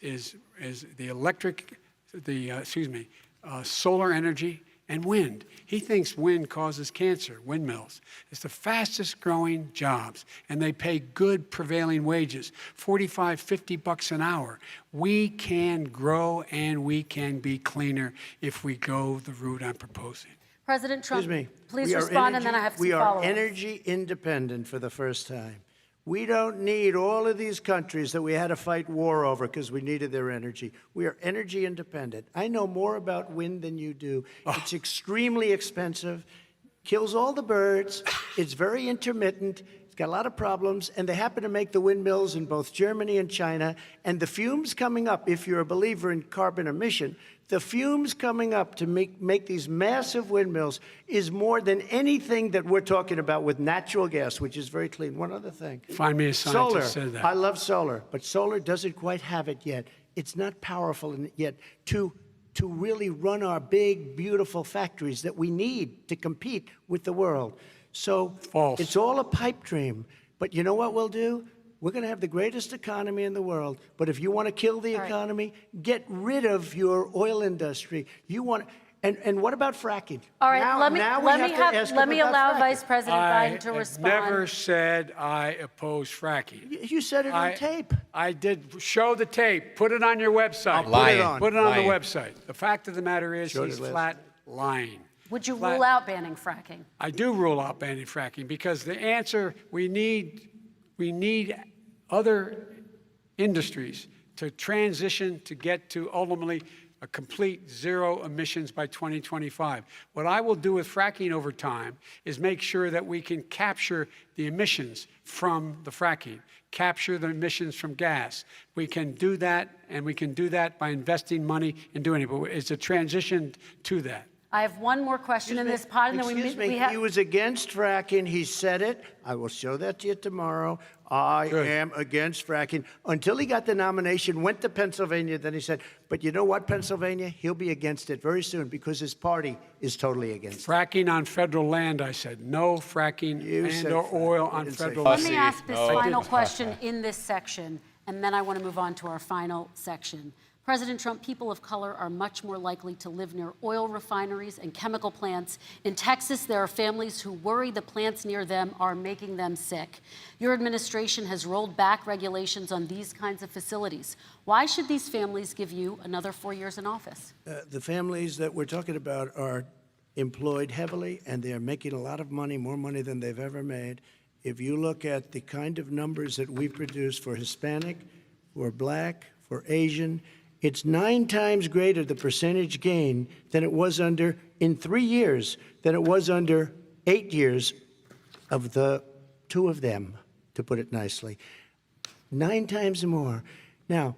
solar energy and wind. He thinks wind causes cancer, windmills. It's the fastest growing jobs, and they pay good prevailing wages, $45, $50 an hour. We can grow and we can be cleaner if we go the route I'm proposing. President Trump, please respond, and then I have some follow-ups. We are energy independent for the first time. We don't need all of these countries that we had to fight war over because we needed their energy. We are energy independent. I know more about wind than you do. It's extremely expensive, kills all the birds, it's very intermittent, it's got a lot of problems, and they happen to make the windmills in both Germany and China. And the fumes coming up, if you're a believer in carbon emission, the fumes coming up to make these massive windmills is more than anything that we're talking about with natural gas, which is very clean. One other thing. Find me a scientist who said that. I love solar, but solar doesn't quite have it yet. It's not powerful yet to really run our big, beautiful factories that we need to compete with the world. So false. It's all a pipe dream. But you know what we'll do? We're going to have the greatest economy in the world. But if you want to kill the economy, get rid of your oil industry. And what about fracking? All right, let me allow Vice President Biden to respond. I never said I oppose fracking. You said it on tape. I did. Show the tape. Put it on your website. Put it on the website. The fact of the matter is he's flat lying. Would you rule out banning fracking? I do rule out banning fracking because the answer, we need other industries to transition to get to ultimately a complete zero emissions by 2025. What I will do with fracking over time is make sure that we can capture the emissions from the fracking, capture the emissions from gas. We can do that, and we can do that by investing money in doing it, but it's a transition to that. I have one more question in this pot, and then Excuse me, we have. he was against fracking. He said it. I will show that to you tomorrow. I am against fracking. Until he got the nomination, went to Pennsylvania, then he said, but you know what, Pennsylvania? He'll be against it very soon because his party is totally against it. Fracking on federal land, I said. No fracking and/or oil on federal Let land. me ask this final question in this section, and then I want to move on to our final section. President Trump, people of color are much more likely to live near oil refineries and chemical plants. In Texas, there are families who worry the plants near them are making them sick. Your administration has rolled back regulations on these kinds of facilities. Why should these families give you another 4 years in office? The families that we're talking about are employed heavily, and they're making a lot of money, more money than they've ever made. If you look at the kind of numbers that we produce for Hispanic, for Black, for Asian, it's 9 times greater, the percentage gain, than it was under, in 3 years, than it was under 8 years of the 2 of them, to put it nicely. 9 times more. Now,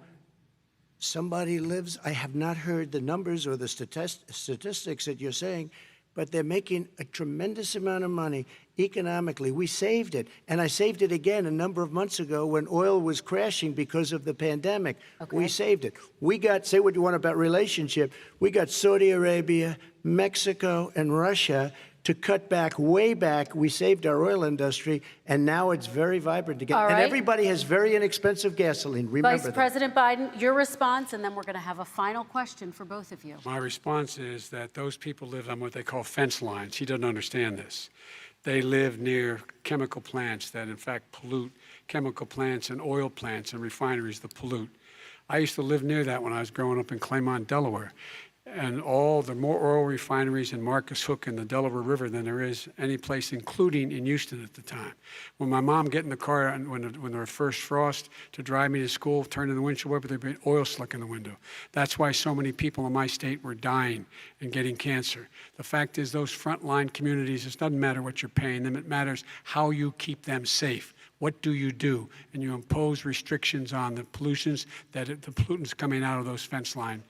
somebody lives, I have not heard the numbers or the statistics that you're saying, but they're making a tremendous amount of money economically. We saved it, and I saved it again a number of months ago when oil was crashing because of the pandemic. Okay. We saved it. We got, say what you want about relationship, we got Saudi Arabia, Mexico, and Russia to cut back, way back. We saved our oil industry, and now it's very vibrant again. All right. And everybody has very inexpensive gasoline. Remember Vice President Biden, your response, and then we're going to have a final question for both of you. My response is that those people live on what they call fence lines. He doesn't understand this. They live near chemical plants that, in fact, pollute, chemical plants and oil plants and refineries that pollute. I used to live near that when I was growing up in Claymont, Delaware. And all the more oil refineries in Marcus Hook and the Delaware River than there is any place, including in Houston at the time. When my mom get in the car and when there was first frost to drive me to school, turn in the windshield wiper, there'd be an oil slick in the window. That's why so many people in my state were dying and getting cancer. The fact is, those frontline communities, it doesn't matter what you're paying them, it matters how you keep them safe. What do? And you impose restrictions on the pollutants the pollutants coming out of those fence line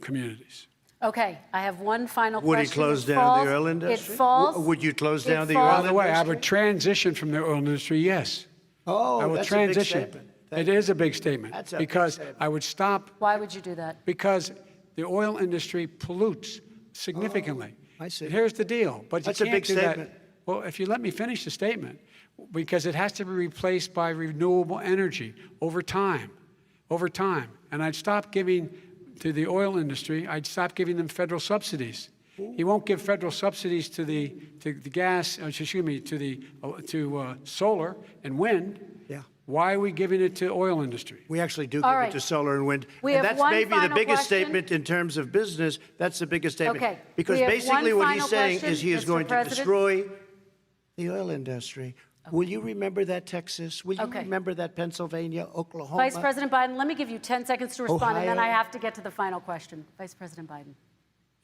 communities. Okay, I have one final question. Would he close down the oil industry? It falls. Would you close down the falls- oil By industry? the way, I would transition from the oil industry, yes. Oh, I will that's transition. a big statement. It is a big statement. That's a big because statement. I would stop Why would you do that? because the oil industry pollutes significantly. I see. Here's the deal. But That's you a can't big do statement. that. Well, if you let me finish the statement, because it has to be replaced by renewable energy over time. And I'd stop giving to the oil industry, I'd stop giving them federal subsidies. He won't give federal subsidies to the gas, to solar and wind. Yeah. Why are we giving it to oil industry? We actually do All give right. it to solar and wind. We And have that's one maybe the final biggest question. statement in terms of business. That's the biggest statement. Okay. Because We have basically one what he's final saying question, is he is Mr. going to President. destroy the oil industry. Will you remember that, Texas? Will you Okay. remember that, Pennsylvania, Oklahoma? Vice President Biden, let me give you 10 seconds to respond, and then I Ohio. have to get to the final question. Vice President Biden.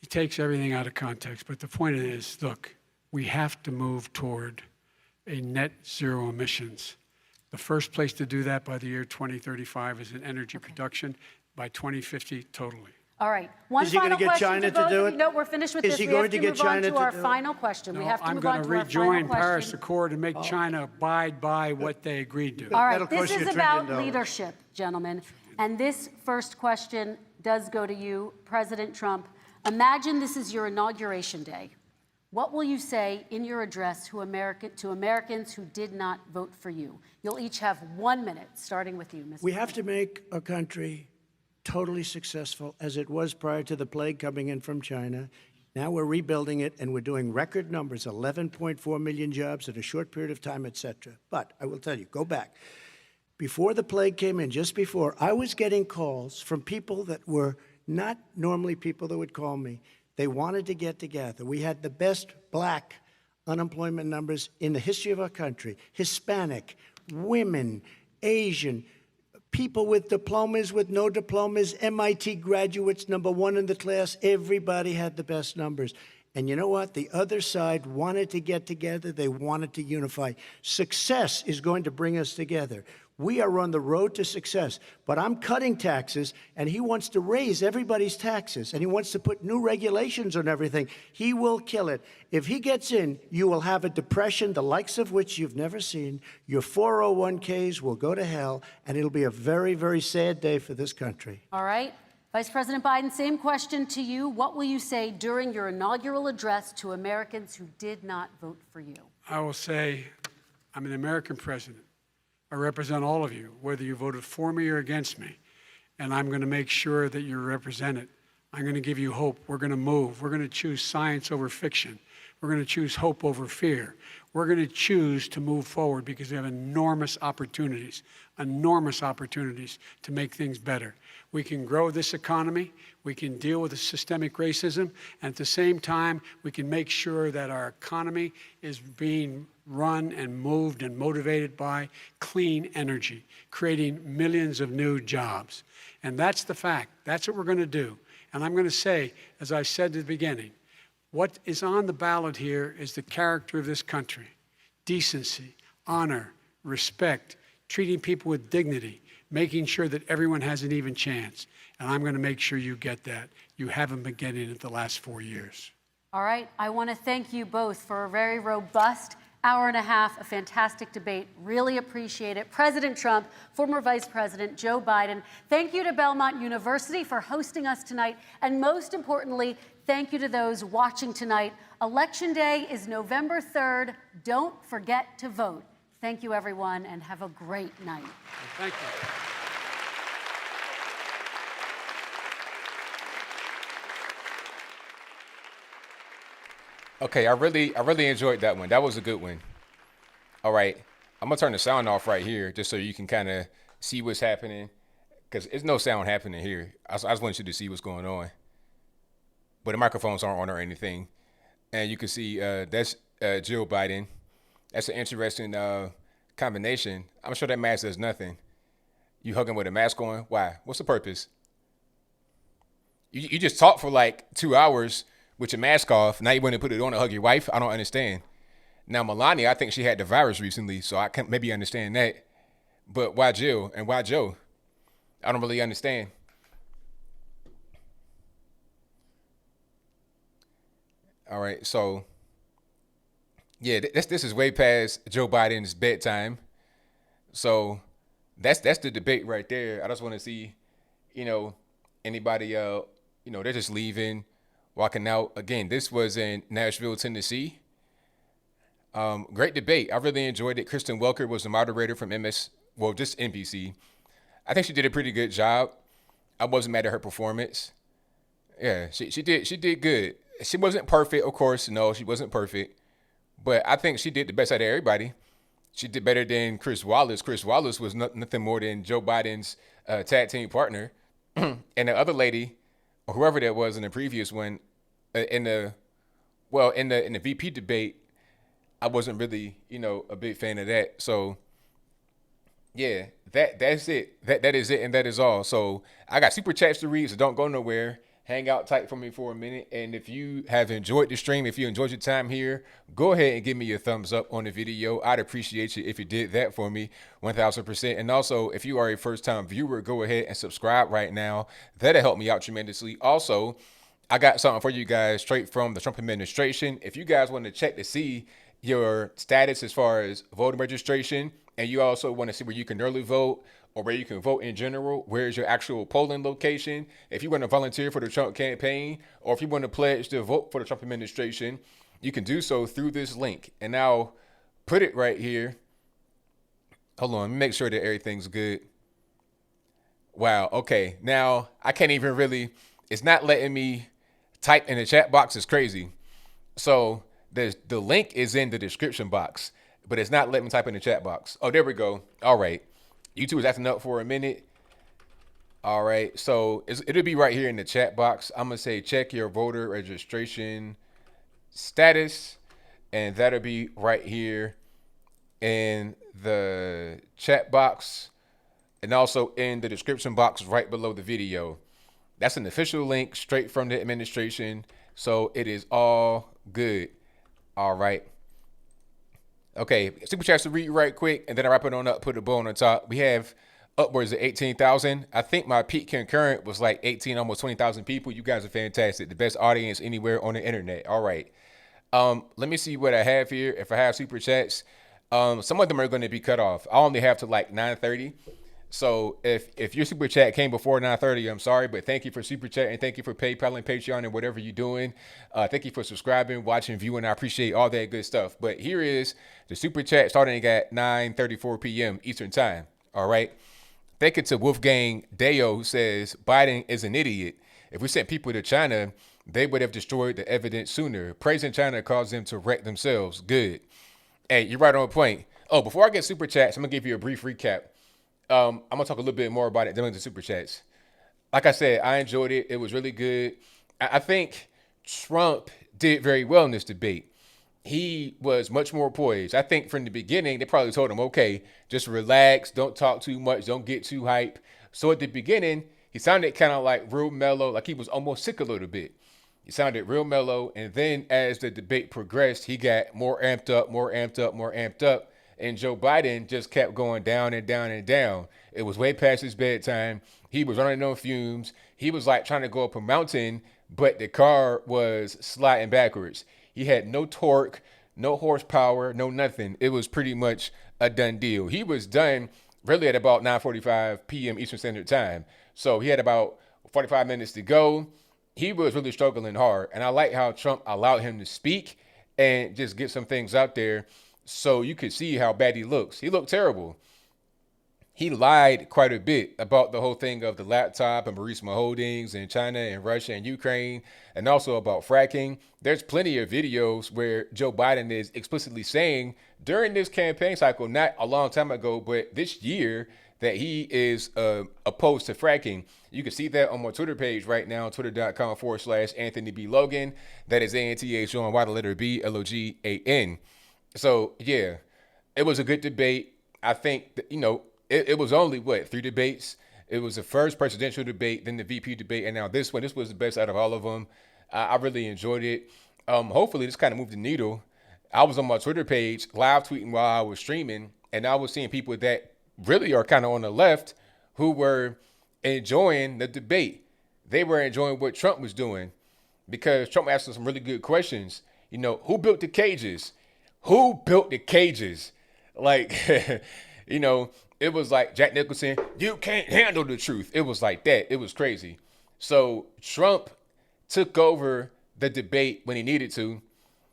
He takes everything out of context. But the point is, look, we have to move toward a net zero emissions. The first place to do that by the year 2035 is in energy production. By 2050, totally. All right. One Is he gonna final get question China to to both do of it? you. No, we're finished with Is this. he We going have to to get move on China to to our do it? final question. We have to I'm move going on to to our final rejoin Paris question. Accord and make China abide by what they agreed to. All right, That'll this cost you is $1 about trillion. leadership, gentlemen. And this first question does go to you, President Trump. Imagine this is your inauguration day. What will you say in your address to Americans who did not vote for you? You'll each have 1 minute, starting with you, Mr. We have to make our country totally successful as it was prior to the plague coming in from China. Now we're rebuilding it, and we're doing record numbers, 11.4 million jobs in a short period of time, et cetera. But I will tell you, go back. Before the plague came in, just before, I was getting calls from people that were not normally people that would call me. They wanted to get together. We had the best Black unemployment numbers in the history of our country. Hispanic, women, Asian, people with diplomas, with no diplomas, MIT graduates, #1 in the class. Everybody had the best numbers. And you know what? The other side wanted to get together. They wanted to unify. Success is going to bring us together. We are on the road to success. But I'm cutting taxes, and he wants to raise everybody's taxes, and he wants to put new regulations on everything. He will kill it. If he gets in, you will have a depression, the likes of which you've never seen. Your 401ks will go to hell, and it'll be a very, very sad day for this country. All right. Vice President Biden, same question to you. What will you say during your inaugural address to Americans who did not vote for you? I will say, I'm an American president. I represent all of you, whether you voted for me or against me. And I'm going to make sure that you're represented. I'm going to give you hope. We're going to move. We're going to choose science over fiction. We're going to choose hope over fear. We're going to choose to move forward because we have enormous opportunities to make things better. We can grow this economy. We can deal with the systemic racism. And at the same time, we can make sure that our economy is being run and moved and motivated by clean energy, creating millions of new jobs. And that's the fact. That's what we're going to do. And I'm going to say, as I said at the beginning, what is on the ballot here is the character of this country: decency, honor, respect, treating people with dignity, making sure that everyone has an even chance. And I'm going to make sure you get that. You haven't been getting it the last 4 years. All right. I want to thank you both for a very robust hour and a half, a fantastic debate. Really appreciate it. President Trump, former Vice President Joe Biden, thank you to Belmont University for hosting us tonight. And most importantly, thank you to those watching tonight. Election Day is November 3rd. Don't forget to vote. Thank you, everyone, and have a great night. Thank you. Okay, I really enjoyed that one. That was a good one. All right, I'm gonna turn the sound off right here just so you can kind of see what's happening, because there's no sound happening here. I just want you to see what's going on, but the microphones aren't on or anything, and you can see that's Jill Biden. That's an interesting combination. I'm sure that mask does nothing. You hugging with a mask on? Why? What's the purpose? You just talk for like 2 hours with your mask off. Now you want to put it on to hug your wife? I don't understand. Now, Melania, I think she had the virus recently, so I can maybe understand that. But why Jill and why Joe? I don't really understand. All right, so yeah, this is way past Joe Biden's bedtime. So that's the debate right there. I just want to see, anybody they're just leaving, walking out. Again, this was in Nashville, Tennessee. Great debate. I really enjoyed it. Kristen Welker was the moderator from just NBC. I think she did a pretty good job. I wasn't mad at her performance. Yeah, she did good. She wasn't perfect, of course. No, she wasn't perfect. But I think she did the best out of everybody. She did better than Chris Wallace. Chris Wallace was nothing more than Joe Biden's tag team partner. And the other lady, or whoever that was in the previous one, in the VP debate, I wasn't really, a big fan of that. So yeah, that's it. That is it, and that is all. So I got super chats to read, so don't go nowhere. Hang out tight for me for a minute. And if you have enjoyed the stream, if you enjoyed your time here, go ahead and give me a thumbs up on the video. I'd appreciate you if you did that for me, 1000%. And also, if you are a first-time viewer, go ahead and subscribe right now. That'll help me out tremendously. Also, I got something for you guys straight from the Trump administration. If you guys want to check to see your status as far as voting registration, and you also want to see where you can early vote or where you can vote in general, where's your actual polling location, if you want to volunteer for the Trump campaign, or if you want to pledge to vote for the Trump administration, you can do so through this link. And now put it right here. Hold on, let me make sure that everything's good. Wow, okay. Now I can't even really, it's not letting me type in the chat box. It's crazy. So the link is in the description box, but it's not letting me type in the chat box. Oh, there we go. All right. YouTube is acting up for a minute. All right. So it'll be right here in the chat box. I'm going to say check your voter registration status. And that'll be right here in the chat box. And also in the description box right below the video. That's an official link straight from the administration. So it is all good. All right. Okay, super chats to read right quick, and then I wrap it on up, put a bow on the top. We have upwards of 18,000. I think my peak concurrent was like 18, almost 20,000 people. You guys are fantastic. The best audience anywhere on the internet. All right. Let me see what I have here. If I have super chats, some of them are going to be cut off. I only have to like 9:30. So if your super chat came before 9:30, I'm sorry, but thank you for super chat and thank you for PayPal and Patreon and whatever you're doing. Thank you for subscribing, watching, viewing. I appreciate all that good stuff. But here is the super chat starting at 9:34 p.m. Eastern time. All right. Thank you to Wolfgang Deo, who says Biden is an idiot. If we sent people to China, they would have destroyed the evidence sooner. Praising China caused them to wreck themselves. Good. Hey, you're right on point. Oh, before I get super chats, I'm gonna give you a brief recap. I'm gonna talk a little bit more about it during the super chats. Like I said, I enjoyed it. It was really good. I think Trump did very well in this debate. He was much more poised. I think from the beginning, they probably told him, okay, just relax, don't talk too much, don't get too hype. So at the beginning, he sounded kind of like real mellow, like he was almost sick a little bit. He sounded real mellow. And then as the debate progressed, he got more amped up, more amped up, more amped up. And Joe Biden just kept going down and down and down. It was way past his bedtime. He was running on fumes. He was like trying to go up a mountain, but the car was sliding backwards. He had no torque, no horsepower, no nothing. It was pretty much a done deal. He was done really at about 9:45 p.m. Eastern Standard Time. So he had about 45 minutes to go. He was really struggling hard. And I like how Trump allowed him to speak and just get some things out there so you could see how bad he looks. He looked terrible. He lied quite a bit about the whole thing of the laptop and Burisma Holdings and China and Russia and Ukraine, and also about fracking. There's plenty of videos where Joe Biden is explicitly saying during this campaign cycle, not a long time ago, but this year, that he is opposed to fracking. You can see that on my Twitter page right now, twitter.com/Anthony B. Logan. That is ANTHON, Y the letter B, LOGAN. So, yeah, it was a good debate. I think, that, it was only, 3 debates? It was the first presidential debate, then the VP debate, and now this one. This was the best out of all of them. I really enjoyed it. Hopefully, this kind of moved the needle. I was on my Twitter page live tweeting while I was streaming, and I was seeing people that really are kind of on the left who were enjoying the debate. They were enjoying what Trump was doing because Trump asked some really good questions. Who built the cages? Who built the cages? Like, it was like Jack Nicholson, you can't handle the truth. It was like that. It was crazy. So Trump took over the debate when he needed to.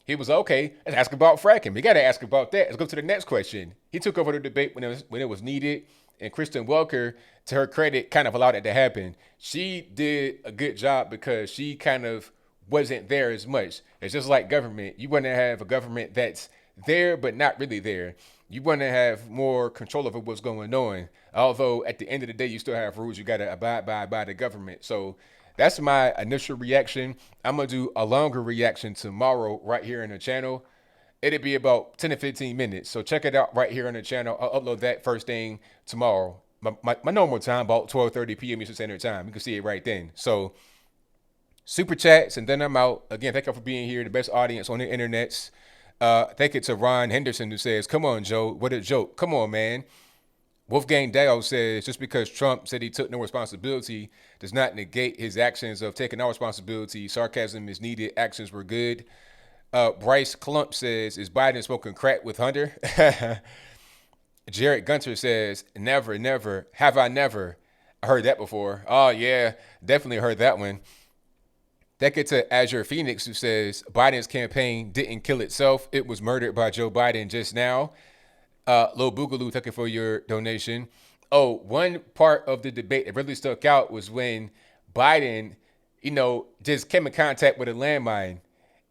He was okay. Let's ask about fracking. We got to ask about that. Let's go to the next question. He took over the debate when it was needed. And Kristen Welker, to her credit, kind of allowed it to happen. She did a good job because she kind of wasn't there as much. It's just like government. You want to have a government that's there but not really there. You want to have more control over what's going on. Although at the end of the day, you still have rules you got to abide by the government. So that's my initial reaction. I'm going to do a longer reaction tomorrow right here in the channel. It'll be about 10 to 15 minutes. So check it out right here on the channel. I'll upload that first thing tomorrow. My normal time, about 12:30 p.m. Eastern Standard Time. You can see it right then. So super chats, and then I'm out. Again, thank you for being here. The best audience on the internets. Thank you to Ron Henderson, who says, come on, Joe. What a joke. Come on, man. Wolfgang Dale says, just because Trump said he took no responsibility does not negate his actions of taking no responsibility. Sarcasm is needed. Actions were good. Bryce Clump says, is Biden smoking crack with Hunter? Jared Gunter says, never, never. Have I never? I heard that before. Oh, yeah, definitely heard that one. That gets to Azure Phoenix, who says, Biden's campaign didn't kill itself. It was murdered by Joe Biden just now. Lil Boogaloo, thank you for your donation. Oh, one part of the debate that really stuck out was when Biden, just came in contact with a landmine.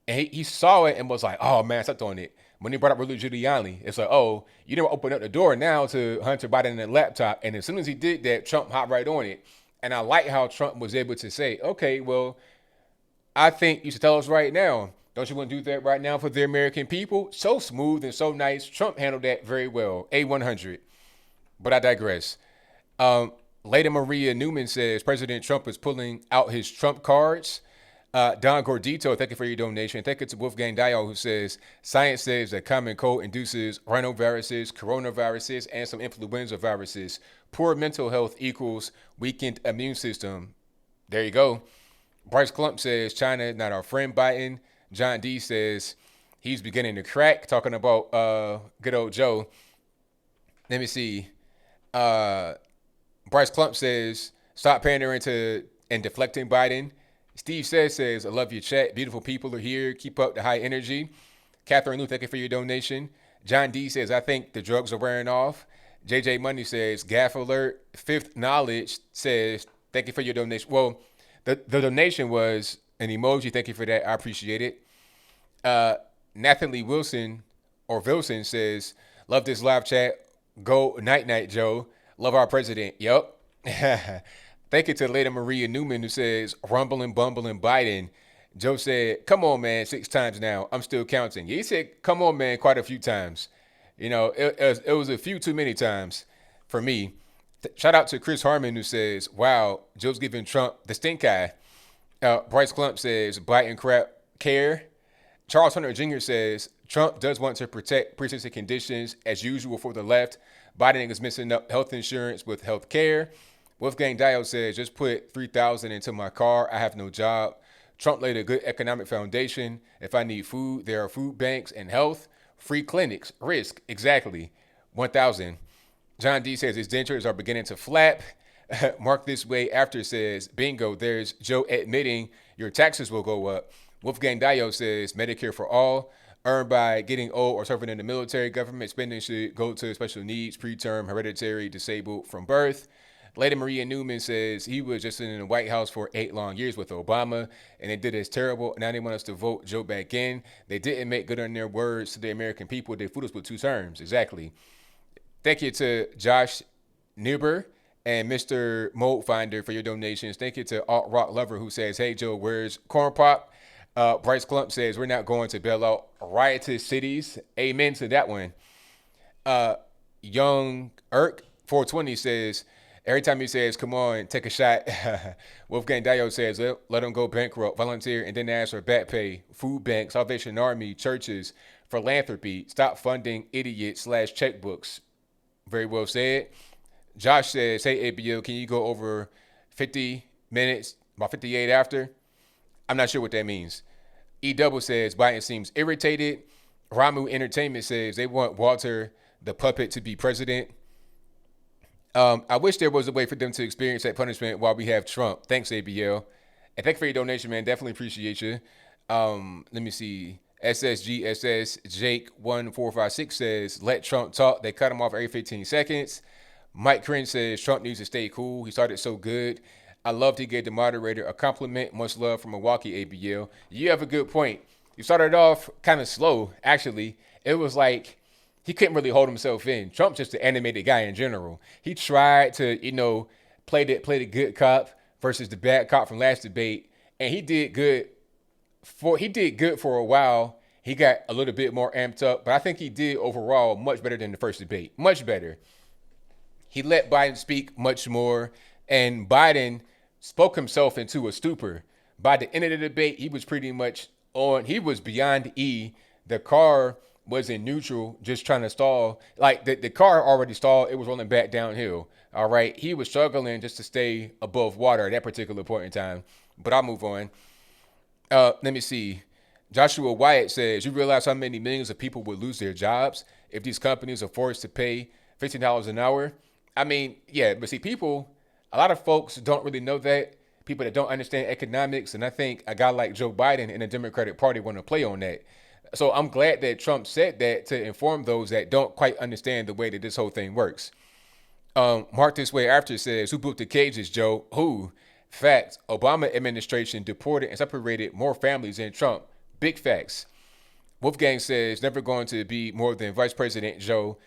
And he saw it and was like, oh, man, I stepped on it. When he brought up Rudy Giuliani, it's like, oh, you never open up the door now to Hunter Biden and the laptop. And as soon as he did that, Trump hopped right on it. And I like how Trump was able to say, okay, well, I think you should tell us right now. Don't you want to do that right now for the American people? So smooth and so nice. Trump handled that very well. A100. But I digress. Lady Maria Newman says President Trump is pulling out his Trump cards. Don Gordito, thank you for your donation. Thank you to Wolfgang Dial, who says, science says that common cold induces rhinoviruses, coronaviruses, and some influenza viruses. Poor mental health equals weakened immune system. There you go. Bryce Clump says, China is not our friend, Biden. John D says, he's beginning to crack, talking about good old Joe. Let me see. Bryce Clump says, stop pandering to and deflecting Biden. Steve says, I love your chat. Beautiful people are here. Keep up the high energy. Catherine Lou, thank you for your donation. John D says, I think the drugs are wearing off. JJ Money says, gaff alert. Fifth Knowledge says, thank you for your donation. Well, the donation was an emoji. Thank you for that. I appreciate it. Nathan Wilson says, love this live chat. Go night, Joe. Love our president. Yup. Thank you to Lady Maria Newman, who says, rumbling, bumbling Biden. Joe said, come on, man, 6 times now. I'm still counting. Yeah, he said, come on, man, quite a few times. You know, it was a few too many times for me. Shout out to Chris Harmon, who says, wow, Joe's giving Trump the stink eye. Bryce Clump says, Biden crap care. Charles Hunter Jr. says, Trump does want to protect pre-existing conditions as usual for the left. Biden is missing up health insurance with health care. Wolfgang Dial says, just put $3,000 into my car. I have no job. Trump laid a good economic foundation. If I need food, there are food banks and health. Free clinics. Risk. Exactly. 1,000. John D says, his dentures are beginning to flap. Mark this way after says, bingo, there's Joe admitting your taxes will go up. Wolfgang Dial says, Medicare for all. Earned by getting old or serving in the military. Government spending should go to special needs, preterm, hereditary, disabled from birth. Lady Maria Newman says he was just in the White House for 8 long years with Obama, and they did as terrible. Now they want us to vote Joe back in. They didn't make good on their words to the American people. They fooled us with 2 terms. Exactly. Thank you to Josh Neuber and Mr. Mold Finder for your donations. Thank you to Alt Rock Lover, who says, hey, Joe, where's Corn Pop? Bryce Clump says, we're not going to bail out riotous cities. Amen to that one. Young Irk 420 says, every time he says, come on, take a shot. Wolfgang Dial says, let him go bankrupt, volunteer, and then ask for back pay, food bank, Salvation Army, churches, philanthropy, stop funding idiots/checkbooks. Very well said. Josh says, hey, ABL, can you go over 50 minutes, about 58 after? I'm not sure what that means. E Double says, Biden seems irritated. Ramu Entertainment says they want Walter the puppet to be president. I wish there was a way for them to experience that punishment while we have Trump. Thanks, ABL. And thanks for your donation, man. Definitely appreciate you. Let me see. SSGSS Jake 1456 says, let Trump talk. They cut him off every 15 seconds. Mike Cringe says, Trump needs to stay cool. He started so good. I loved he gave the moderator a compliment. Much love from Milwaukee, ABL. You have a good point. You started off kind of slow, actually. It was like he couldn't really hold himself in. Trump's just an animated guy in general. He tried to, play the good cop versus the bad cop from last debate, and he did good for a while. He got a little bit more amped up, but I think he did overall much better than the first debate. Much better. He let Biden speak much more, and Biden spoke himself into a stupor. By the end of the debate, he was pretty much he was beyond E. The car was in neutral, just trying to stall. Like, the car already stalled. It was rolling back downhill. All right. He was struggling just to stay above water at that particular point in time. But I'll move on. Let me see. Joshua Wyatt says, you realize how many millions of people would lose their jobs if these companies are forced to pay $15 an hour? I mean, yeah, but see, a lot of folks don't really know that. People that don't understand economics. And I think a guy like Joe Biden and the Democratic Party want to play on that. So I'm glad that Trump said that to inform those that don't quite understand the way that this whole thing works. Mark This Way After says, who booked the cages, Joe? Who? Facts. Obama administration deported and separated more families than Trump. Big facts. Wolfgang says, never going to be more than Vice President Joe.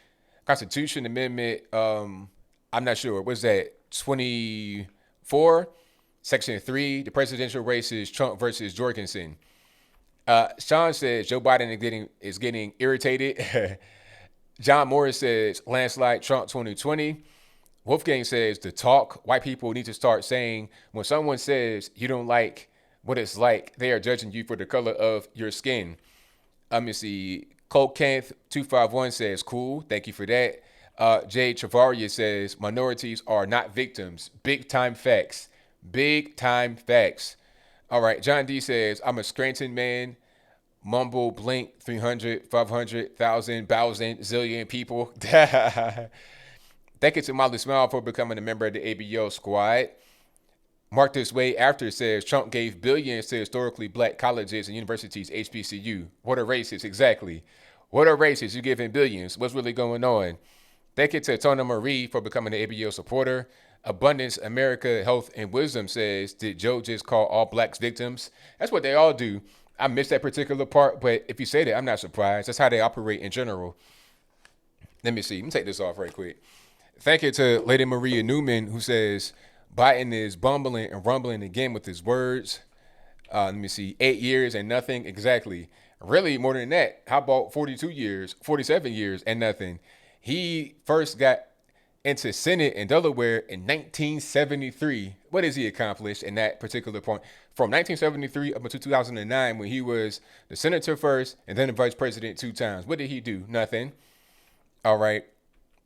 Constitution Amendment, I'm not sure. What's that? 24? Section 3, the presidential race is Trump versus Jorgensen. Sean says Joe Biden is getting irritated. John Morris says landslide Trump 2020. Wolfgang says the talk white people need to start saying when someone says you don't like what it's like. They are judging you for the color of your skin. Let me see. Colcanth 251 says, cool. Thank you for that. Jay Travaria says, minorities are not victims. Big time facts. Big time facts. All right. John D says, I'm a Scranton man. Mumble, blink, 300, 500, 1,000, 1,000, zillion people. Thank you to Molly Smile for becoming a member of the ABL squad. Mark This Way After says, Trump gave billions to historically black colleges and universities, HBCU. What a racist, exactly. What a racist, you giving billions. What's really going on? Thank you to Tona Marie for becoming an ABL supporter. Abundance, America, Health, and Wisdom says, did Joe just call all blacks victims? That's what they all do. I missed that particular part, but if you say that, I'm not surprised. That's how they operate in general. Let me see. Let me take this off right quick. Thank you to Lady Maria Newman, who says, Biden is bumbling and rumbling again with his words. Let me see. 8 years and nothing. Exactly. Really, more than that. How about 42 years, 47 years and nothing? He first got into Senate in Delaware in 1973. What has he accomplished in that particular point? From 1973 up until 2009, when he was the senator first and then the vice president 2 times. What did he do? Nothing. All right.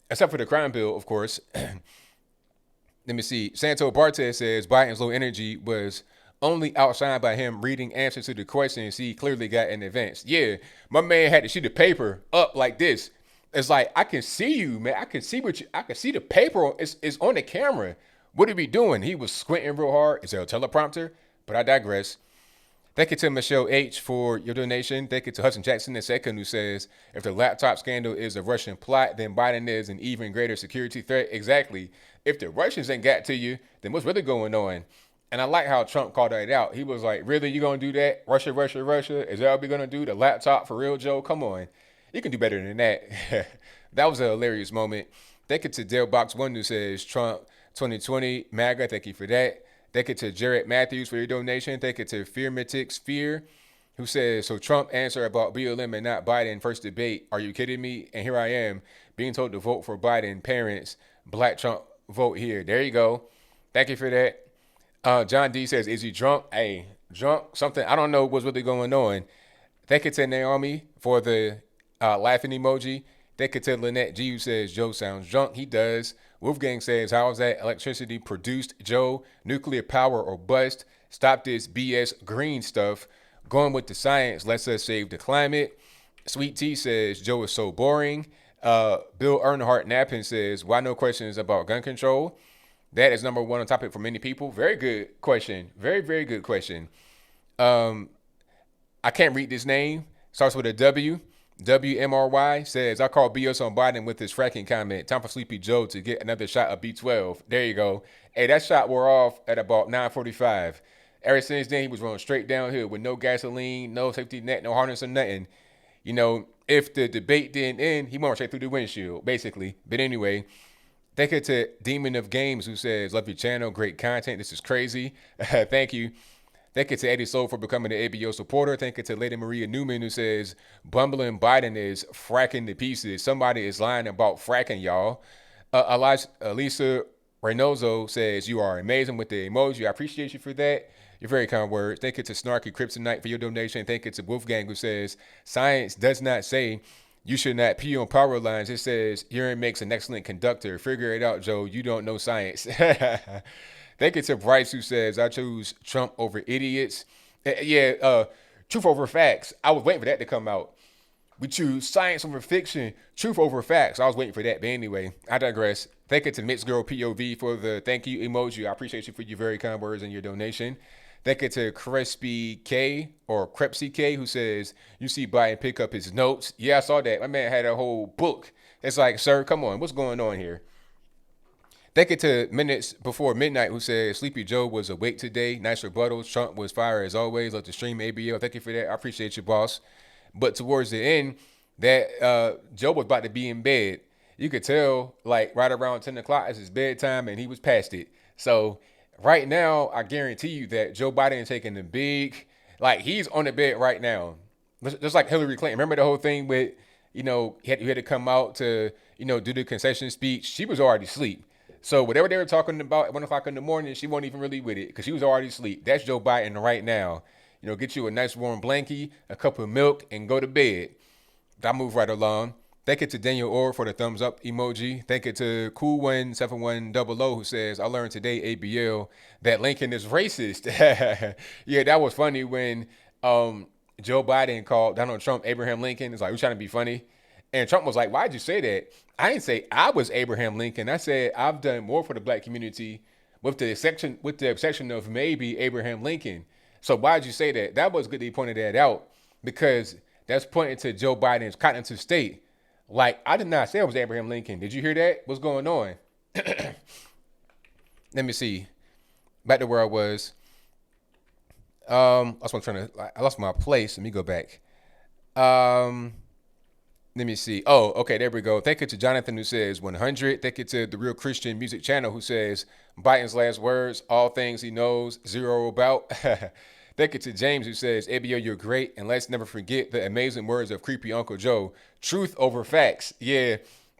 Except for the crime bill, of course. Let me see. Santo Bartes says Biden's low energy was only outshined by him reading answers to the questions he clearly got in advance. Yeah, my man had to sheet of paper up like this. It's like, I can see you, man. I can see I can see the paper. It's on the camera. What are we doing? He was squinting real hard. Is there a teleprompter? But I digress. Thank you to Michelle H. for your donation. Thank you to Hudson Jackson II, who says, if the laptop scandal is a Russian plot, then Biden is an even greater security threat. Exactly. If the Russians ain't got to you, then what's really going on? And I like how Trump called that out. He was like, really, you going to do that? Russia, Russia, Russia? Is that what we're going to do? The laptop for real, Joe? Come on. You can do better than that. That was a hilarious moment. Thank you to Dale Box 1, who says, Trump 2020, MAGA. Thank you for that. Thank you to Jared Matthews for your donation. Thank you to Fearmatix Fear, who says, so Trump answered about BLM and not Biden first debate. Are you kidding me? And here I am being told to vote for Biden. Parents, Black Trump, vote here. There you go. Thank you for that. John D says, is he drunk? Hey, drunk? Something. I don't know what's really going on. Thank you to Naomi for the laughing emoji. Thank you to Lynette G, who says, Joe sounds drunk. He does. Wolfgang says, how is that electricity produced, Joe? Nuclear power or bust? Stop this BS green stuff. Going with the science lets us save the climate. Sweet T says, Joe is so boring. Bill Earnhardt Nappin says, why no questions about gun control? That is number one on topic for many people. Very good question. Very, very good question. I can't read this name. Starts with a W. WMRY says, I call BS on Biden with his fracking comment. Time for Sleepy Joe to get another shot of B12. There you go. Hey, that shot wore off at about 9:45. Ever since then, he was running straight downhill with no gasoline, no safety net, no harness or nothing. You know, if the debate didn't end, he went straight through the windshield, basically. But anyway, thank you to Demon of Games, who says, love your channel, great content. This is crazy. Thank you. Thank you to Eddie Soul for becoming an ABO supporter. Thank you to Lady Maria Newman, who says, bumbling Biden is fracking to pieces. Somebody is lying about fracking, y'all. Elisa Reynoso says, you are amazing with the emoji. I appreciate you for that. Your very kind words. Thank you to Snarky Kryptonite for your donation. Thank you to Wolfgang, who says, science does not say you should not pee on power lines. It says urine makes an excellent conductor. Figure it out, Joe. You don't know science. Thank you to Bryce, who says, I choose Trump over idiots. Truth over facts. I was waiting for that to come out. We choose science over fiction, truth over facts. I was waiting for that. But anyway, I digress. Thank you to Mixed Girl POV for the thank you emoji. I appreciate you for your very kind words and your donation. Thank you to Crespy K or Crepsy K, who says, you see Biden pick up his notes. Yeah, I saw that. My man had a whole book. It's like, sir, come on. What's going on here? Thank you to Minutes Before Midnight, who says, Sleepy Joe was awake today. Nice rebuttals. Trump was fire as always. Love to stream ABL. Thank you for that. I appreciate you, boss. But towards the end, that Joe was about to be in bed. You could tell, like, right around 10 o'clock is his bedtime, and he was past it. So right now, I guarantee you that Joe Biden is taking the big, like, he's on the bed right now. Just like Hillary Clinton. Remember the whole thing with, you had to come out to, do the concession speech? She was already asleep. So whatever they were talking about at 1 o'clock in the morning, she wasn't even really with it because she was already asleep. That's Joe Biden right now. Get you a nice warm blankie, a cup of milk, and go to bed. I move right along. Thank you to Daniel Orr for the thumbs up emoji. Thank you to Cool17100 who says, I learned today, ABL, that Lincoln is racist. Yeah, that was funny when Joe Biden called Donald Trump Abraham Lincoln. It's like, we're trying to be funny. And Trump was like, why'd you say that? I didn't say I was Abraham Lincoln. I said I've done more for the black community with the exception of maybe Abraham Lincoln. So why'd you say that? That was good that he pointed that out because that's pointing to Joe Biden's cognitive state. Like, I did not say I was Abraham Lincoln. Did you hear that? What's going on? Let me see. Back to where I was. I lost my place. Let me go back. Let me see. Oh, okay, there we go. Thank you to Jonathan who says 100. Thank you to the Real Christian Music Channel who says Biden's last words, all things he knows, zero about. Thank you to James who says, ABO, you're great. And let's never forget the amazing words of creepy Uncle Joe. Truth over facts. Yeah,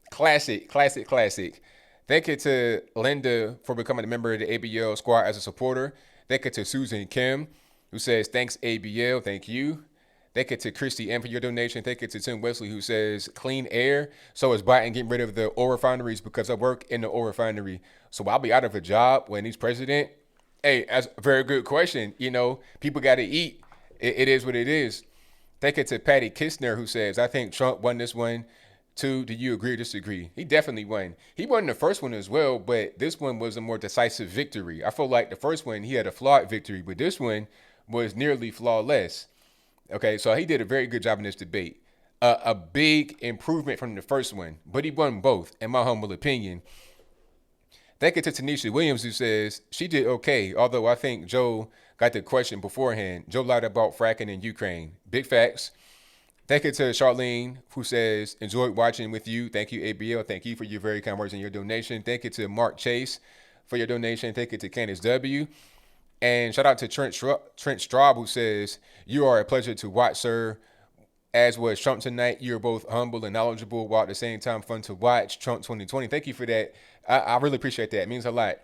classic. Thank you to Linda for becoming a member of the ABL squad as a supporter. Thank you to Susan Kim who says, thanks, ABL. Thank you. Thank you to Christy M for your donation. Thank you to Tim Wesley who says, clean air. So is Biden getting rid of the oil refineries because I work in the oil refinery. So I'll be out of a job when he's president. Hey, that's a very good question. People got to eat. It is what it is. Thank you to Patty Kistner who says, I think Trump won this one. 2, do you agree or disagree? He definitely won. He won the first one as well, but this one was a more decisive victory. I feel like the first one, he had a flawed victory, but this one was nearly flawless. Okay, so he did a very good job in this debate. A big improvement from the first one, but he won both, in my humble opinion. Thank you to Tanisha Williams who says, she did okay, although I think Joe got the question beforehand. Joe lied about fracking in Ukraine. Big facts. Thank you to Charlene who says, enjoyed watching with you. Thank you, ABL. Thank you for your very kind words and your donation. Thank you to Mark Chase for your donation. Thank you to Candace W. And shout out to Trent Straub who says, you are a pleasure to watch, sir. As was Trump tonight. You're both humble and knowledgeable while at the same time fun to watch. Trump 2020. Thank you for that. I really appreciate that. It means a lot.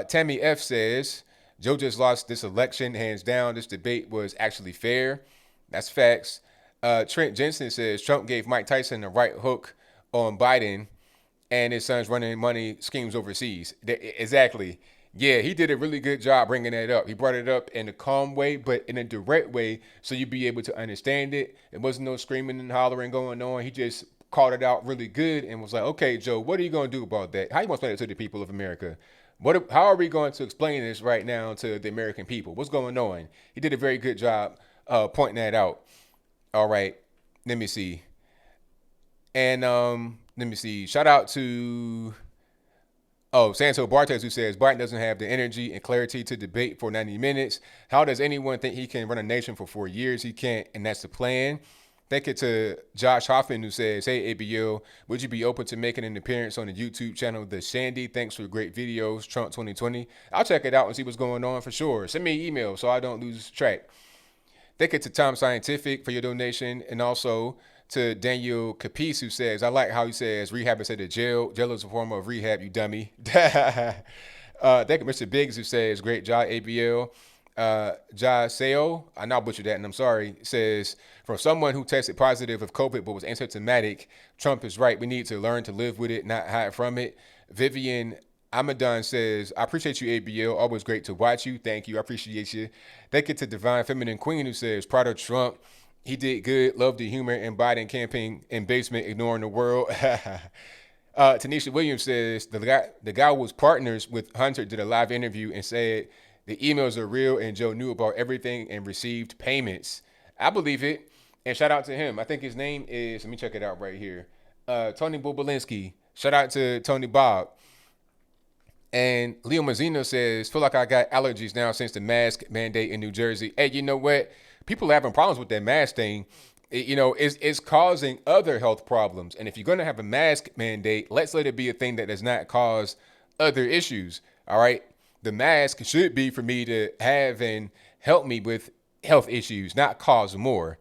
Tammy F says, Joe just lost this election. Hands down, this debate was actually fair. That's facts. Trent Jensen says, Trump gave Mike Tyson the right hook on Biden and his son's running money schemes overseas. Exactly. Yeah, he did a really good job bringing that up. He brought it up in a calm way, but in a direct way, so you'd be able to understand it. There wasn't no screaming and hollering going on. He just called it out really good and was like, okay, Joe, what are you going to do about that? How are you going to explain it to the people of America? How are we going to explain this right now to the American people? What's going on? He did a very good job pointing that out. All right, let me see. And let me see. Shout out to... Santo Bartes who says, Biden doesn't have the energy and clarity to debate for 90 minutes. How does anyone think he can run a nation for 4 years? He can't, and that's the plan. Thank you to Josh Hoffman who says, hey, ABL, would you be open to making an appearance on the YouTube channel, The Shandy? Thanks for great videos, Trump 2020. I'll check it out and see what's going on for sure. Send me an email so I don't lose track. Thank you to Tom Scientific for your donation, and also to Daniel Capice who says, I like how he says rehab instead of jail. Jail is a form of rehab, you dummy. Thank you, Mr. Biggs who says, great job, ABL. Ja Seo, I now butchered that and I'm sorry, says, from someone who tested positive of COVID but was asymptomatic, Trump is right. We need to learn to live with it, not hide from it. Vivian Amadon says, I appreciate you, ABL. Always great to watch you. Thank you. I appreciate you. Thank you to Divine Feminine Queen who says, proud of Trump. He did good. Love the humor in Biden camping in basement, ignoring the world. Tanisha Williams says, the guy was partners with Hunter, did a live interview and said the emails are real and Joe knew about everything and received payments. I believe it. And shout out to him. I think his name is, let me check it out right here. Tony Bobulinski. Shout out to Tony Bob. And Leo Mazzino says, feel like I got allergies now since the mask mandate in New Jersey. Hey, you know what? People are having problems with that mask thing. It's causing other health problems. And if you're going to have a mask mandate, let's let it be a thing that does not cause other issues. All right. The mask should be for me to have and help me with health issues, not cause more.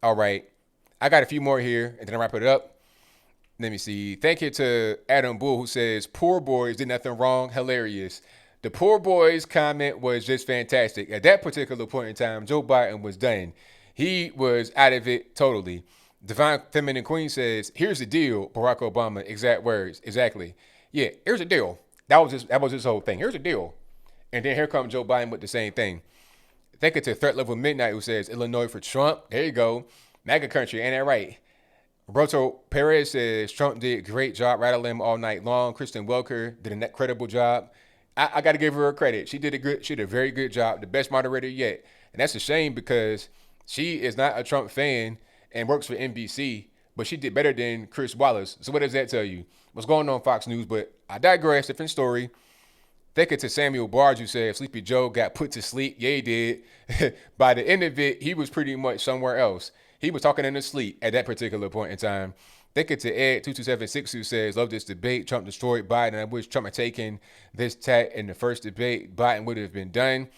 All right. I got a few more here and then I'll wrap it up. Let me see. Thank you to Adam Bull, who says, poor boys did nothing wrong. Hilarious. The poor boys comment was just fantastic. At that particular point in time, Joe Biden was done. He was out of it totally. Divine Feminine Queen says, here's the deal, Barack Obama. Exact words. Exactly. Yeah, here's the deal. That was his whole thing. Here's the deal. And then here comes Joe Biden with the same thing. Thank you to Threat Level Midnight, who says, Illinois for Trump. There you go. MAGA country. Ain't that right? Roberto Perez says, Trump did a great job rattling him all night long. Kristen Welker did an incredible job. I got to give her credit. She did a very good job. The best moderator yet. And that's a shame because she is not a Trump fan and works for NBC, but she did better than Chris Wallace. So what does that tell you? What's going on Fox News? But I digress. Different story. Thank you to Samuel Barge, who said Sleepy Joe got put to sleep. Yeah, he did. By the end of it, he was pretty much somewhere else. He was talking in his sleep at that particular point in time. Thank you to Ed2276, who says, love this debate. Trump destroyed Biden. I wish Trump had taken this tack in the first debate. Biden would have been done.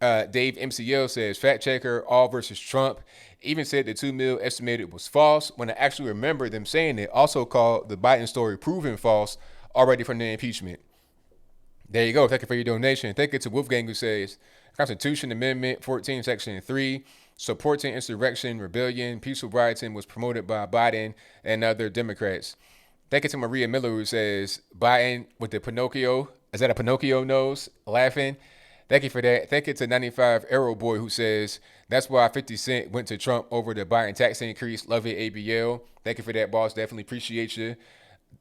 Dave MCL says, fact checker, all versus Trump. Even said the 2 mil estimated was false when I actually remember them saying it. Also called the Biden story proven false already from the impeachment. There you go. Thank you for your donation. Thank you to Wolfgang, who says, Constitution Amendment 14, Section 3, supporting insurrection, rebellion, peaceful rioting was promoted by Biden and other Democrats. Thank you to Maria Miller, who says, Biden with the Pinocchio. Is that a Pinocchio nose? Laughing. Thank you for that. Thank you to 95 Arrow Boy, who says, that's why 50 Cent went to Trump over the Biden tax increase. Love it, ABL. Thank you for that, boss. Definitely appreciate you.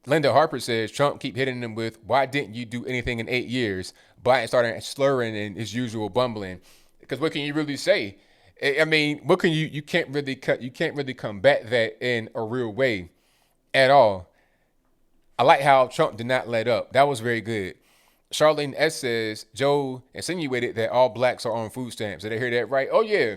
Linda Harper says, Trump keep hitting them with, why didn't you do anything in 8 years? Biden started slurring and his usual bumbling. Because what can you really say? I mean, what can you can't really combat that in a real way at all. I like how Trump did not let up. That was very good. Charlene S says, Joe insinuated that all blacks are on food stamps. Did I hear that right? Oh, yeah.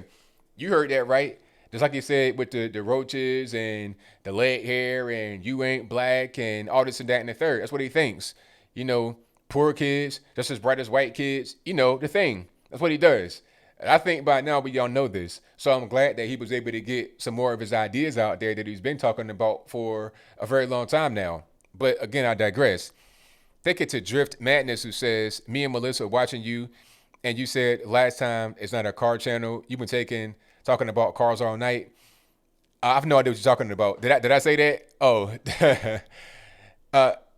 You heard that right. Just like you said with the roaches and the leg hair and you ain't black and all this and that and the third. That's what he thinks. You know, poor kids, just as bright as white kids. You know, the thing. That's what he does. And I think by now we all know this. So I'm glad that he was able to get some more of his ideas out there that he's been talking about for a very long time now. But again, I digress. Thank you to Drift Madness, who says, me and Melissa are watching you, and you said last time it's not a car channel. You've been talking about cars all night. I have no idea what you're talking about. Did I say that? Oh.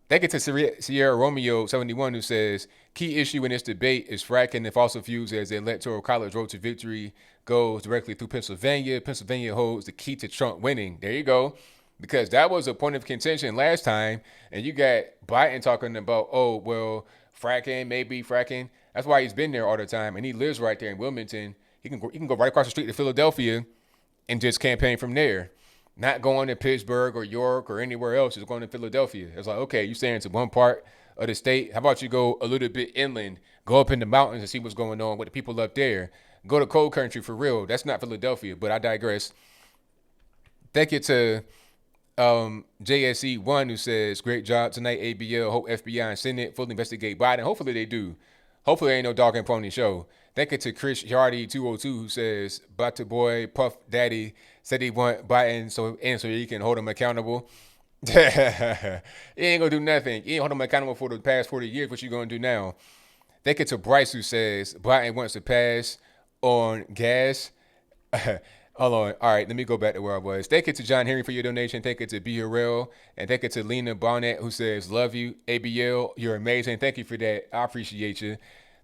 Thank you to Sierra Romeo 71, who says, key issue in this debate is fracking the fossil fuels as the Electoral College road to victory goes directly through Pennsylvania. Pennsylvania holds the key to Trump winning. There you go. Because that was a point of contention last time, and you got Biden talking about, oh, well, maybe fracking. That's why he's been there all the time, and he lives right there in Wilmington. He can go right across the street to Philadelphia and just campaign from there. Not going to Pittsburgh or York or anywhere else, just going to Philadelphia. It's like, okay, you staying to one part of the state. How about you go a little bit inland, go up in the mountains and see what's going on with the people up there. Go to cold country for real. That's not Philadelphia, but I digress. Thank you to JSE1, who says, great job tonight, ABL. Hope FBI and Senate fully investigate Biden. Hopefully they do. Hopefully ain't no dog and pony show. Thank you to Chris Yardy 202, who says, Bata Boy Puff Daddy said he want Biden so he can hold him accountable. He ain't gonna do nothing. He ain't hold him accountable for the past 40 years. What you gonna do now? Thank you to Bryce, who says, Biden wants to pass on gas. Hold on. All right, let me go back to where I was. Thank you to John Henry for your donation. Thank you to BRL. And thank you to Lena Bonnet, who says, love you. ABL, you're amazing. Thank you for that. I appreciate you.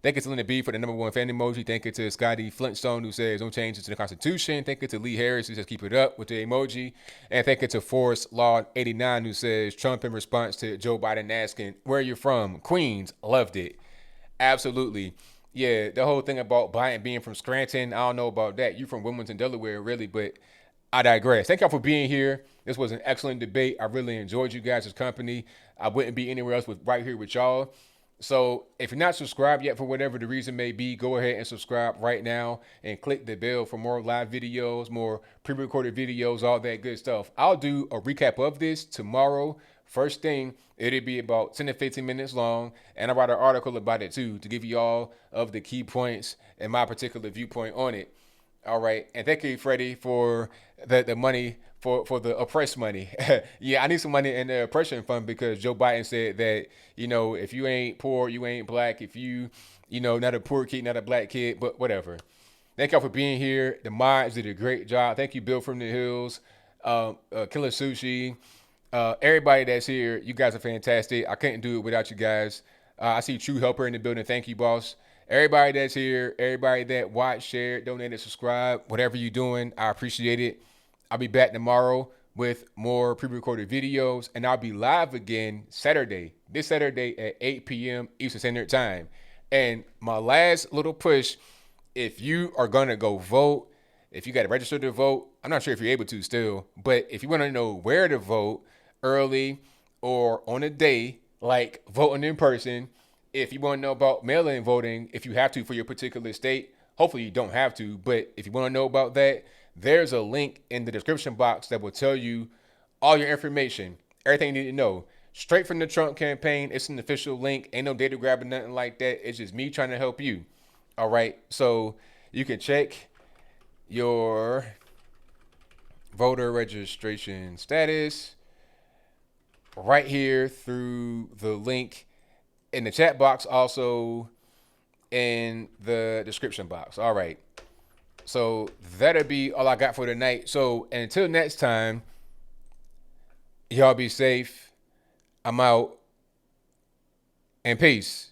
Thank you to Linda B for the #1 fan emoji. Thank you to Scotty Flintstone, who says, no changes to the Constitution. Thank you to Lee Harris, who says, keep it up with the emoji. And thank you to Forrest Law 89, who says, Trump in response to Joe Biden asking, where are you from? Queens. Loved it. Absolutely. Yeah, the whole thing about Biden being from Scranton, I don't know about that. You from Wilmington, Delaware, really, but I digress. Thank y'all for being here. This was an excellent debate. I really enjoyed you guys' company. I wouldn't be anywhere else right here with y'all. So if you're not subscribed yet for whatever the reason may be, go ahead and subscribe right now and click the bell for more live videos, more pre-recorded videos, all that good stuff. I'll do a recap of this tomorrow. First thing, it'll be about 10 to 15 minutes long, and I'll write an article about it too to give you all of the key points and my particular viewpoint on it. All right, and thank you, Freddie, for the money for the oppressed money. Yeah, I need some money in the oppression fund because Joe Biden said that, if you ain't poor, you ain't black. If you, not a poor kid, not a black kid, but whatever. Thank y'all for being here. The mods did a great job. Thank you, Bill from the Hills, Killer Sushi, everybody that's here. You guys are fantastic. I couldn't do it without you guys. I see True Helper in the building. Thank you, boss. Everybody that's here, everybody that watched, shared, donated, subscribed, whatever you're doing, I appreciate it. I'll be back tomorrow with more pre-recorded videos, and I'll be live again this Saturday at 8 p.m. Eastern Standard Time. And my last little push, if you are going to go vote, if you got to register to vote, I'm not sure if you're able to still, but if you want to know where to vote early or on a day, like voting in person, if you want to know about mail-in voting, if you have to for your particular state, hopefully you don't have to, but if you want to know about that, there's a link in the description box that will tell you all your information, everything you need to know. Straight from the Trump campaign. It's an official link. Ain't no data grab or nothing like that. It's just me trying to help you. All right. So you can check your voter registration status right here through the link in the chat box, also in the description box. All right. So that'll be all I got for tonight. So until next time, y'all be safe. I'm out, and peace.